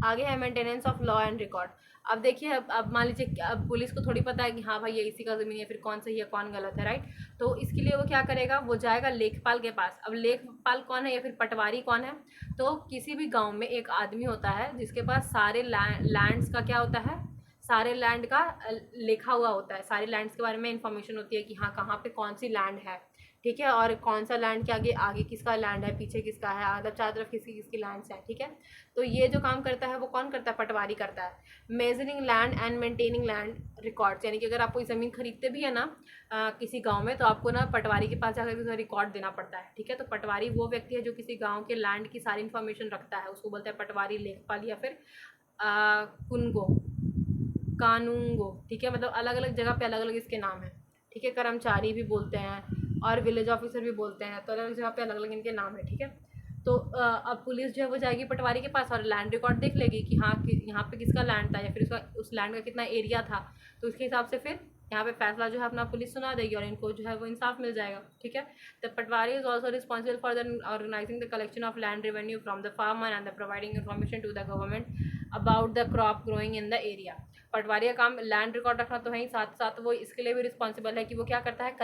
आगे है maintenance of law and record. अब देखिए, अब मान लीजिए अब पुलिस को थोड़ी पता है कि हाँ भाई ये इसी का ज़मीन है, फिर कौन सही है कौन गलत है, राइट, तो इसके लिए वो क्या करेगा, वो जाएगा लेखपाल के पास। अब लेखपाल कौन है या फिर पटवारी कौन है, तो किसी भी गाँव में एक आदमी होता है जिसके पास सारे लैंड्स का क्या होता है, सारे लैंड का लिखा हुआ होता है, सारे लैंड्स के बारे में इंफॉर्मेशन होती है कि हाँ कहाँ पे कौन सी लैंड है। ठीक है, और कौन सा लैंड के आगे आगे किसका लैंड है, पीछे किसका है, मतलब चारों तरफ किसकी किसकी लैंड्स है। ठीक है, तो ये जो काम करता है वो कौन करता है, पटवारी करता है। Measuring land and maintaining land records, यानी कि अगर आप कोई ज़मीन खरीदते भी है ना किसी गांव में, तो आपको ना पटवारी के पास जाकर उसका रिकॉर्ड देना पड़ता है। ठीक है, तो पटवारी वो व्यक्ति है जो किसी गाँव के लैंड की सारी इन्फॉर्मेशन रखता है, उसको बोलते हैं पटवारी, लेखपाल या फिर कुनगो, कानूंगो। ठीक है, मतलब अलग अलग जगह पे अलग अलग इसके नाम हैं। ठीक है, कर्मचारी भी बोलते हैं और विलेज ऑफिसर भी बोलते हैं, तो अलग अलग जगह पे अलग अलग इनके नाम है। ठीक है, तो अब पुलिस जो है वो जाएगी पटवारी के पास और लैंड रिकॉर्ड देख लेगी कि हाँ कि यहाँ पे किसका लैंड था या फिर उसका उस लैंड का कितना एरिया था, तो उसके हिसाब से फिर यहाँ पे फैसला जो है अपना पुलिस सुना देगी और इनको जो है वो इंसाफ मिल जाएगा। ठीक है, the patwari is also responsible for the organising the collection of land revenue from the farmer and the providing information to the government about the crop growing in the area. Patwari का काम लैंड रिकॉर्ड रखना तो है ही, साथ साथ वो इसके लिए भी रिस्पॉन्सिबल है कि वो क्या करता है,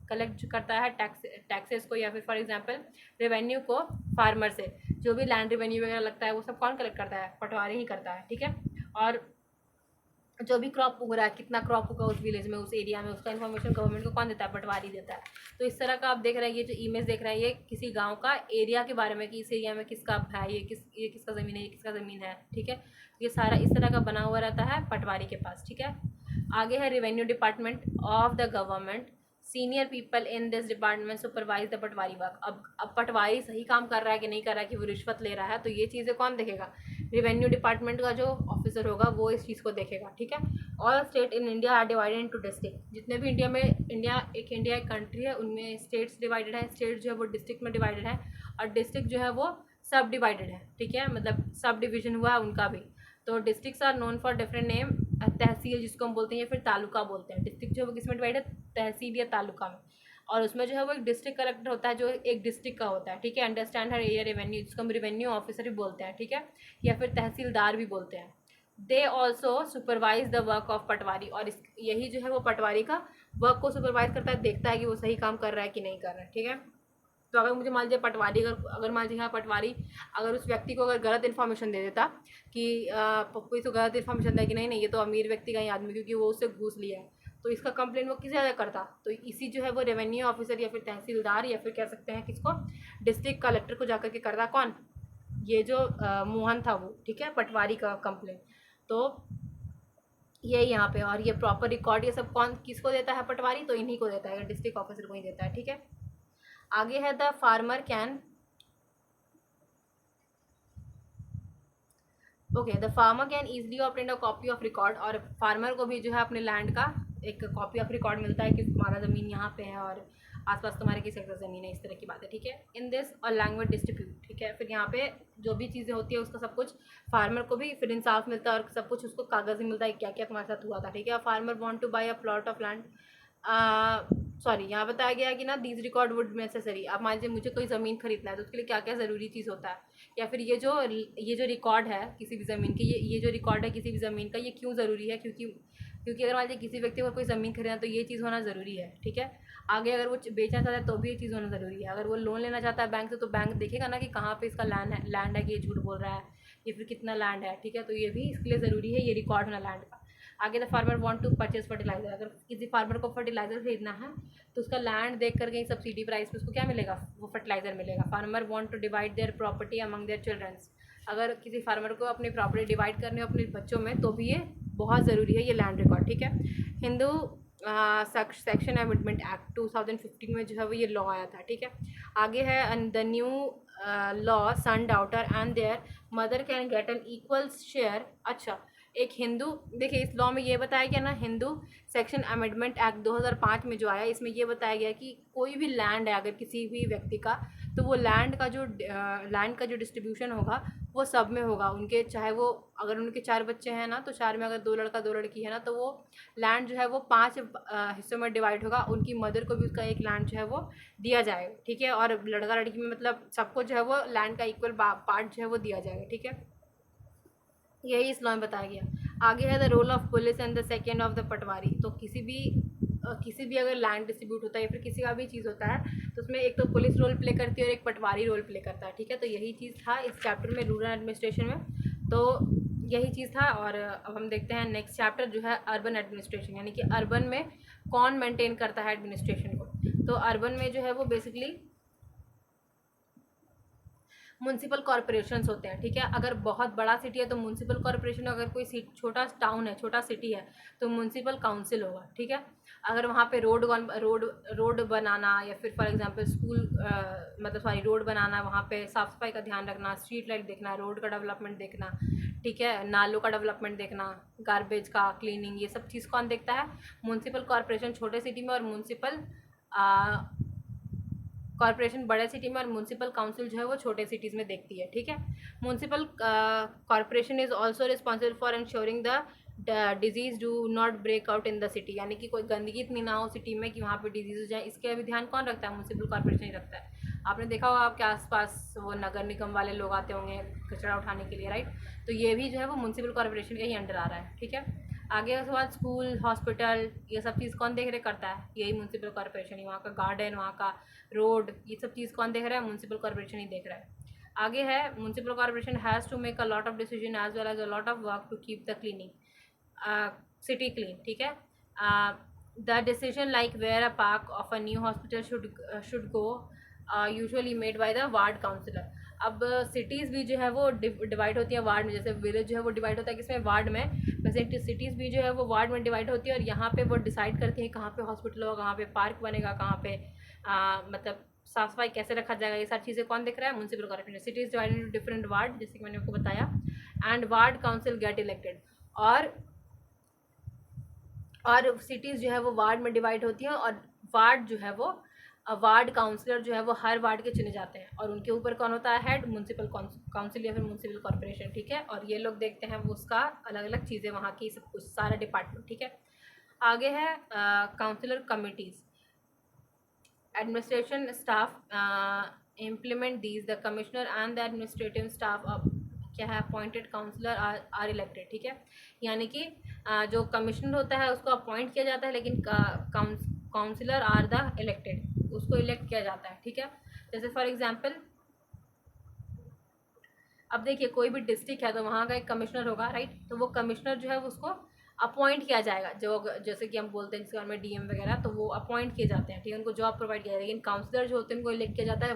कलेक्ट करता है टैक्सेस को, या फिर फॉर एग्जांपल रेवेन्यू को फार्मर से, जो भी लैंड रेवेन्यू वगैरह लगता है वो सब कौन कलेक्ट करता है, पटवारी ही करता है। ठीक है, और जो भी क्रॉप उग रहा है, कितना क्रॉप होगा उस विलेज में, उस एरिया में, उसका इन्फॉर्मेशन गवर्नमेंट को कौन देता है, पटवारी देता है। तो इस तरह का आप देख रहे हैं, ये जो इमेज देख रहे हैं ये किसी गांव का एरिया के बारे में कि इस एरिया में किसका है, ये किसका ज़मीन है, ये किसका ज़मीन है। ठीक है, ये सारा इस तरह का बना हुआ रहता है पटवारी के पास। ठीक है, आगे है revenue department of the government, senior people in this department supervise the Patwari work. अब पटवारी सही काम कर रहा है कि नहीं कर रहा है, कि वो रिश्वत ले रहा है, तो ये चीज़ें कौन देखेगा, रेवेन्यू डिपार्टमेंट का जो ऑफिसर होगा वो इस चीज़ को देखेगा। ठीक है, all state in India are divided into district. जितने भी इंडिया एक कंट्री है, उनमें स्टेट्स डिवाइडेड है, स्टेट जो है वो डिस्ट्रिक्ट में डिवाइडेड है, और डिस्ट्रिक्ट जो है वो सब डिवाइडेड है, ठीक है, मतलब सब डिवीजन हुआ है उनका भी। तो districts are known for different name. Tehsil जिसको हम बोलते हैं या फिर तालुका बोलते हैं। डिस्ट्रिक्ट जो है वो किस में डिवाइड है, तहसील या तालुका में। और उसमें जो है वो एक डिस्ट्रिक्ट कलेक्टर होता है जो एक डिस्ट्रिक्ट का होता है, ठीक है। अंडरस्टैंड हर एरिया रेवेन्यू, जिसको हम रेवेन्यू ऑफिसर भी बोलते हैं, ठीक है, या फिर तहसीलदार भी बोलते हैं। They also supervise the work of patwari, और इस यही जो है वो पटवारी का वर्क को सुपरवाइज करता है, देखता है कि वो सही काम कर रहा है कि नहीं कर रहा है, ठीक है। तो अगर मुझे मान लीजिए पटवारी अगर मान लीजिए हाँ पटवारी अगर उस व्यक्ति को अगर गलत इन्फॉर्मेशन दे देता कि कोई तो गलत इन्फॉर्मेशन दें कि नहीं नहीं ये तो अमीर व्यक्ति का ही आदमी क्योंकि वो उससे घूस लिया है, तो इसका कंप्लेन वो किस ज़्यादा करता। तो इसी जो है वो रेवेन्यू ऑफिसर या फिर तहसीलदार या फिर कह सकते हैं किसको, डिस्ट्रिक्ट कलेक्टर को जाकर के करता कौन, ये जो मोहन था वो, ठीक है, पटवारी का कंप्लेन। तो ये यहाँ पे, और ये प्रॉपर रिकॉर्ड ये सब कौन किसको देता है, पटवारी, तो इन्हीं को देता है, डिस्ट्रिक्ट ऑफिसर को ही देता है, ठीक है। आगे है the farmer can, okay, the farmer can easily obtain a copy of record, और फार्मर को भी जो है अपने लैंड का एक कॉपी ऑफ रिकॉर्ड मिलता है कि तुम्हारा ज़मीन यहाँ पे है और आसपास तुम्हारे किस एकड़ ज़मीन है, इस तरह की बात है, ठीक है। इन दिस और लैंग्वेज डिस्ट्रीब्यूट, ठीक है, फिर यहाँ पे जो भी चीज़ें होती है उसका सब कुछ फार्मर को भी फिर इंसाफ मिलता है और सब कुछ उसको कागज़ ही मिलता है क्या क्या तुम्हारे साथ हुआ था, ठीक है। Farmer want to buy a plot of land, sorry यहाँ बताया गया है कि ना दीज रिकॉर्ड वुड नेसेसरी। अब मान लीजिए मुझे कोई ज़मीन खरीदना है तो उसके लिए क्या क्या ज़रूरी चीज़ होता है, या फिर ये जो रिकॉर्ड है किसी भी ज़मीन की, ये जो रिकॉर्ड है किसी भी ज़मीन का, ये क्यों ज़रूरी है, क्योंकि अगर मान लीजिए किसी व्यक्ति को कोई ज़मीन खरीदना तो ये चीज़ होना ज़रूरी है, ठीक है। आगे अगर वो बेचना चाहता है तो भी ये चीज़ होना ज़रूरी है। अगर वो लोन लेना चाहता है बैंक से तो बैंक देखेगा ना कि कहाँ पे इसका लैंड है कि ये झूठ बोल रहा है या फिर कितना लैंड है, ठीक है। तो ये भी इसके लिए ज़रूरी है, ये रिकॉर्ड होना लैंड का। आगे the farmer want to purchase fertiliser, अगर किसी फार्मर को फर्टिलाइजर खरीदना है तो उसका लैंड देख कर कहीं सब्सिडी प्राइस पे उसको क्या मिलेगा, वो फर्टिलाइजर मिलेगा। Farmer want to divide their property among their childrens, अगर किसी फार्मर को अपनी प्रॉपर्टी डिवाइड करनी हो अपने बच्चों में तो भी ये बहुत ज़रूरी है, ये लैंड रिकॉर्ड, ठीक है। हिंदू सेक्शन अमेंडमेंट एक्ट 2015 में जो है वो ये लॉ आया था, ठीक है। आगे है the new law son daughter and there mother can get an equal share. अच्छा, एक हिंदू, देखिए इस लॉ में ये बताया गया ना, हिंदू सेक्शन अमेंडमेंट एक्ट 2005 में जो आया इसमें ये बताया गया कि कोई भी लैंड है अगर किसी भी व्यक्ति का, तो वो लैंड का जो डिस्ट्रीब्यूशन होगा वो सब में होगा उनके, चाहे वो अगर उनके 4 बच्चे हैं ना तो 4 में अगर 2 लड़का 2 लड़की है ना तो वो लैंड जो है वो 5 हिस्सों में डिवाइड होगा, उनकी मदर को भी उसका एक लैंड जो है वो दिया जाएगा, ठीक है। और लड़का लड़की में मतलब सबको जो है वो लैंड का इक्वल पार्ट जो है वो दिया जाएगा, ठीक है। यही इस लॉ में बताया गया। आगे है the role of police and the second of the patwari, तो किसी भी अगर लैंड डिस्ट्रीब्यूट होता है या फिर किसी का भी चीज़ होता है तो उसमें एक तो पुलिस रोल प्ले करती है और एक पटवारी रोल प्ले करता है, ठीक है। तो यही चीज़ था इस चैप्टर में रूरल एडमिनिस्ट्रेशन में, तो यही चीज़ था। और अब हम देखते हैं नेक्स्ट चैप्टर जो है अर्बन एडमिनिस्ट्रेशन, यानी कि अर्बन में कौन मेंटेन करता है एडमिनिस्ट्रेशन को। तो अर्बन में जो है वो बेसिकली म्यूनसिपल कॉरपोरेशंस होते हैं, ठीक है। अगर बहुत बड़ा सिटी है तो म्यूनसिपल कॉरपोरेशन, अगर कोई छोटा टाउन है छोटा सिटी है तो म्यूनसिपल काउंसिल होगा, ठीक है। अगर वहाँ पे रोड बनाना या फिर फॉर एग्जांपल स्कूल मतलब सॉरी रोड बनाना, वहाँ पे साफ़ सफाई का ध्यान रखना, स्ट्रीट लाइट देखना, रोड का डेवलपमेंट देखना, ठीक है, नालों का डेवलपमेंट देखना, गार्बेज का क्लीनिंग, ये सब चीज़ कौन देखता है, म्यूनसिपल कॉरपोरेशन छोटे सिटी में, और म्यूनसिपल कॉरपोरेशन बड़े सिटी में, और म्यूनसिपल काउंसिल जो है वो छोटे सिटीज़ में देखती है, ठीक है। Municipal corporation is also responsible for ensuring the disease do not break out in the city, यानी कि कोई गंदगी इतनी ना हो सिटी में कि वहाँ पे डिजीज़ हो जाए, इसके भी ध्यान कौन रखता है, म्यूनसिपल कॉरपोरेशन ही रखता है। आपने देखा होगा आपके आसपास वो नगर निगम वाले लोग आते होंगे कचरा उठाने के लिए, राइट, तो ये भी जो है वो म्यूनसिपल कॉरपोरेशन के ही अंडर आ रहा है, ठीक है। आगे उसके बाद स्कूल हॉस्पिटल ये सब चीज़ कौन देख रेख करता है, यही म्यूनसिपल कॉरपोरेशन ही, वहाँ का गार्डन, वहाँ का रोड, ये सब चीज़ कौन देख रहा है, म्यूनसिपल कॉरपोरेशन ही देख रहा है। आगे है municipal corporation has to make a lot of decision as well as a lot of work to keep the cleaning city clean, ठीक है। The decision like where a park of a new hospital should go usually made by the ward councillor. अब cities भी जो है वो divide होती है ward में, जैसे विलेज जो है वो डिवाइड होता है किसमें, वार्ड में, वैसे सिटीज़ भी जो है वो वार्ड में डिवाइड होती है, और यहाँ पे वो डिसाइड करती हैं कहाँ पे हॉस्पिटल होगा, कहाँ पे पार्क बनेगा, कहाँ पे मतलब साफ सफाई कैसे रखा जाएगा, ये सारी चीज़ें कौन देख रहा है, municipal corporation. Cities divided into different ward, जैसे कि मैंने आपको बताया, and ward council get elected, और सिटीज़ जो है वो वार्ड में डिवाइड होती हैं, और वार्ड जो है वो वार्ड काउंसलर जो है वो हर वार्ड के चुने जाते हैं, और उनके ऊपर कौन होता है, हेड, म्यूनसिपल काउंसिल या फिर म्यूनसिपल कॉर्पोरेशन, ठीक है। और ये लोग देखते हैं वो उसका अलग अलग चीज़ें वहाँ की, सब कुछ सारा डिपार्टमेंट, ठीक है। आगे है councillor committees, administration staff implement these, the commissioner and the administrative staff of क्या है, अपॉइंटेड काउंसलर आर इलेक्टेड, ठीक है। यानी कि जो कमिश्नर होता है उसको अपॉइंट किया जाता है, लेकिन काउंसलर आर द इलेक्टेड, उसको इलेक्ट किया जाता है, ठीक है। जैसे फॉर एग्जांपल अब देखिए कोई भी डिस्ट्रिक्ट है तो वहाँ का एक कमिश्नर होगा, राइट। तो वो कमिश्नर जो है वो उसको अपॉइंट किया जाएगा, जो जैसे कि हम बोलते हैं जिसके बारे में डीएम वगैरह, तो वो अपॉइंट किए जाते हैं, ठीक है, उनको जॉब प्रोवाइड किया जाएगा। लेकिन काउंसलर जो होते हैं उनको इलेक्ट किया जाता है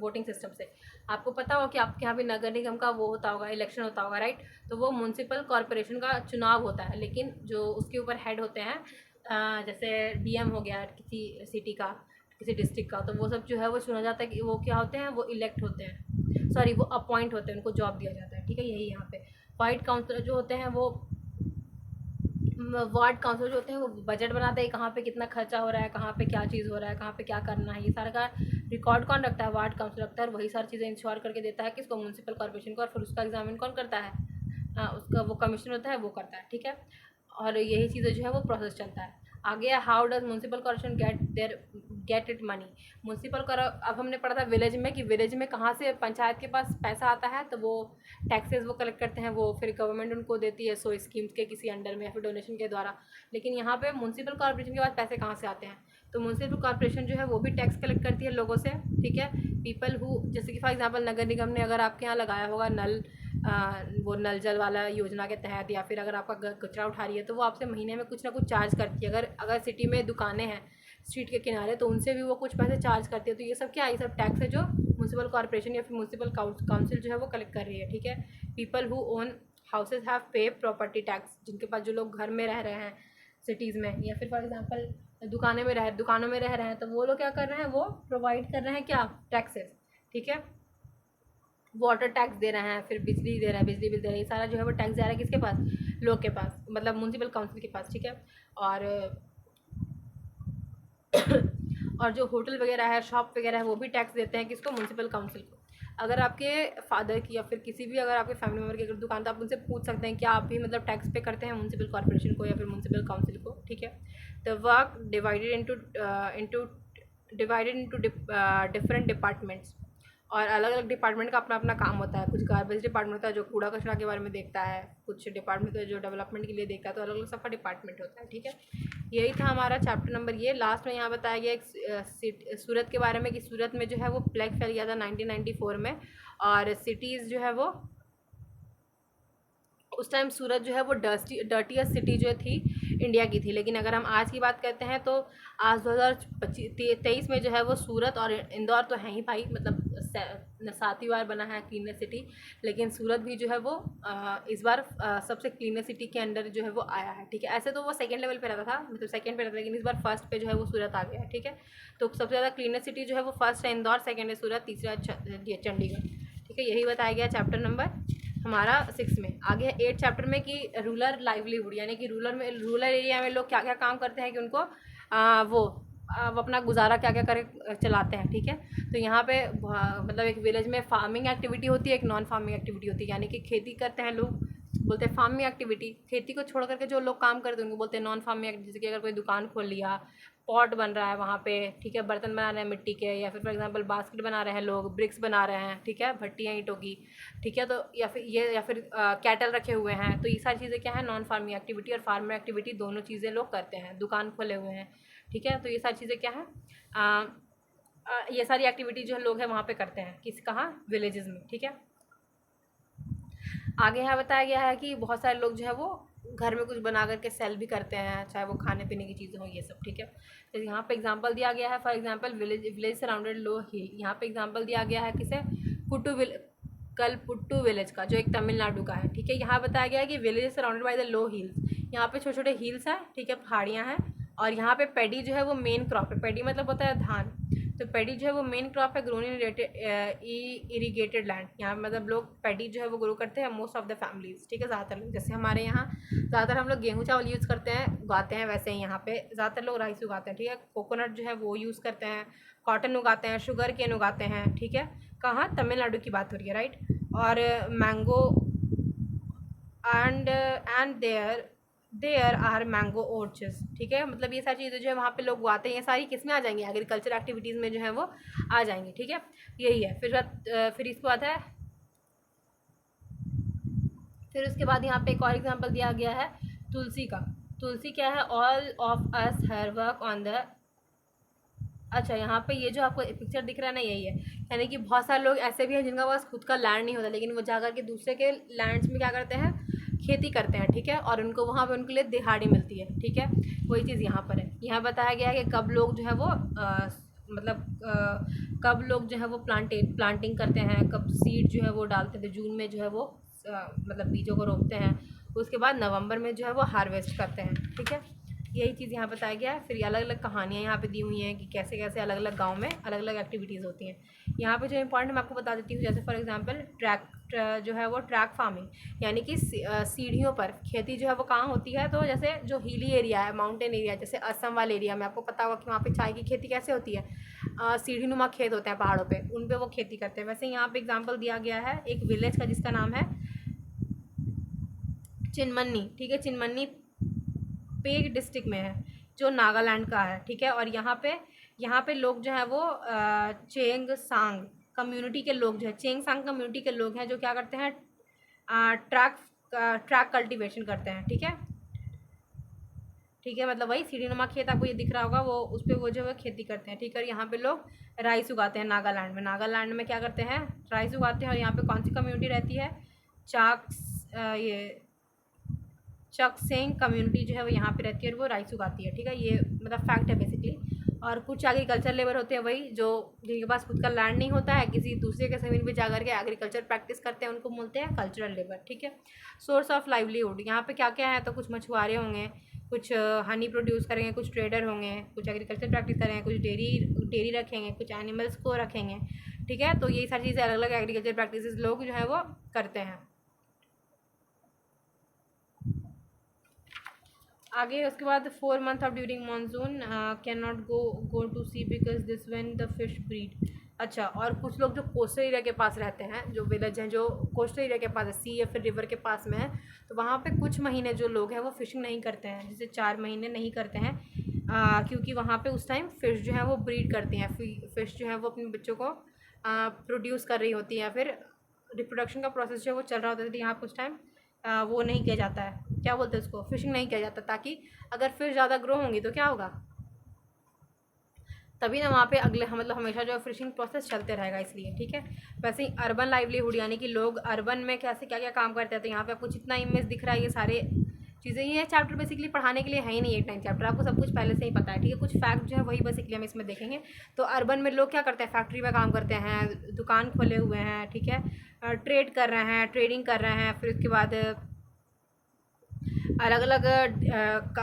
वोटिंग सिस्टम से। आपको पता होगा कि आपके यहाँ भी नगर निगम का वो होता होगा, इलेक्शन होता होगा, राइट। तो वो म्यूनसिपल कॉरपोरेशन का चुनाव होता है, लेकिन जो उसके ऊपर हेड होते हैं जैसे डीएम हो गया किसी सिटी का, किसी डिस्ट्रिक्ट का, तो वो सब जो है वो चुना जाता है कि वो क्या होते हैं, वो इलेक्ट होते हैं, सॉरी वो अपॉइंट होते हैं, उनको जॉब दिया जाता है, ठीक है। यही यहाँ पे वार्ड काउंसलर जो होते हैं वो वार्ड काउंसलर जो होते हैं वो बजट बनाते हैं, कहाँ पे कितना खर्चा हो रहा है, कहाँ पे क्या चीज़ हो रहा है, कहाँ पे क्या करना है, ये सारा का रिकॉर्ड कौन रखता है, वार्ड काउंसलर रखता है। और वही सारी चीज़ें इंश्योर करके देता है किसको, म्यूनसिपल कॉर्पोरेशन को, और फिर उसका एग्जामिन कौन करता है, उसका वो कमिश्नर होता है वो करता है, ठीक है। और यही चीज़ें जो है वो प्रोसेस चलता है। आगे how does municipal corporation get it money, municipal कर, अब हमने पढ़ा था विलेज में कि विलेज में कहाँ से पंचायत के पास पैसा आता है, तो वो टैक्सेस वो कलेक्ट करते हैं, वो फिर गवर्नमेंट उनको देती है सो स्कीम्स के किसी अंडर में या फिर डोनेशन के द्वारा। लेकिन यहाँ पे म्यूनसिपल कॉर्पोरेशन के पास पैसे कहाँ से आते हैं, तो म्यूनसिपल कॉर्पोरेशन जो है वो भी टैक्स कलेक्ट करती है लोगों से, ठीक है। पीपल हु, जैसे कि फॉर एग्जांपल नगर निगम ने अगर आपके यहाँ लगाया होगा नल, वो नल जल वाला योजना के तहत, या फिर अगर आपका कचरा उठा रही है तो वो आपसे महीने में कुछ ना कुछ चार्ज करती है। अगर सिटी में दुकानें हैं स्ट्रीट के किनारे तो उनसे भी वो कुछ पैसे चार्ज करती है। तो ये सब क्या है, ये सब टैक्स है जो म्यूनसिपल कॉर्पोरेशन या फिर म्यूनसिपल काउंसिल जो है वो कलेक्ट कर रही है, ठीक है। People who own houses have पे प्रॉपर्टी टैक्स, जिनके पास, जो लोग घर में रह रहे हैं सिटीज़ में, या फिर फॉर एग्जांपल दुकानों में रह रहे हैं, तो वो लोग क्या कर रहे हैं, वो प्रोवाइड कर रहे हैं क्या, टैक्सेस, ठीक है। वाटर टैक्स दे रहे हैं, फिर बिजली दे रहे हैं, बिजली बिल दे रहे हैं, ये सारा जो है वो टैक्स जा रहा है किसके पास, लोग के पास, मतलब म्यूनसिपल काउंसिल के पास, ठीक है। और और जो होटल वगैरह है, शॉप वगैरह है, वो भी टैक्स देते हैं किसको, म्यूनसिपल काउंसिल को। अगर आपके फादर की या फिर किसी भी अगर आपके फैमिली मेम्बर की अगर दुकान, तो आप उनसे पूछ सकते हैं क्या आप भी मतलब टैक्स पे करते हैं म्यूनसिपल कॉर्पोरेशन को या फिर म्यूनसिपल काउंसिल को, ठीक है। The work divided into different departments, और अलग अलग डिपार्टमेंट का अपना अपना काम होता है। कुछ गार्बेज डिपार्टमेंट होता है जो कूड़ा कचरा के बारे में देखता है, कुछ डिपार्टमेंट होता है जो डेवलपमेंट के लिए देखता है, तो अलग अलग सबका डिपार्टमेंट होता है, ठीक है। यही था हमारा चैप्टर नंबर ये। लास्ट में यहाँ बताया गया एक सूरत के बारे में कि सूरत में जो है वो प्लेग फैल गया था 1994 में, और सिटीज़ जो है वो उस टाइम सूरत जो है वो डर्टीएस्ट सिटी जो थी इंडिया की थी। लेकिन अगर हम आज की बात करते हैं तो आज 2023 में जो है वो सूरत और इंदौर तो हैं ही भाई, मतलब 7वीं बार बना है क्लीनेस्ट सिटी, लेकिन सूरत भी जो है वो इस बार सबसे क्लीनेस्ट सिटी के अंडर जो है वो आया है, ठीक है। ऐसे तो वो सेकेंड लेवल पे रहता था, मतलब सेकेंड पे रहता था, लेकिन इस बार फर्स्ट पे जो है वो सूरत आ गया है, ठीक है। तो सबसे ज़्यादा क्लीनेस्ट सिटी जो है वो फर्स्ट है इंदौर, सेकेंड है सूरत, तीसरा ये चंडीगढ़, ठीक है। यही बताया गया चैप्टर नंबर हमारा 6 में। आगे है 8 चैप्टर में कि रूरल लाइवलीहुड, यानी कि रूरल एरिया में लोग क्या क्या काम करते हैं कि उनको वो अपना गुजारा क्या क्या करे चलाते हैं, ठीक है। तो यहाँ पे मतलब एक विलेज में फार्मिंग एक्टिविटी होती है, एक नॉन फार्मिंग एक्टिविटी होती है, यानी कि खेती करते हैं लोग बोलते हैं फार्मिंग एक्टिविटी, खेती को छोड़ करके जो लोग काम करते हैं उनको बोलते हैं नॉन फार्मिंग एक्टिविटी। जैसे कि अगर कोई दुकान खोल लिया, पॉट बन रहा है वहाँ पे, ठीक है, बर्तन बना रहे हैं मिट्टी के, या फिर फॉर एग्जांपल बास्केट बना रहे हैं लोग, ब्रिक्स बना रहे हैं, ठीक है, भट्टियाँ ईंटों की, ठीक है। तो या फिर कैटल रखे हुए हैं, तो ये सारी चीज़ें क्या है, नॉन फार्मिंग एक्टिविटी और फार्मिंग एक्टिविटी दोनों चीज़ें लोग करते हैं, दुकान खोले हुए हैं, ठीक है। तो ये सारी चीज़ें क्या है, ये सारी एक्टिविटी जो लोग हैं वहाँ पे करते हैं, किस कहाँ, विलेजेस में, ठीक है। आगे यहाँ बताया गया है कि बहुत सारे लोग जो है वो घर में कुछ बना करके सेल भी करते हैं, चाहे वो खाने पीने की चीज़ें हों, ये सब, ठीक है। तो यहाँ पे एग्जांपल दिया गया है, फॉर एग्जांपल विलेज सराउंडेड लो हिल। यहाँ पे एग्जांपल दिया गया है किसे, कलपुट्टू विलेज का, जो एक तमिलनाडु का है, ठीक है। यहाँ बताया गया है कि village surrounded by the low hills, यहाँ पे छोटे छोटे हिल्स हैं, ठीक है, पहाड़ियाँ हैं, और यहाँ पे पेडी जो है वो मेन क्रॉप है। पेडी मतलब होता है धान, तो पेडी जो है वो मेन क्रॉप है, ग्रोन इन इरीगेटेड लैंड। यहाँ मतलब लोग पेडी जो है वो ग्रो करते हैं, मोस्ट ऑफ द फैमिलीज, ठीक है, ज़्यादातर लोग। जैसे हमारे यहाँ ज़्यादातर हम लोग गेहूँ चावल यूज़ करते हैं, उगाते हैं, वैसे ही यहाँ पे ज़्यादातर लोग राइस उगाते हैं, ठीक है। कोकोनट जो है वो यूज़ करते हैं, कॉटन उगाते हैं, शुगर केन उगाते हैं, ठीक है। कहाँ? तमिलनाडु की बात हो रही है, राइट। और mango and there are mango orchards, ठीक है। मतलब ये सारी चीज़ें जो है वहाँ पे लोग उगाते हैं, ये सारी किस में आ जाएंगी? एग्रीकल्चर एक्टिविटीज़ में जो है वो आ जाएंगी, ठीक है। यही है। फिर इसके बाद है, फिर उसके बाद यहाँ पे एक और एग्जांपल दिया गया है तुलसी का। तुलसी क्या है? All of us her work on the, अच्छा यहाँ पे ये जो आपको पिक्चर दिख रहा है ना, यही है। यानी कि बहुत सारे लोग ऐसे भी हैं जिनका पास खुद का लैंड नहीं होता, लेकिन वो जाकर के दूसरे के लैंड्स में क्या करते हैं? खेती करते हैं, ठीक है। और उनको वहाँ पे उनके लिए दिहाड़ी मिलती है, ठीक है। वही चीज़ यहाँ पर है। यहाँ बताया गया है कि कब लोग जो है वो कब लोग जो है वो प्लांटिंग करते हैं, कब सीड जो है वो डालते थे, जून में जो है वो मतलब बीजों को रोपते हैं, उसके बाद नवंबर में जो है वो हार्वेस्ट करते हैं, ठीक है। यही चीज़ यहाँ बताया गया है। फिर ये अलग अलग कहानियाँ यहाँ पे दी हुई हैं कि कैसे कैसे अलग अलग गांव में अलग अलग एक्टिविटीज़ होती हैं। यहाँ पे जो इंपॉर्टेंट मैं आपको बता देती हूँ, जैसे फॉर एग्जांपल जो है वो ट्रैक फार्मिंग, यानी कि सीढ़ियों पर खेती जो है वो कहाँ होती है? तो जैसे जो हिली एरिया है, माउंटेन एरिया, जैसे असम वाले एरिया में आपको पता होगा कि वहाँ पे चाय की खेती कैसे होती है, सीढ़ी नुमा खेत होते हैं पहाड़ों पे, उन पे वो खेती करते हैं। वैसे यहाँ पे एग्जाम्पल दिया गया है एक विलेज का जिसका नाम है चिनमन्नी, ठीक है। चिनमन्नी पेग डिस्ट्रिक्ट में है, जो नागालैंड का है, ठीक है। और यहाँ पे लोग जो है वो चेंग सांग कम्युनिटी के लोग जो है, चेंग सांग कम्युनिटी के लोग हैं जो क्या करते हैं? ट्रैक कल्टीवेशन करते हैं, ठीक है। ठीक है, मतलब वही सीढ़ी नुमा खेत आपको ये दिख रहा होगा, वो उस पर वो जो है खेती करते हैं, ठीक है। और यहाँ पे लोग राइस उगाते हैं नागालैंड में। नागालैंड में क्या करते हैं? राइस उगाते हैं। और यहाँ पे कौन सी कम्युनिटी रहती है? ये चकसेंग कम्युनिटी जो है वो यहाँ पे रहती है और वो राइस उगाती है, ठीक है। ये मतलब फैक्ट है बेसिकली। और कुछ एग्रीकल्चर लेबर होते हैं, वही जो जिनके पास खुद का लैंड नहीं होता है, किसी दूसरे के ज़मीन पे जाकर के एग्रीकल्चर प्रैक्टिस करते हैं, उनको बोलते हैं कल्चरल लेबर, ठीक है। सोर्स ऑफ लाइवलीहुड, यहाँ पे क्या क्या है? तो कुछ मछुआरे होंगे, कुछ हनी प्रोड्यूस करेंगे, कुछ ट्रेडर होंगे, कुछ एग्रीकल्चर प्रैक्टिस करेंगे, कुछ डेयरी रखेंगे, कुछ एनिमल्स को रखेंगे, ठीक है। तो यही सारी चीज़ें अलग अलग एग्रीकल्चर प्रैक्टिस लोग जो है वो करते हैं। आगे उसके बाद 4 month of during monsoon can not go to sea because this when the fish breed. अच्छा, और कुछ लोग जो कोस्टल एरिया के पास रहते हैं, जो विलेज हैं जो कोस्टल एरिया के पास है, सी या फिर रिवर के पास में है, तो वहाँ पे कुछ महीने जो लोग हैं वो फिशिंग नहीं करते हैं, जैसे 4 महीने नहीं करते हैं, क्योंकि वहाँ पे उस टाइम फ़िश जो है वो ब्रीड करती हैं। फ़िश जो है वो अपने बच्चों को प्रोड्यूस कर रही होती है, या फिर रिप्रोडक्शन का प्रोसेस जो है वो चल रहा होता है, तो यहाँ पे उस टाइम वो नहीं किया जाता है, क्या बोलते हैं उसको? फिशिंग नहीं किया जाता, ताकि अगर फिश ज़्यादा ग्रो होंगी तो क्या होगा? तभी ना वहाँ पे अगले मतलब हमेशा जो फिशिंग प्रोसेस चलते रहेगा, इसलिए, ठीक है। वैसे ही अर्बन लाइवलीहुड, यानी कि लोग अर्बन में कैसे क्या क्या काम करते हैं, तो यहाँ पे आपको जितना इमेज दिख रहा है ये सारे चीज़ें, ये चैप्टर बेसिकली पढ़ाने के लिए है ही नहीं, 8-9 चैप्टर आपको सब कुछ पहले से ही पता है, ठीक है। कुछ फैक्ट जो है वही बेसिकली हम इसमें देखेंगे। तो अर्बन में लोग क्या करते हैं? फैक्ट्री में काम करते हैं, दुकान खोले हुए हैं, ठीक है, ट्रेड कर रहे हैं, ट्रेडिंग कर रहे हैं, फिर उसके बाद अलग अलग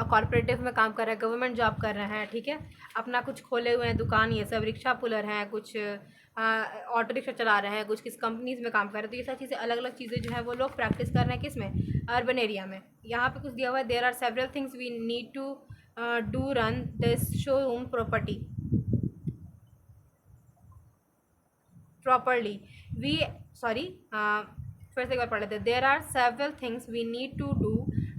कॉरपोरेटिव में काम कर रहे हैं, गवर्नमेंट जॉब कर रहे हैं, ठीक है। अपना कुछ खोले हुए हैं दुकान, ये सब रिक्शा पुलर हैं, कुछ ऑटो रिक्शा चला रहे हैं, कुछ किस कंपनीज़ में काम कर रहे हैं। तो ये सारी चीज़ें अलग अलग चीज़ें जो है वो लोग प्रैक्टिस कर रहे हैं, किस में? अर्बन एरिया में। यहाँ पे कुछ दिया हुआ है, there are several things we need to do run this showroom property properly we sorry फिर से एक बार पढ़ लेते हैं। There are several things we need to do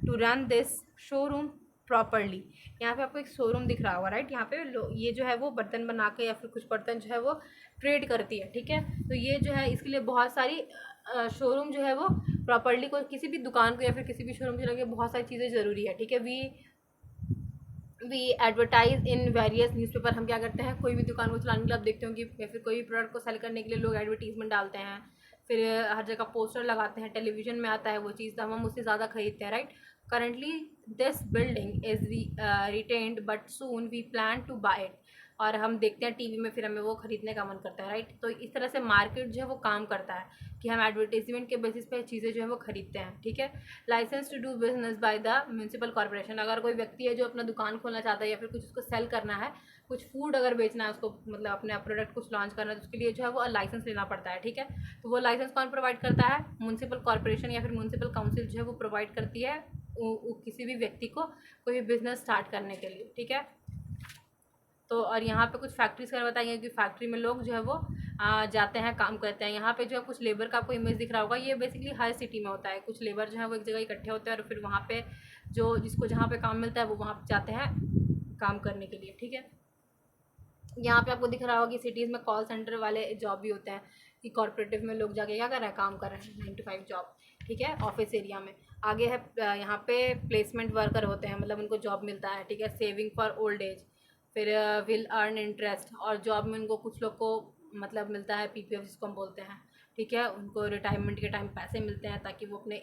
to run this showroom properly. यहाँ पे आपको एक शोरूम दिख रहा होगा, राइट। यहाँ पे ये जो है वो बर्तन बना के या फिर कुछ बर्तन जो है वो ट्रेड करती है, ठीक है। तो ये जो है इसके लिए बहुत सारी शोरूम जो है वो प्रॉपरली, को किसी भी दुकान को या फिर किसी भी शोरूम के लिए बहुत सारी चीज़ें ज़रूरी है, ठीक है। We advertise in various newspaper, हम क्या करते हैं? कोई भी दुकान को चलाने के लिए आप देखते हो कि या फिर कोई भी प्रोडक्ट को सेल करने के लिए लोग एडवर्टीजमेंट डालते हैं, फिर हर जगह पोस्टर लगाते हैं, टेलीविज़न में आता है वो चीज़, तो हम उससे ज़्यादा खरीदते हैं, right. Currently this building is rented but soon we plan to buy it, और हम देखते हैं टीवी में, फिर हमें वो खरीदने का मन करता है, राइट। तो इस तरह से मार्केट जो है वो काम करता है कि हम एडवर्टीजमेंट के बेसिस पे चीज़ें जो है वो खरीदते हैं, ठीक है। Licence to do business by the municipal corporation, अगर कोई व्यक्ति है जो अपना दुकान खोलना चाहता है या फिर कुछ उसको सेल करना है, कुछ फूड अगर बेचना है उसको, मतलब अपने प्रोडक्ट कुछ लॉन्च करना है, तो उसके लिए जो है वो लाइसेंस लेना पड़ता है, ठीक है। तो वो लाइसेंस कौन प्रोवाइड करता है? म्यूनसिपल कॉर्पोरेशन या फिर म्यूनसिपल काउंसिल जो है वो प्रोवाइड करती है किसी भी व्यक्ति को कोई भी बिजनेस स्टार्ट करने के लिए, ठीक है। तो और यहाँ पे कुछ फैक्ट्रीज़ का बताएंगे कि फैक्ट्री में लोग जो है वो जाते हैं, काम करते हैं। यहाँ पे जो है कुछ लेबर का आपको इमेज दिख रहा होगा, ये बेसिकली हर सिटी में होता है। कुछ लेबर जो है वो एक जगह इकट्ठे होते हैं और फिर वहाँ पे जो जिसको जहाँ पे काम मिलता है वो वहाँ पे जाते हैं काम करने के लिए, ठीक है। यहाँ पे आपको दिख रहा होगा कि सिटीज़ में कॉल सेंटर वाले जॉब भी होते हैं, कि कॉर्पोरेटिव में लोग जाके क्या कर रहे हैं, काम कर रहे हैं, 9 to 5 जॉब, ठीक है, ऑफिस एरिया में। आगे है यहाँ पे प्लेसमेंट वर्कर होते हैं, मतलब उनको जॉब मिलता है, ठीक है, सेविंग फॉर ओल्ड एज, फिर विल अर्न इंटरेस्ट, और जॉब में उनको कुछ लोग को मतलब मिलता है पीपीएफ जिसको हम बोलते हैं, ठीक है, उनको रिटायरमेंट के टाइम पैसे मिलते हैं ताकि वो अपने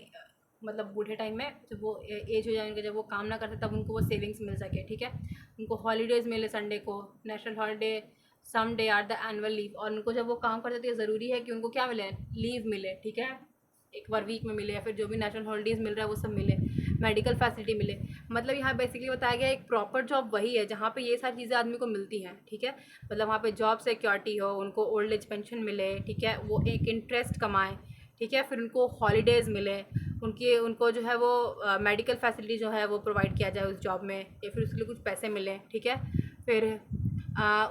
मतलब बूढ़े टाइम में जब वो एज हो जाए उनके, जब वो काम ना करते तब उनको वो सेविंग्स मिल सके, ठीक है। उनको हॉलीडेज़ मिले, संडे को national holiday, some day or the annual leave, और उनको जब वो काम करते तो ये ज़रूरी है कि उनको क्या मिले, लीव मिले, ठीक है, एक बार वीक में मिले, या फिर जो भी नेशनल हॉलीडेज़ मिल रहा है वो सब मिले, मेडिकल फैसिलिटी मिले। मतलब यहाँ बेसिकली बताया गया एक प्रॉपर जॉब वही है जहाँ पे ये सारी चीज़ें आदमी को मिलती हैं, ठीक है। मतलब वहाँ पे जॉब सिक्योरिटी हो, उनको ओल्ड एज पेंशन मिले, ठीक है, वो एक इंटरेस्ट कमाएँ, ठीक है, फिर उनको हॉलीडेज़ मिले, उनको जो है वो मेडिकल फैसिलिटी जो है वो प्रोवाइड किया जाए उस जॉब में, या फिर उसके लिए कुछ पैसे मिलें, ठीक है। फिर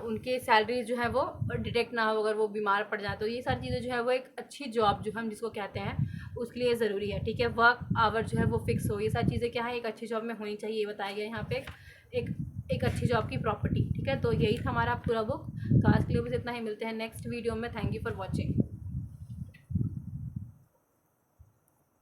उनकी सैलरी जो है वो डिटेक्ट ना हो अगर वो बीमार पड़ जाए, तो ये सारी चीज़ें जो है वो एक अच्छी जॉब जो हम जिसको कहते हैं उसके लिए ज़रूरी है, ठीक है। वर्क आवर जो है वो फिक्स हो, ये सारी चीज़ें क्या है एक अच्छी जॉब में होनी चाहिए, ये बताया गया यहाँ पे एक एक अच्छी जॉब की प्रॉपर्टी, ठीक है। तो यही था हमारा पूरा बुक। तो आज के लिए बस इतना ही, मिलते हैं नेक्स्ट वीडियो में। Thank you for watching.